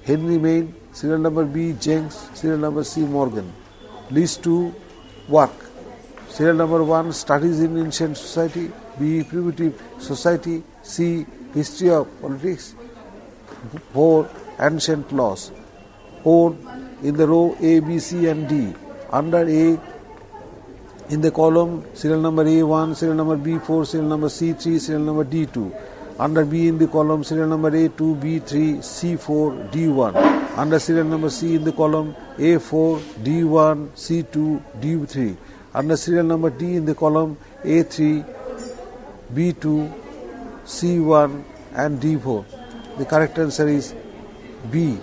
Henry Maine, serial number B, Jenks, serial number C, Morgan. List 2, work. Serial number 1, studies in ancient society, B, primitive society, C, history of politics, 4, ancient laws. 4, in the row A, B, C and D. Under A, in the column, serial number A1, serial number B4, serial number C3, serial number D2. Under B in the column, serial number A2, B3, C4, D1. Under serial number C in the column, A4, D1, C2, D3. Under serial number D in the column, A3, B2, C1 and D4. The correct answer is B.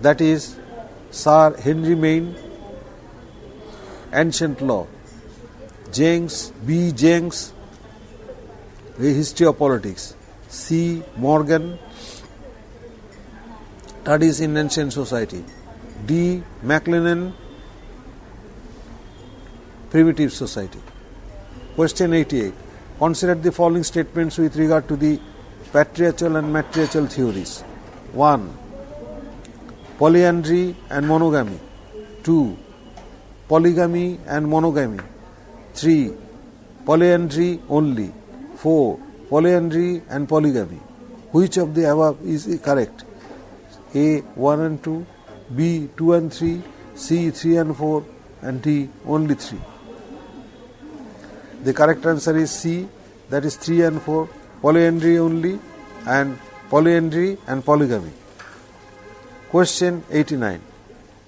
That is Sir Henry Maine, Ancient Law. James B. James, A History of Politics. C. Morgan, Studies in Ancient Society. D. McLennan, Primitive Society. Question 88. Consider the following statements with regard to the patriarchal and matriarchal theories. 1. Polyandry and monogamy. 2. Polygamy and monogamy. 3. Polyandry only. 4. Polyandry and polygamy. Which of the above is correct? A. 1 and 2, B. 2 and 3, C. 3 and 4, and D. only 3. The correct answer is C, that is 3 and 4, polyandry only and polyandry and polygamy. Question 89.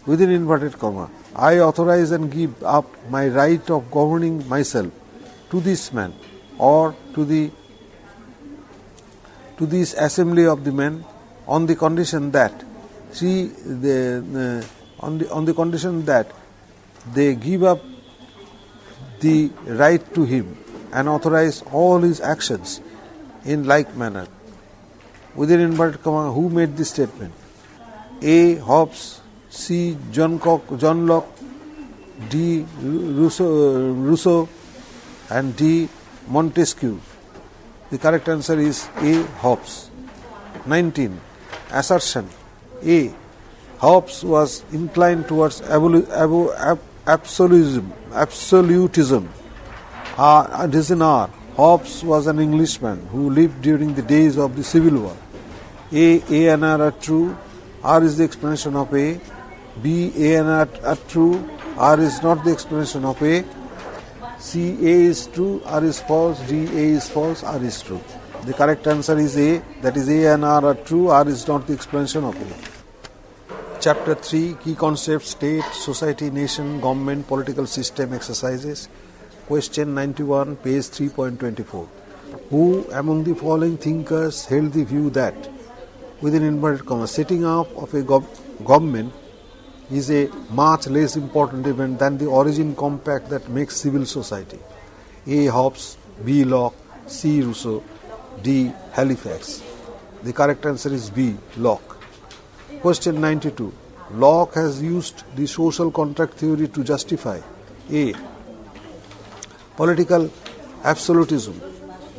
Within inverted comma, I authorize and give up my right of governing myself to this man or to this assembly of the men on the condition that they give up the right to him and authorize all his actions in like manner. Within inverted comma, who made this statement? A. Hobbes, C. John Locke, D. Rousseau, and D. Montesquieu. The correct answer is A. Hobbes. 19. Assertion. A. Hobbes was inclined towards absolutism. Addition R. Hobbes was an Englishman who lived during the days of the Civil War. A and R are true. R is the explanation of A. B, A and R are true. R is not the explanation of A. C, A is true, R is false. D, A is false, R is true. The correct answer is A, that is A and R are true, R is not the explanation of A. Chapter 3, Key Concepts, State, Society, Nation, Government, Political System Exercises. Question 91, page 3.24. Who among the following thinkers held the view that, within inverted commas, setting up of a government is a much less important event than the origin compact that makes civil society? A. Hobbes, B. Locke, C. Rousseau, D. Halifax. The correct answer is B. Locke. Question 92. Locke has used the social contract theory to justify A. Political absolutism,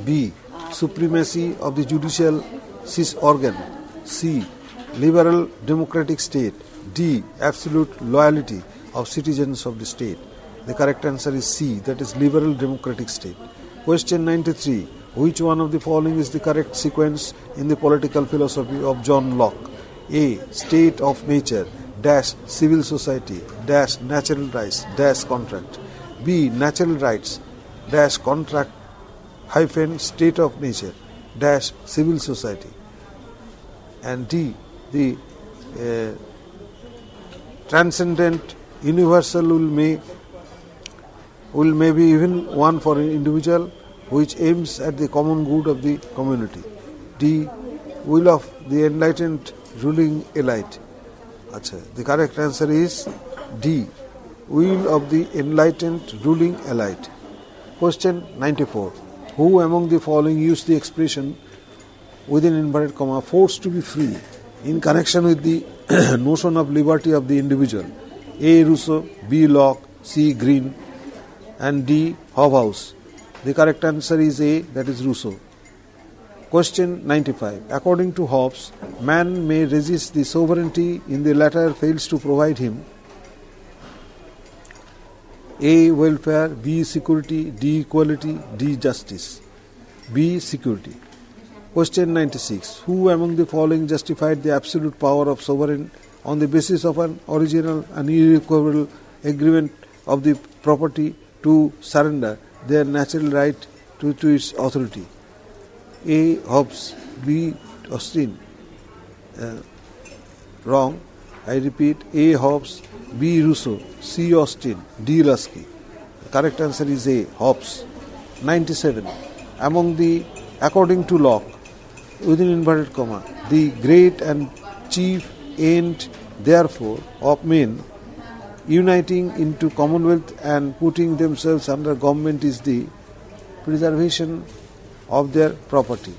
B. Supremacy of the judicial organ, C. Liberal democratic state, D. Absolute loyalty of citizens of the state. The correct answer is C, that is liberal democratic state. Question 93. Which one of the following is the correct sequence in the political philosophy of John Locke? A. State of nature, dash civil society, dash natural rights, dash contract. B. Natural rights, dash contract, hyphen state of nature, dash civil society. And D. The transcendent universal will may be even one for an individual which aims at the common good of the community. D. Will of the enlightened ruling elite. The correct answer is D. Will of the enlightened ruling elite. Question 94. Who among the following used the expression within inverted comma forced to be free in connection with the notion of liberty of the individual? A. Rousseau, B. Locke, C. Green, and D. Hobbes. The correct answer is A, that is Rousseau. Question 95. According to Hobbes, man may resist the sovereignty in the latter fails to provide him A. Welfare, B. Security, D. Equality, D. Justice. B. Security. Question 96. Who among the following justified the absolute power of sovereign on the basis of an original and irrevocable agreement of the property to surrender their natural right to its authority? A. Hobbes, B. Austin. Wrong. I repeat, A. Hobbes, B. Rousseau, C. Austin, D. Lusky. The correct answer is A. Hobbes. 97. According to Locke, within inverted comma, the great and chief end, therefore, of men uniting into commonwealth and putting themselves under government is the preservation of their property.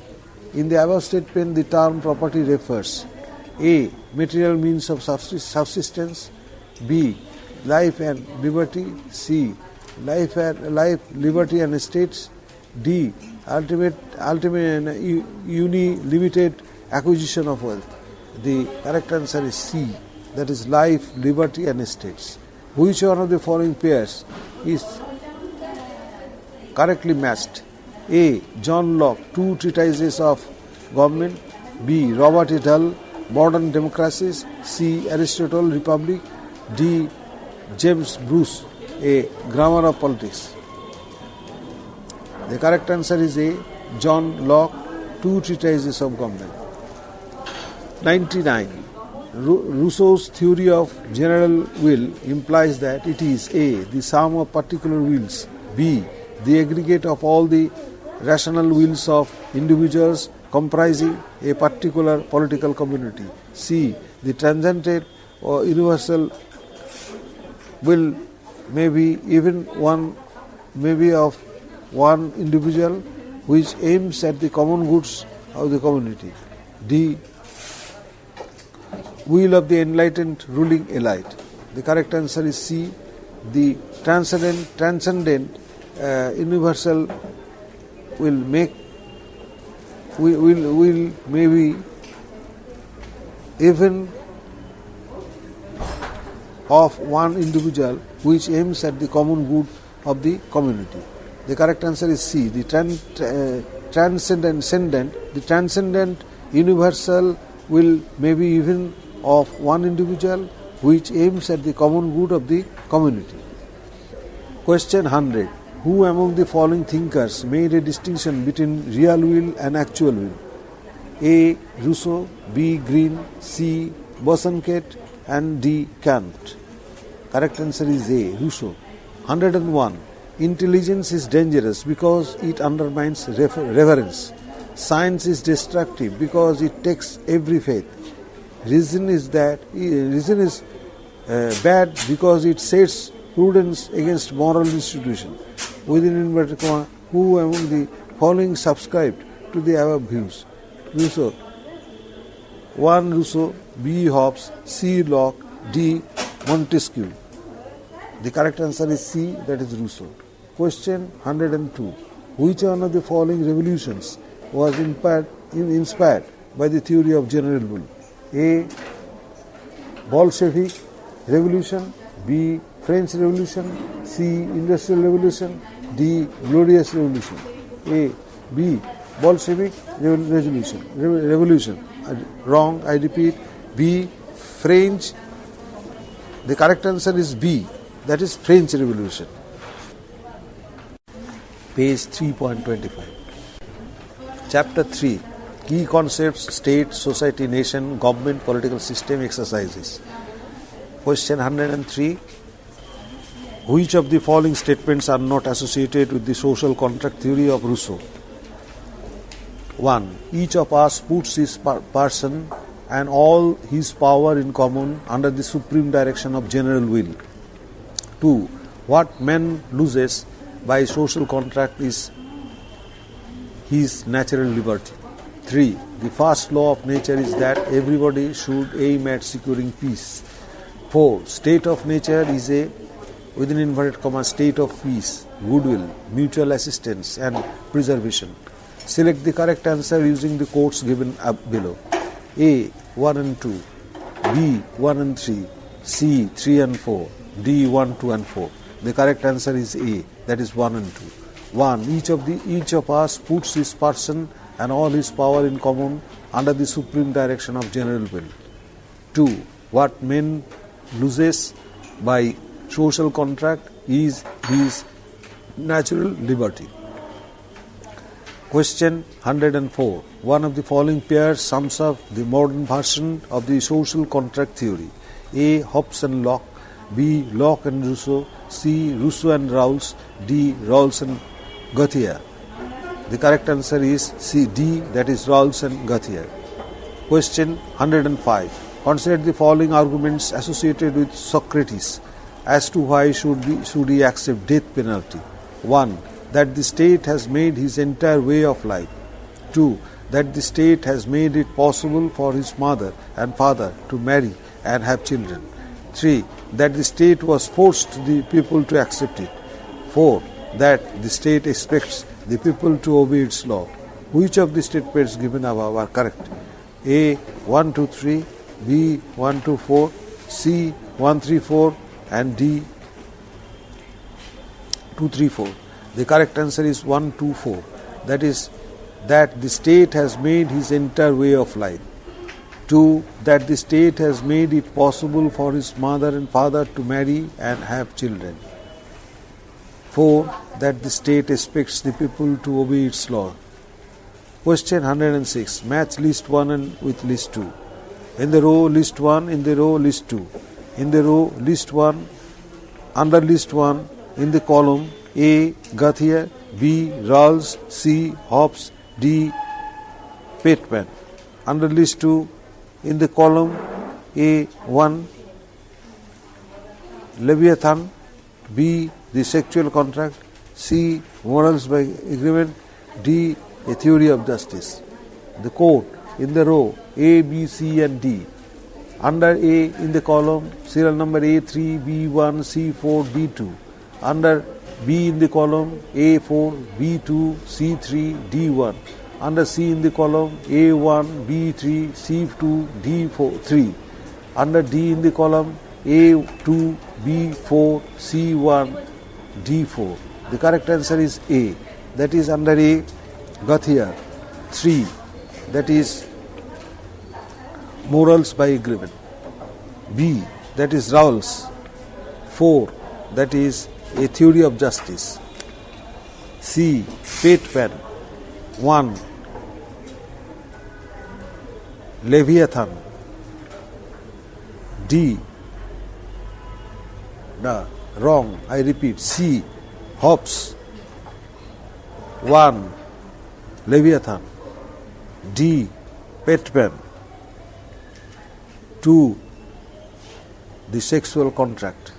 In the above statement, the term property refers A. Material means of subsistence, B. Life and liberty, C. Life, liberty and estates, D. Ultimate unlimited acquisition of wealth. The correct answer is C, that is life, liberty and estates. Which one of the following pairs is correctly matched? A. John Locke, Two Treatises of Government, B. Robert E. Hull, Modern Democracies, C. Aristotle, Republic, D. James Bruce, A. Grammar of Politics. The correct answer is A. John Locke, Two Treatises of Government. 99. Rousseau's theory of general will implies that it is A. the sum of particular wills, B. the aggregate of all the rational wills of individuals comprising a particular political community, C. the transcendent or universal will may be of one individual which aims at the common goods of the community, D. will of the enlightened ruling elite. The correct answer is C. The transcendent universal will maybe even of one individual which aims at the common good of the community. The correct answer is C. The transcendent universal will maybe even of one individual which aims at the common good of the community. Question 100. Who among the following thinkers made a distinction between real will and actual will? A. Rousseau, B. Green, C. Bosanquet and D. Kant. Correct answer is A. Rousseau. 101. Intelligence is dangerous because it undermines reverence. Science is destructive because it takes every faith. Reason is bad because it sets prudence against moral institution. Within inverted comma, who among the following subscribed to the above views? Rousseau. 1. Rousseau, B. Hobbes, C. Locke, D. Montesquieu. The correct answer is C, that is Rousseau. Question 102. Which one of the following revolutions was inspired by the theory of general will? A. Bolshevik Revolution, B. French Revolution, C. Industrial Revolution, D. Glorious Revolution. A. B. Bolshevik Revolution. Wrong, I repeat. B. French. The correct answer is B, that is French Revolution. Page 3.25. Chapter 3. Key concepts: state, society, nation, government, political system, exercises. Question 103. Which of the following statements are not associated with the social contract theory of Rousseau? 1. Each of us puts his person and all his power in common under the supreme direction of general will. 2. What man loses by social contract is his natural liberty. 3. The first law of nature is that everybody should aim at securing peace. 4. State of nature is a, within inverted comma, state of peace, goodwill, mutual assistance and preservation. Select the correct answer using the quotes given below. A. 1 and 2, B. 1 and 3, C. 3 and 4, D. 1, 2 and 4. The correct answer is A, that is 1 and 2. 1. Each of us puts his person and all his power in common under the supreme direction of general will. 2. What man loses by social contract is his natural liberty. Question 104. One of the following pairs sums up the modern version of the social contract theory. A. Hobbes and Locke, B. Locke and Rousseau, C. Rousseau and Rawls, D. Rawls and Gautier. The correct answer is C, D, that is Rawls and Gauthier. Question 105. Consider the following arguments associated with Socrates as to why should he accept death penalty. 1. That the state has made his entire way of life. 2. That the state has made it possible for his mother and father to marry and have children. 3. That the state was forced the people to accept it. 4. That the state expects the people to obey its law. Which of the statements given above are correct? A. 1, 2, 3, B. 1, 2, 4, C. 1, 3, 4, and D. 2, 3, 4. The correct answer is 1, 2, 4. That is, that the state has made his entire way of life. 2. That the state has made it possible for his mother and father to marry and have children. 4. That the state expects the people to obey its law. Question 106. Match list 1 and with list 2. In the row list 1, in the row list 2. In the row list 1, under list 1, in the column A. Gauthier, B. Rawls, C. Hobbes, D. Pitman. Under list 2, in the column A. 1, Leviathan, B. The sexual contract, C. Morals by agreement, D. A theory of justice. The quote in the row A, B, C and D. Under A in the column serial number A3, B1, C4, D2. Under B in the column A4, B2, C3, D1. Under C in the column A1, B3, C2, D4, 3. Under D in the column A2, B4, C1, D4. The correct answer is A. That is under A, Gauthier. 3. That is morals by agreement. B. That is Rawls. 4. That is a theory of justice. C. Pitman. 1. Leviathan. D. No, wrong. I repeat. C. Hobbes. 1. Leviathan. D. Pitman. 2. The sexual contract.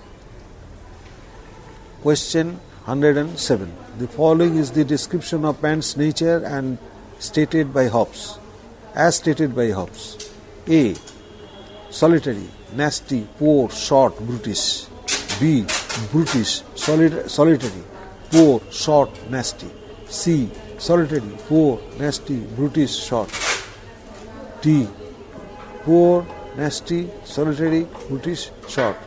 Question 107. The following is the description of man's nature and stated by Hobbes. As stated by Hobbes. A. Solitary, nasty, poor, short, brutish. B. Brutish, solitary, poor, short, nasty. C. Solitary, poor, nasty, brutish, short. D. Poor, nasty, solitary, brutish, short.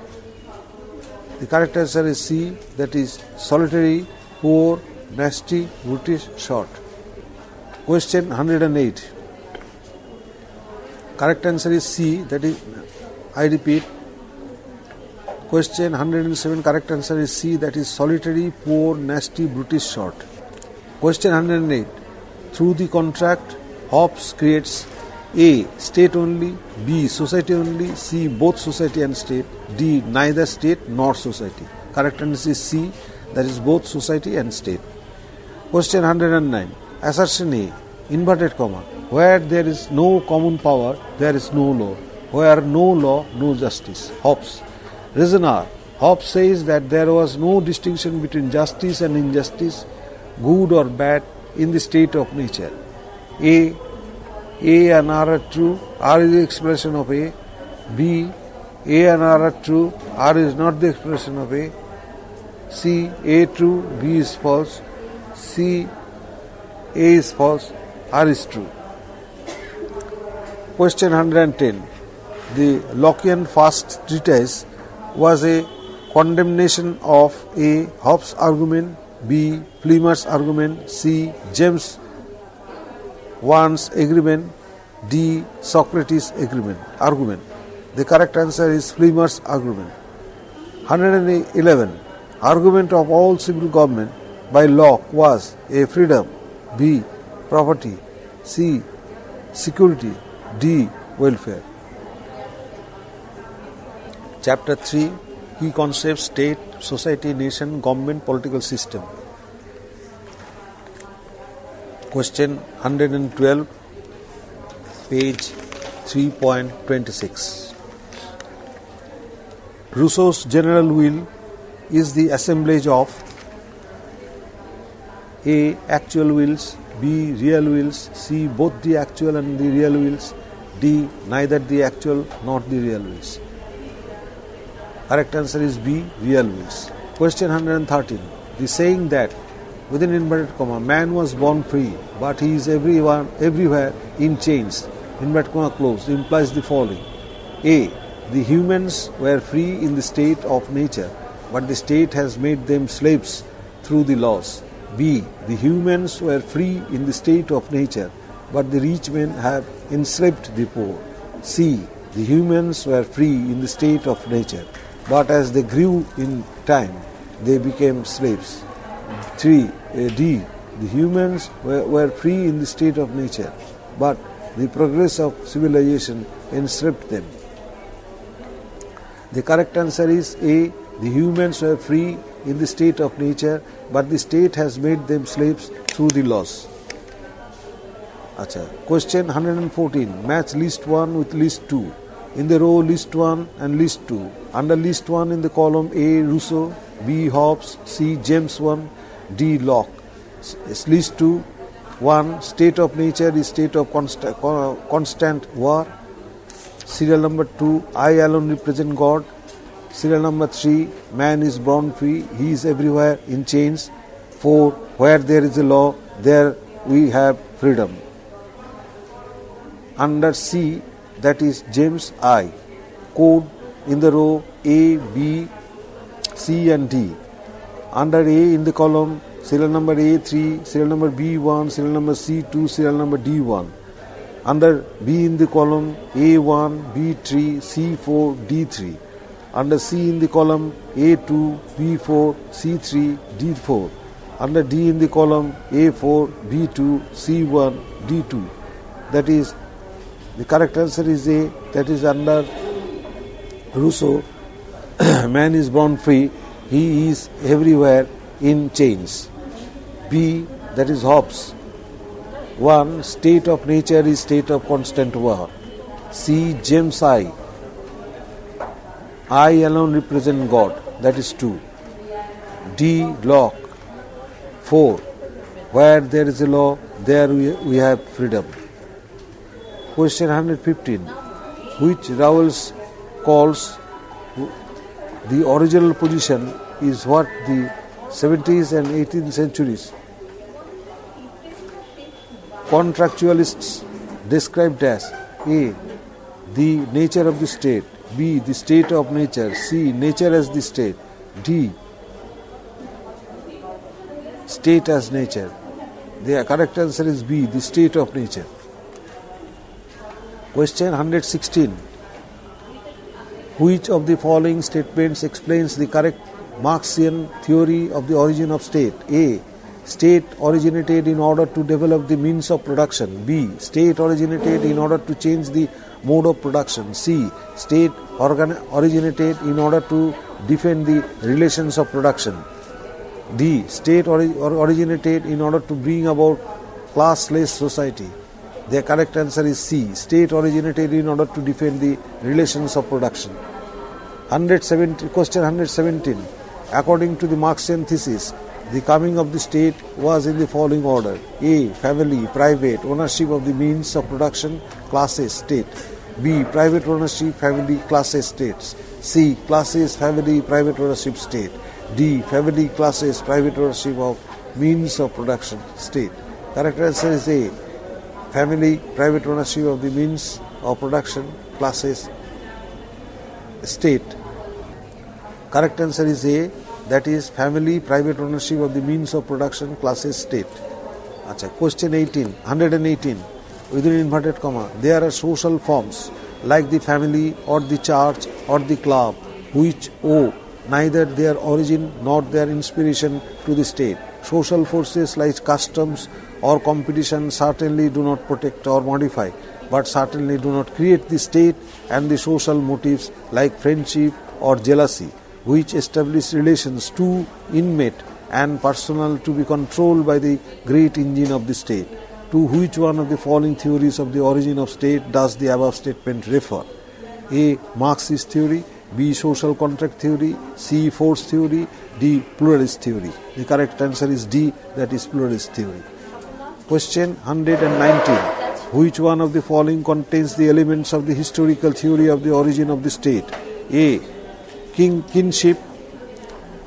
The correct answer is C, that is solitary, poor, nasty, brutish, short. Question 108. Correct answer is C, that is, I repeat. Question 107, correct answer is C, that is solitary, poor, nasty, brutish, short. Question 108. Through the contract, Hobbes creates A. State only, B. Society only, C. Both society and state, D. Neither state nor society. Correct answer is C, that is both society and state. Question 109. Assertion A. Inverted comma. Where there is no common power, there is no law. Where no law, no justice. Hobbes. Reason R. Hobbes says that there was no distinction between justice and injustice, good or bad, in the state of nature. A and R are true, R is the expression of A. B. A and R are true, R is not the expression of A. C. A true, B is false. C. A is false, R is true. Question 110. The Lockean first treatise was a condemnation of A. Hobbes' argument, B. Plymouth's argument, C. James One's agreement, D. Socrates' argument. The correct answer is Plymouth's argument. 111. Argument of all civil government by Locke was A. Freedom, B. Property, C. Security, D. Welfare. Chapter 3. Key concepts: state, society, nation, government, political system. Question 112, page 3.26. Rousseau's general will is the assemblage of A. Actual wills, B. Real wills, C. Both the actual and the real wills, D. Neither the actual nor the real wills. Correct answer is B. Real wills. Question 113. The saying that within inverted comma man was born free but he is everywhere in chains inverted comma closed implies the following. A. The humans were free in the state of nature but the state has made them slaves through the laws. B. The humans were free in the state of nature but the rich men have enslaved the poor. C. The humans were free in the state of nature but as they grew in time they became slaves. 3. D. The humans were free in the state of nature but the progress of civilization enslaved them. The correct answer is A. The humans were free in the state of nature but the state has made them slaves through the laws. Question 114. Match list 1 with list 2. In the row list 1 and list 2. Under list 1 in the column A. Rousseau, B. Hobbes, C. James 1, D. Locke. List 2. 1. State of nature is state of constant war. Serial number 2. I alone represent God. Serial number 3. Man is born free. He is everywhere in chains. 4. Where there is a law, there we have freedom. Under C, that is James I. Code in the row A, B, C and D. Under A in the column, serial number A3, serial number B1, serial number C2, serial number D1. Under B in the column A1, B3, C4, D3. Under C in the column A2, B4, C3, D4. Under D in the column A4, B2, C1, D2. That is, the correct answer is A, that is under Rousseau, man is born free, he is everywhere in chains. B, that is Hobbes. 1. State of nature is state of constant war. C. James I. I alone represent God, that is 2. D. Locke. 4. Where there is a law, there we have freedom. Question 115. Which Rawls calls the original position is what the 17th and 18th centuries contractualists described as A. The nature of the state, B. The state of nature, C. Nature as the state, D. State as nature. The correct answer is B. The state of nature. Question 116. Which of the following statements explains the correct Marxian theory of the origin of state? A. State originated in order to develop the means of production. B. State originated in order to change the mode of production. C. State originated in order to defend the relations of production. D. State originated in order to bring about classless society. The correct answer is C. State originated in order to defend the relations of production. Question 117. According to the Marxian thesis, the coming of the state was in the following order. A. Family, private, ownership of the means of production, classes, state. B. Private ownership, family, classes, states. C. Classes, family, private ownership, state. D. Family, classes, private ownership of means of production, state. Correct answer is A. Family, private ownership of the means of production, classes, state. Correct answer is A, that is family, private ownership of the means of production, classes, state. Question 118. Within inverted comma, there are social forms like the family or the church or the club which owe neither their origin nor their inspiration to the state. Social forces like customs or competition certainly do not protect or modify, but certainly do not create the state, and the social motives like friendship or jealousy, which establish relations too intimate and personal to be controlled by the great engine of the state. To which one of the following theories of the origin of state does the above statement refer? A. Marxist theory, B. Social contract theory, C. Force theory, D. Pluralist theory. The correct answer is D, that is pluralist theory. Question 119. Which one of the following contains the elements of the historical theory of the origin of the state? A. Kinship,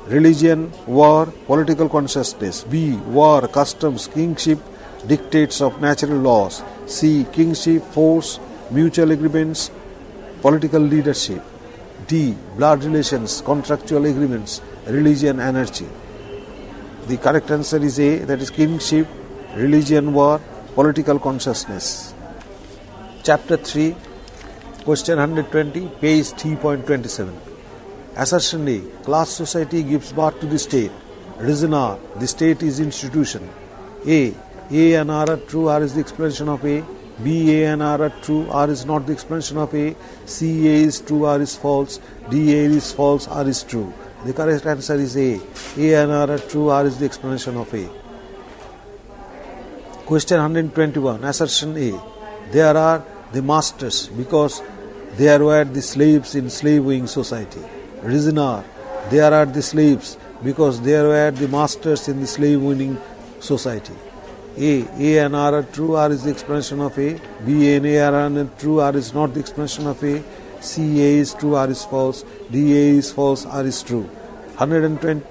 religion, war, political consciousness. B. War, customs, kingship, dictates of natural laws. C. Kingship, force, mutual agreements, political leadership. D. Blood relations, contractual agreements, religion, anarchy. The correct answer is A, that is kingship, religion, war, political consciousness. Chapter 3, question 120, page 3.27. Assertion A. Class society gives birth to the state. Reason R. The state is institution. A and R are true. R is the explanation of A. B, A and R are true. R is not the explanation of A. C, A is true. R is false. D, A is false. R is true. The correct answer is A. A and R are true. R is the explanation of A. Question 121. Assertion A. There are the masters because there were the slaves in slave-owning society. Reason R. There are the slaves because there were the masters in the slave-owning society. A and R are true. R is the explanation of A. B and A are not true. R is not the explanation of A. C, A is true. R is false. D, A is false. R is true. 120.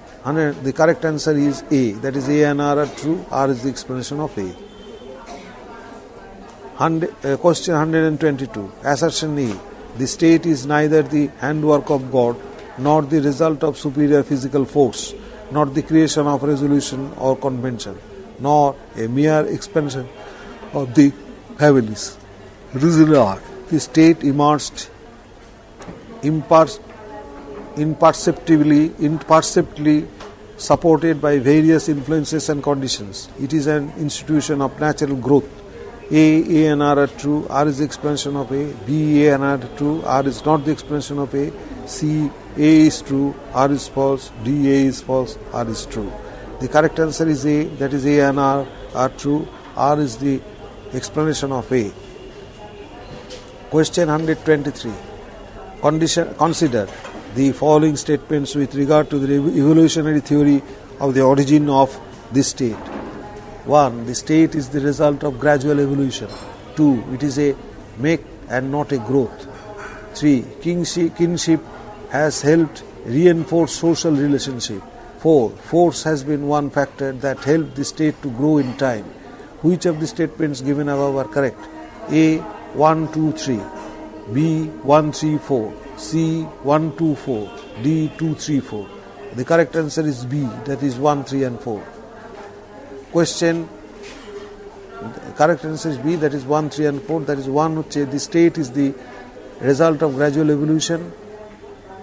The correct answer is A. That is A and R are true. R is the explanation of A. Question 122. Assertion A. The state is neither the handwork of God nor the result of superior physical force, not the creation of resolution or convention, nor a mere expansion of the heavens. Reason R. The state emerged imperceptibly supported by various influences and conditions. It is an institution of natural growth. A and R are true. R is the explanation of A. B, A and R are true. R is not the explanation of A. C, A is true. R is false. D, A is false. R is true. The correct answer is A. That is A and R are true. R is the explanation of A. Question 123. Consider the following statements with regard to the evolutionary theory of the origin of this state. 1. The state is the result of gradual evolution. 2. It is a make and not a growth. 3. Kinship has helped reinforce social relationship. 4. Force has been one factor that helped the state to grow in time. Which of the statements given above are correct? A. 1, 2, 3. B. 1, 3, 4. C. 1, 2, 4. D. 2, 3, 4. The correct answer is B, that is 1, 3 and 4. Question, correct answer is B, that is 1, 3 and 4. That is 1, the state is the result of gradual evolution.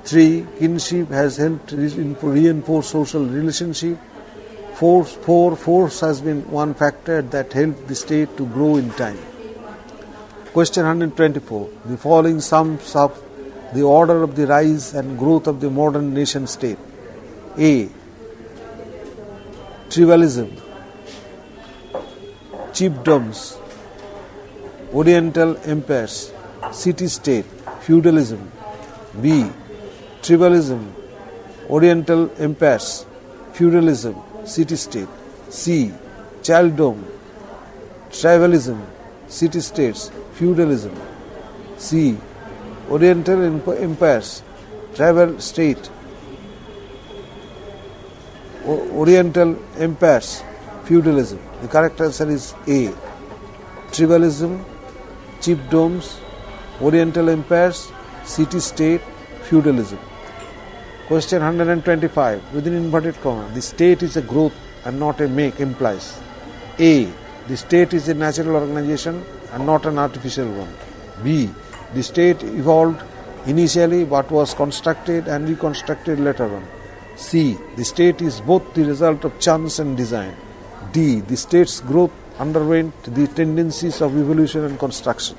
3. Kinship has helped reinforce social relationship. 4. Force has been one factor that helped the state to grow in time. Question 124. The following sums up the order of the rise and growth of the modern nation state. A. Tribalism, chiefdoms, Oriental empires, city-state, feudalism. B. Tribalism, Oriental empires, feudalism, city-state. C. Chiefdom, tribalism, city-states, feudalism. C. Oriental empires, tribal state, Oriental empires, feudalism. The correct answer is A. Tribalism, chiefdoms, Oriental empires, city-state, feudalism. Question 125. Within inverted comma, the state is a growth and not a make implies. A. The state is a natural organization and not an artificial one. B. The state evolved initially but was constructed and reconstructed later on. C. The state is both the result of chance and design. D. The state's growth underwent the tendencies of evolution and construction.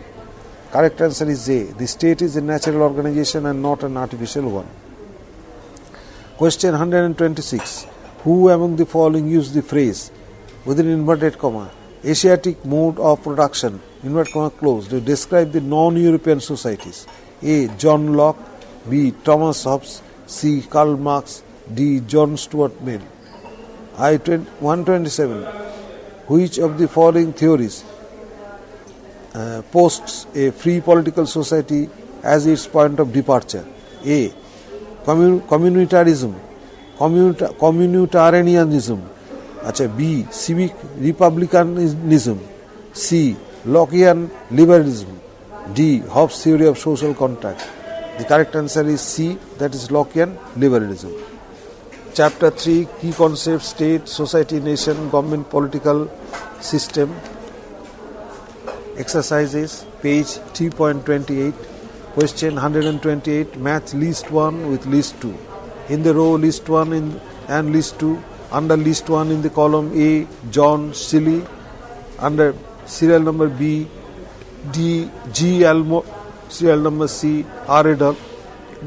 Correct answer is A. The state is a natural organization and not an artificial one. Question 126. Who among the following use the phrase within inverted comma Asiatic mode of production inverted comma closed to describe the non-European societies? A. John Locke, B. Thomas Hobbes, C. Karl Marx, D. John Stuart Mill. 127. Which of the following theories posts a free political society as its point of departure? A. Communitarism, communitarianism. B. Civic republicanism. C. Lockean liberalism. D. Hobbes' theory of social contract. The correct answer is C, that is Lockean liberalism. Chapter 3, Key Concepts, State, Society, Nation, Government, Political System. Exercises, page 3.28. Question 128. Match list 1 with list 2. In the row list 1 and list 2. Under list 1 in the column A, John Seeley. Under serial number B, D. G. Elmore. Serial number C, Arora.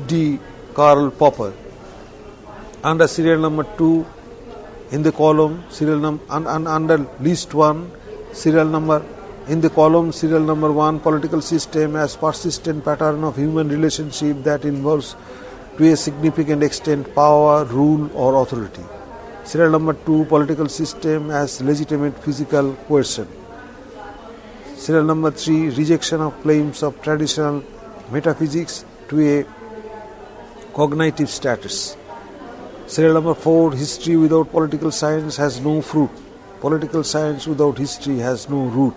D. Karl Popper. Under serial number 2 in the column serial number under list 1 serial number in the column serial number 1, political system as persistent pattern of human relationship that involves to a significant extent power, rule or authority. Serial number 2, political system as legitimate physical coercion. Serial number 3, rejection of claims of traditional metaphysics to a cognitive status. Serial number 4, history without political science has no fruit. Political science without history has no root.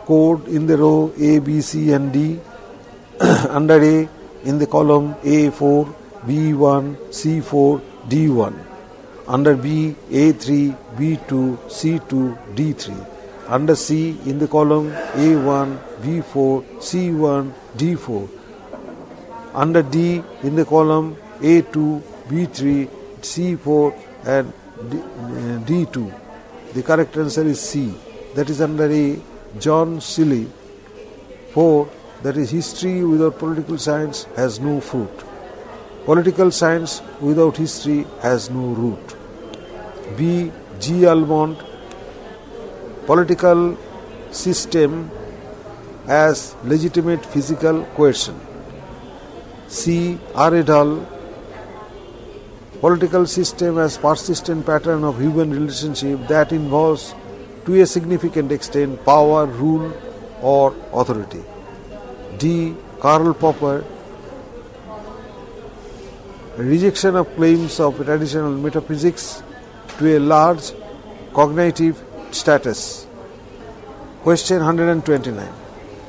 Code in the row A, B, C and D. Under A in the column A4, B1, C4, D1. Under B, A3, B2, C2, D3. Under C in the column A1, B4, C1, D4. Under D in the column A2, B3, C4 and D2. The correct answer is C, that is under A, John Seeley. 4, that is history without political science has no fruit. Political science without history has no root. B. G. Almond, political system as legitimate physical coercion. C. Arora, political system as persistent pattern of human relationship that involves to a significant extent power, rule or authority. D. Karl Popper, rejection of claims of traditional metaphysics to a large cognitive status. Question 129.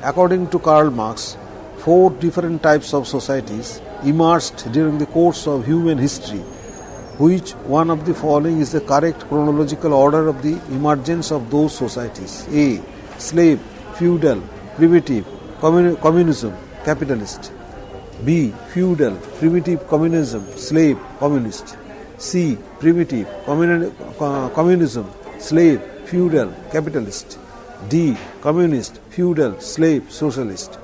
According to Karl Marx, 4 different types of societies emerged during the course of human history. Which one of the following is the correct chronological order of the emergence of those societies? A. Slave, feudal, primitive, communism, capitalist. B. Feudal, primitive, communism, slave, communist. C. Primitive, communism, slave, feudal, capitalist. D. Communist, feudal, slave, socialist.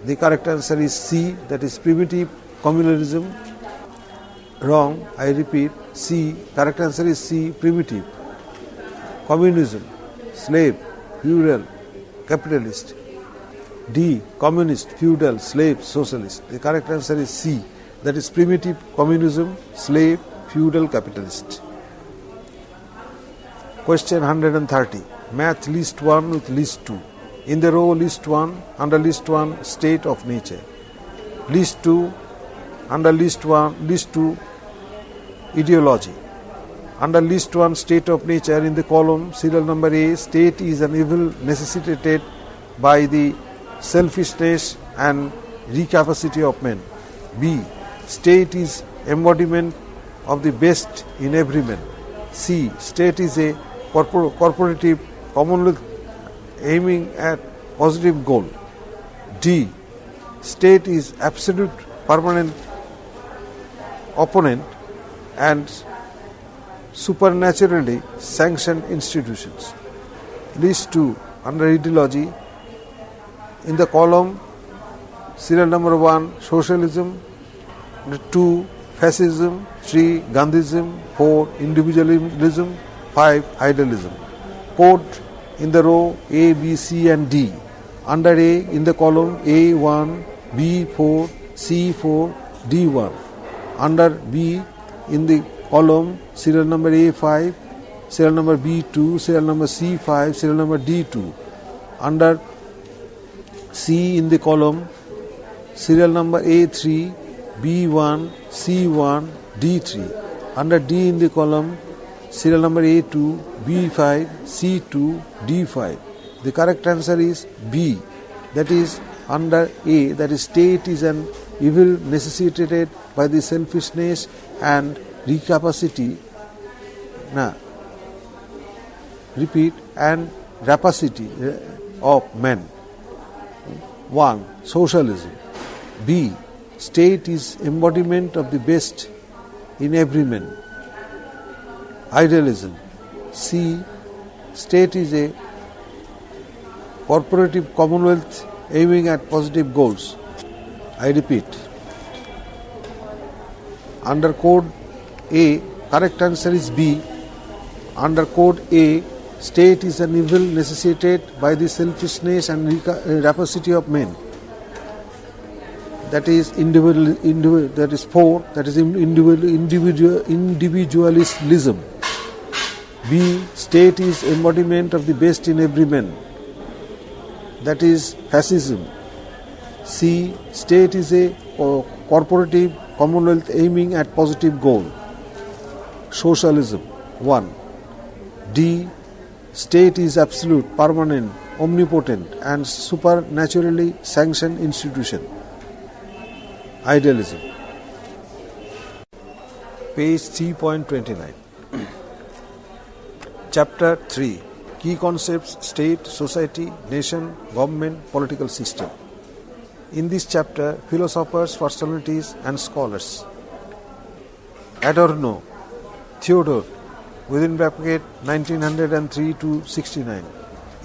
The correct answer is C, that is primitive communalism. Wrong, I repeat, C. Correct answer is C, primitive communism, slave, feudal, capitalist. D. Communist, feudal, slave, socialist. The correct answer is C, that is primitive communism, slave, feudal, capitalist. Question 130. Match list 1 with list 2. In the row list 1, under list 1, state of nature. List 2, under list 1, list 2, ideology. Under list 1, state of nature, in the column serial number A, state is an evil necessitated by the selfishness and recapacity of men. B. State is embodiment of the best in every man. C. State is a corporative commonwealth aiming at positive goal. D. State is absolute permanent opponent and supernaturally sanctioned institutions. List 2, under ideology, in the column serial number 1, socialism, 2, fascism, 3. Gandhism, 4. Individualism, 5. Idealism. Code in the row A, B, C and D. Under A in the column A1, B4, C4, D1. Under B in the column serial number A5, serial number B2, serial number C5, serial number D2. Under C in the column serial number A3, B1, C1, D3. Under D in the column serial number A2, B5, C2, D5. The correct answer is B. That is under A, that is state is an evil necessitated by the selfishness and rapacity. Repeat, and rapacity of men. 1. Socialism. B. State is embodiment of the best in every man. Idealism. C. State is a corporative commonwealth aiming at positive goals. I repeat. Under code A, correct answer is B. Under code A, state is an evil necessitated by the selfishness and rapacity of men. That is that is 4. That is individualism. B. State is embodiment of the best in every man. That is fascism. C. State is a corporative commonwealth aiming at positive goal. Socialism. 1. D. State is absolute, permanent, omnipotent and supernaturally sanctioned institution. Idealism. Page 3.29. Chapter 3. Key concepts: state, society, nation, government, political system. In this chapter, philosophers, personalities and scholars. Adorno, Theodor, within bracket 1903 to 69,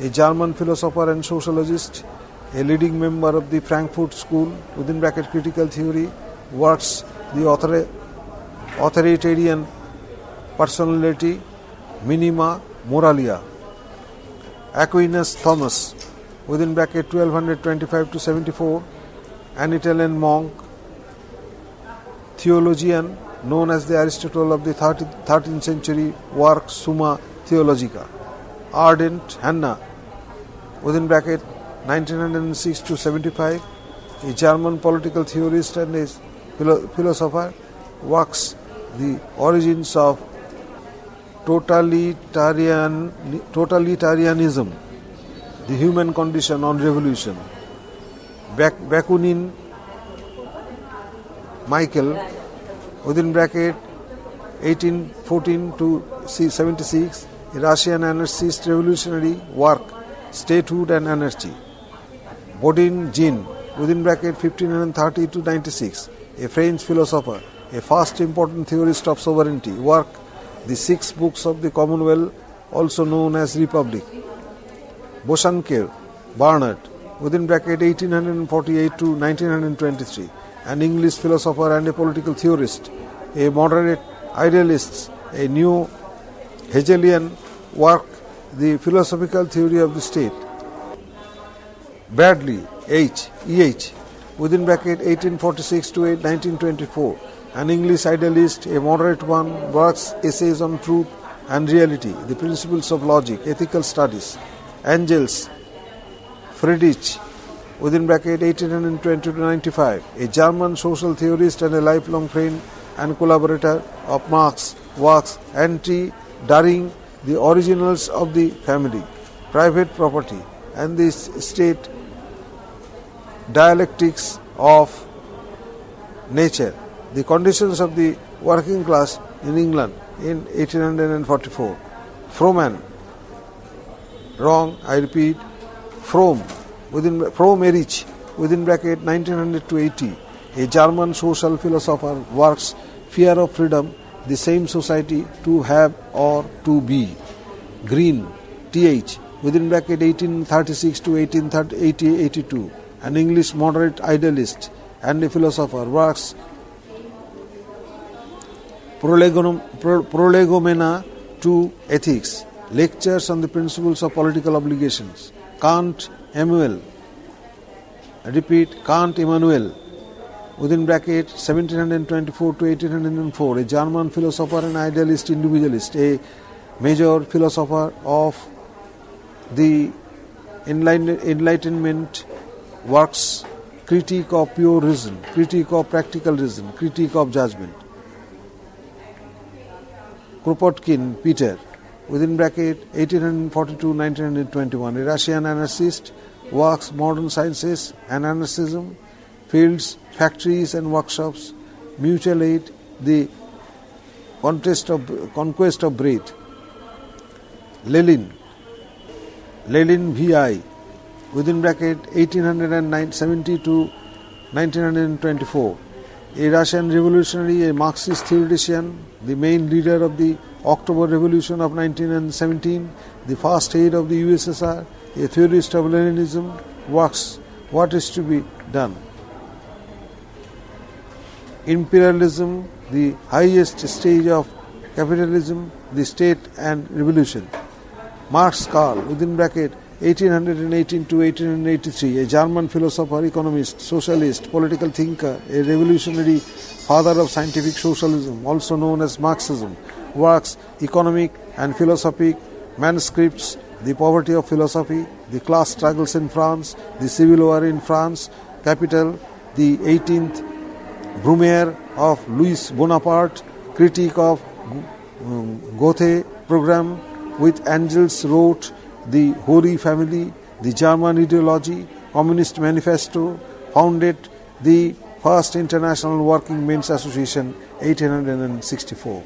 a German philosopher and sociologist, a leading member of the Frankfurt School, within bracket critical theory, works the authoritarian personality, minima moralia. Aquinas Thomas, within bracket 1225 to 74, an Italian monk, theologian known as the Aristotle of the 13th century, work Summa Theologica. Ardent Hannah, within bracket 1906 to 75, a German political theorist and a philosopher, works The Origins of Totalitarianism, The Human Condition on Revolution. Bakunin Michael, within bracket 1814 to 76, a Russian anarchist revolutionary, work Statehood and Anarchy. Bodin Jean, within bracket 1530 to 96, a French philosopher, a first important theorist of sovereignty, work The 6 Books of the Commonwealth, also known as Republic. Bosanquet Bernard, within bracket 1848 to 1923, an English philosopher and a political theorist, a moderate idealist, a new Hegelian work, The Philosophical Theory of the State. Bradley E.H., within bracket 1846 to 1924, an English idealist, a moderate one, works essays on truth and reality, the principles of logic, ethical studies. Engels Friedrich, within bracket 1820 to 95, a German social theorist and a lifelong friend and collaborator of Marx, works anti-during the originals of the family, private property and the state, dialectics of nature, the conditions of the working class in England in 1844. Frohman, wrong, I repeat, Fromm-Erich, within bracket 1900 to 80, a German social philosopher, works Fear of Freedom, the Same Society, To Have or To Be. Green, T.H., within bracket 1836 to 1882, an English moderate idealist and a philosopher, works Prolegomena to Ethics, Lectures on the Principles of Political Obligations, Kant Emmanuel, within bracket 1724 to 1804, a German philosopher and idealist individualist, a major philosopher of the Enlightenment works, critique of pure reason, critique of practical reason, critique of judgment. Kropotkin Peter, within bracket 1842-1921, a Russian anarchist, works Modern Sciences and Anarchism, Fields, Factories and Workshops, Mutual Aid, The Conquest of Bread. Lenin VI, within bracket 1870 to 1924, a Russian revolutionary, a Marxist theoretician, the main leader of the October Revolution of 1917, the first head of the USSR, a theorist of Leninism, works What is to be Done. Imperialism, the highest stage of capitalism, the state and revolution. Marx Karl, within bracket 1818 to 1883, a German philosopher, economist, socialist, political thinker, a revolutionary, father of scientific socialism, also known as Marxism, works economic and philosophic manuscripts, The Poverty of Philosophy, The Class Struggles in France, The Civil War in France, Capital, the 18th Brumaire of Louis Bonaparte, Critique of Goethe Program, with Angels wrote The Holy Family, The German Ideology, Communist Manifesto, founded the First International Working Men's Association, 1864.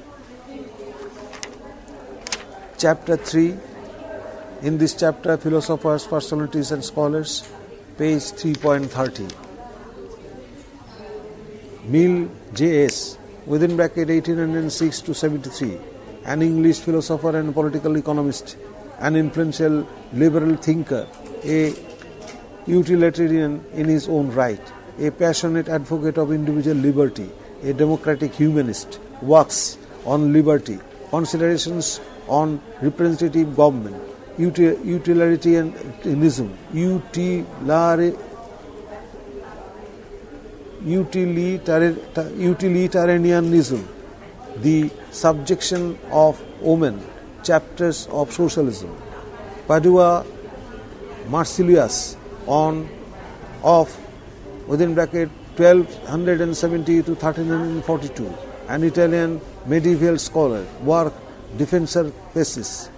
Chapter 3. In this chapter, Philosophers, Personalities and Scholars, page 3.30. Mill J.S., within bracket 1806 to 73, an English philosopher and political economist, an influential liberal thinker, a utilitarian in his own right, a passionate advocate of individual liberty, a democratic humanist, works on liberty, considerations on representative government, utilitarianism, utilitarianism, the subjection of women, chapters of socialism. Padua Marsilius within bracket 1270 to 1342, an Italian medieval scholar, work Defensor Thesis.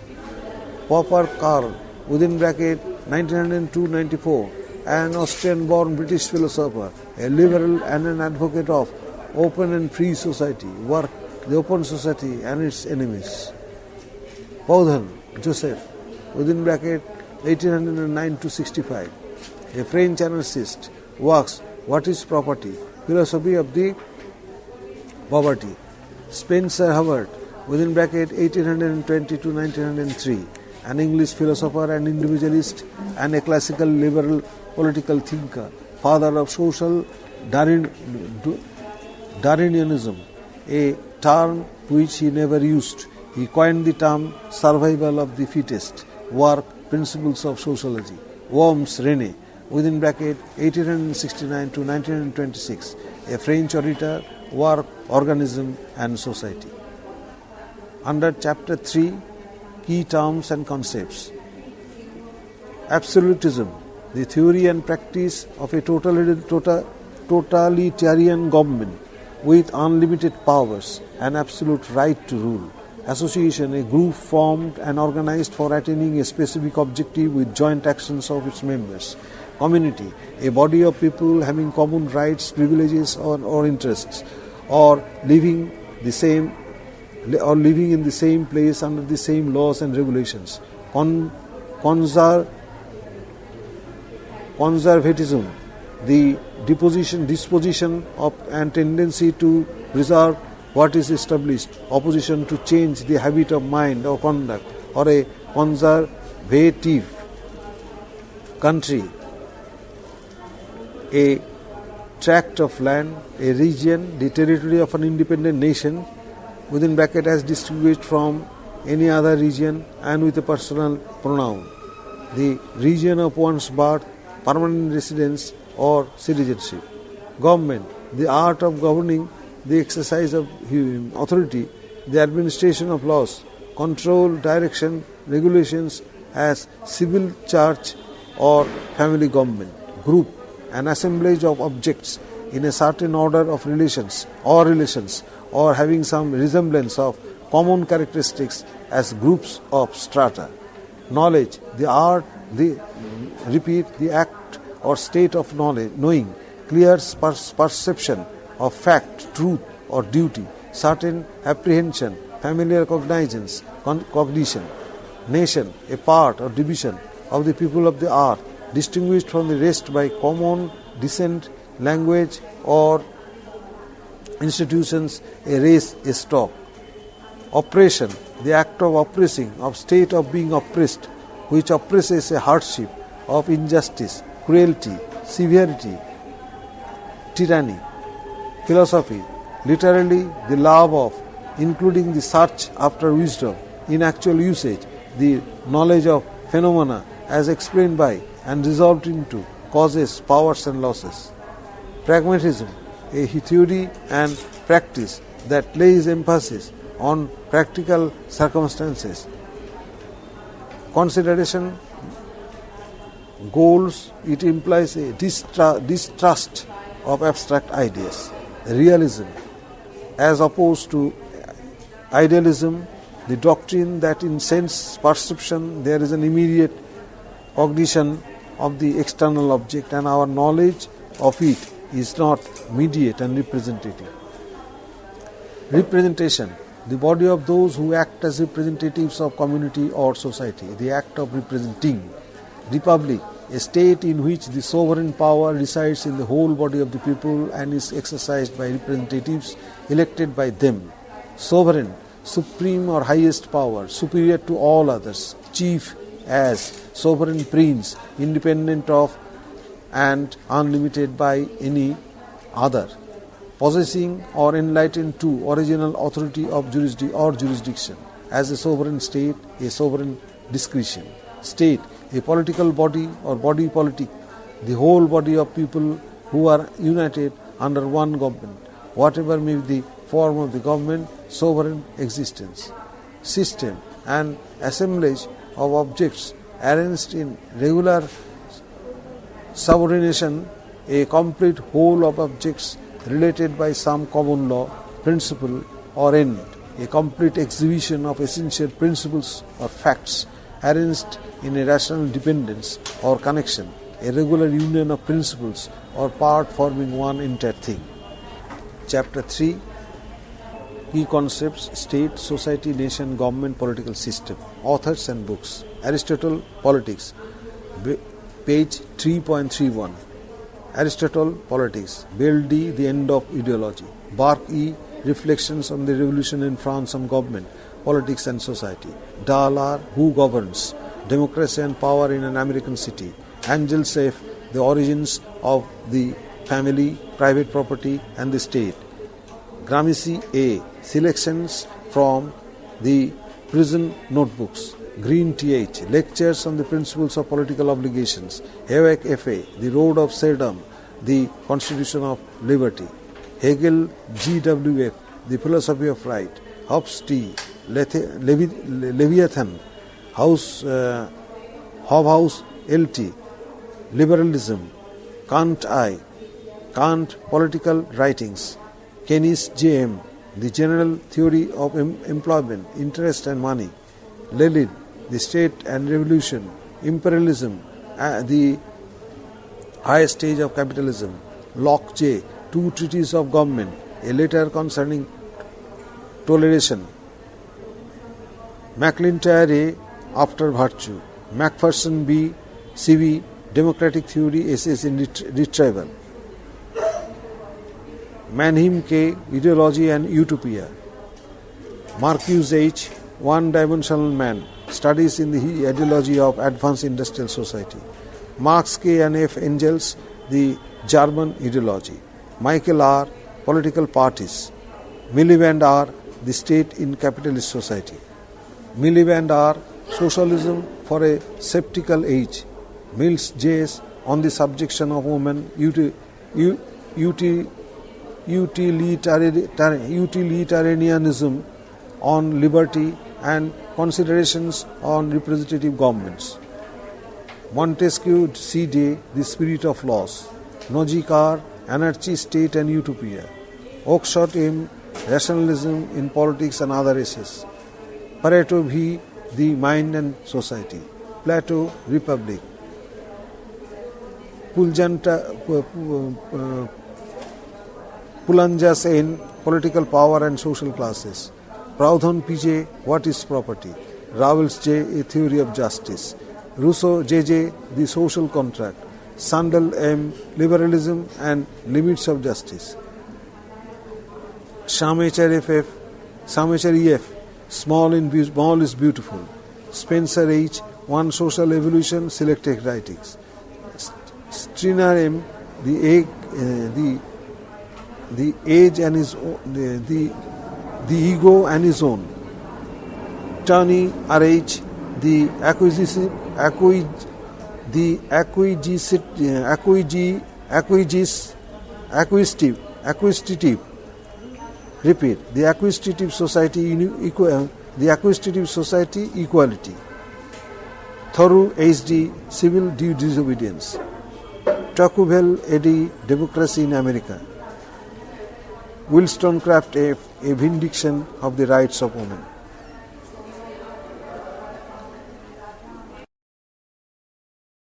Popper Karl, within bracket 1902-94, an Austrian-born British philosopher, a liberal and an advocate of open and free society, work The Open Society and Its Enemies. Proudhon Joseph, within bracket 1809-65, a French anarchist, works What is Property, Philosophy of the Poverty. Spencer Howard, within bracket 1820-1903, an English philosopher and individualist and a classical liberal political thinker, father of social Darwinianism, a term which he never used. He coined the term survival of the fittest, work Principles of Sociology. Worms René, within bracket 1869 to 1926, a French orator, work Organism and Society. Under chapter 3, Key Terms and Concepts. Absolutism, the theory and practice of a totalitarian government with unlimited powers and absolute right to rule. Association, a group formed and organized for attaining a specific objective with joint actions of its members. Community, a body of people having common rights, privileges or interests, or living in the same place under the same laws and regulations. Conservatism, the disposition of and tendency to preserve what is established, opposition to change the habit of mind or conduct, or a conservative country, a tract of land, a region, the territory of an independent nation, within bracket as distinguished from any other region and with a personal pronoun. The region of one's birth, permanent residence or citizenship. Government, the art of governing, the exercise of authority, the administration of laws, control, direction, regulations as civil church or family government. Group, an assemblage of objects in a certain order of relations or having some resemblance of common characteristics as groups of strata. Knowledge, the art, the act or state of knowing, clear perception of fact, truth or duty, certain apprehension, familiar cognizance, cognition. Nation, a part or division of the people of the earth, distinguished from the rest by common descent, language or institutions, a race, a stock. Oppression, the act of oppressing, of state of being oppressed, which oppresses a hardship, of injustice, cruelty, severity, tyranny. Philosophy, literally the love of, including the search after wisdom, in actual usage, the knowledge of phenomena as explained by and resolved into causes, powers and losses. Pragmatism, a theory and practice that lays emphasis on practical circumstances. Consideration, goals, it implies a distrust of abstract ideas. Realism, as opposed to idealism, the doctrine that in sense perception there is an immediate cognition of the external object and our knowledge of it is not mediate and representative. Representation, the body of those who act as representatives of community or society, the act of representing. Republic, a state in which the sovereign power resides in the whole body of the people and is exercised by representatives elected by them. Sovereign, supreme or highest power, superior to all others. Chief, as sovereign prince, independent of and unlimited by any other. Possessing or enlightened to original authority of jurisdiction. As a sovereign state, a sovereign discretion. State, a political body or body politic, the whole body of people who are united under one government, whatever may be the form of the government, sovereign existence. System, an assemblage of objects arranged in regular subordination, a complete whole of objects related by some common law, principle or end, a complete exhibition of essential principles or facts arranged in a rational dependence or connection, a regular union of principles or part forming one entire thing. Chapter 3, Key Concepts, State, Society, Nation, Government, Political System. Authors and books. Aristotle, Politics, page 3.31. Aristotle, Politics. Bell D, The End of Ideology. Bark E, Reflections on the Revolution in France on Government, Politics and Society. Dahl R, Who Governs? Democracy and Power in an American City. Angels F, The Origins of the Family, Private Property and the State. Gramsci A, Selections from the Prison Notebooks. Green Th, Lectures on the Principles of Political Obligations. Hayek F.A., The Road of Serfdom, The Constitution of Liberty. Hegel G.W.F., The Philosophy of Right. Hobbes T., Leviathan. Hobhouse L.T., Liberalism. Kant I., Kant, Political Writings. Keynes J.M., The General Theory of Employment, Interest and Money. Lenin, The State and Revolution. Imperialism, the highest stage of capitalism. Locke J., Two Treatises of Government, a letter concerning toleration. McIntyre A., After Virtue. Macpherson B., C.V., Democratic Theory, Essays in Retrieval. Mannheim K., Ideology and Utopia. Marcuse H., One-Dimensional Man, Studies in the Ideology of Advanced Industrial Society. Marx K. and F. Engels, The German Ideology. Michael R., Political Parties. Miliband R., the state in capitalist society. Miliband R. Socialism for a Skeptical Age. Mills J.S. on the subjection of women, utilitarianism on liberty, and considerations on representative governments. Montesquieu C. Day, The Spirit of Laws. Nozick R. Anarchy, State and Utopia. Oakeshott M. Rationalism in Politics and Other Essays. Pareto V. The Mind and Society. Plato, Republic. Pulanjas N. Political Power and Social Classes. Proudhon P.J. What is Property? Rawls J. A Theory of Justice. Rousseau J.J. The Social Contract. Sandel M. Liberalism and Limits of Justice. Shamachar E.F. Small is Beautiful. Spencer H. One Social Evolution, Selected Writings. Striner M. The Age and His the Ego and His Own. Turney R.H. The Acquisitive. Repeat. The Acquisitive Society Equality. Thoreau H.D. Civil Disobedience. Tocqueville A.D. Democracy in America. Wollstonecraft F. A Vindication of the Rights of Women.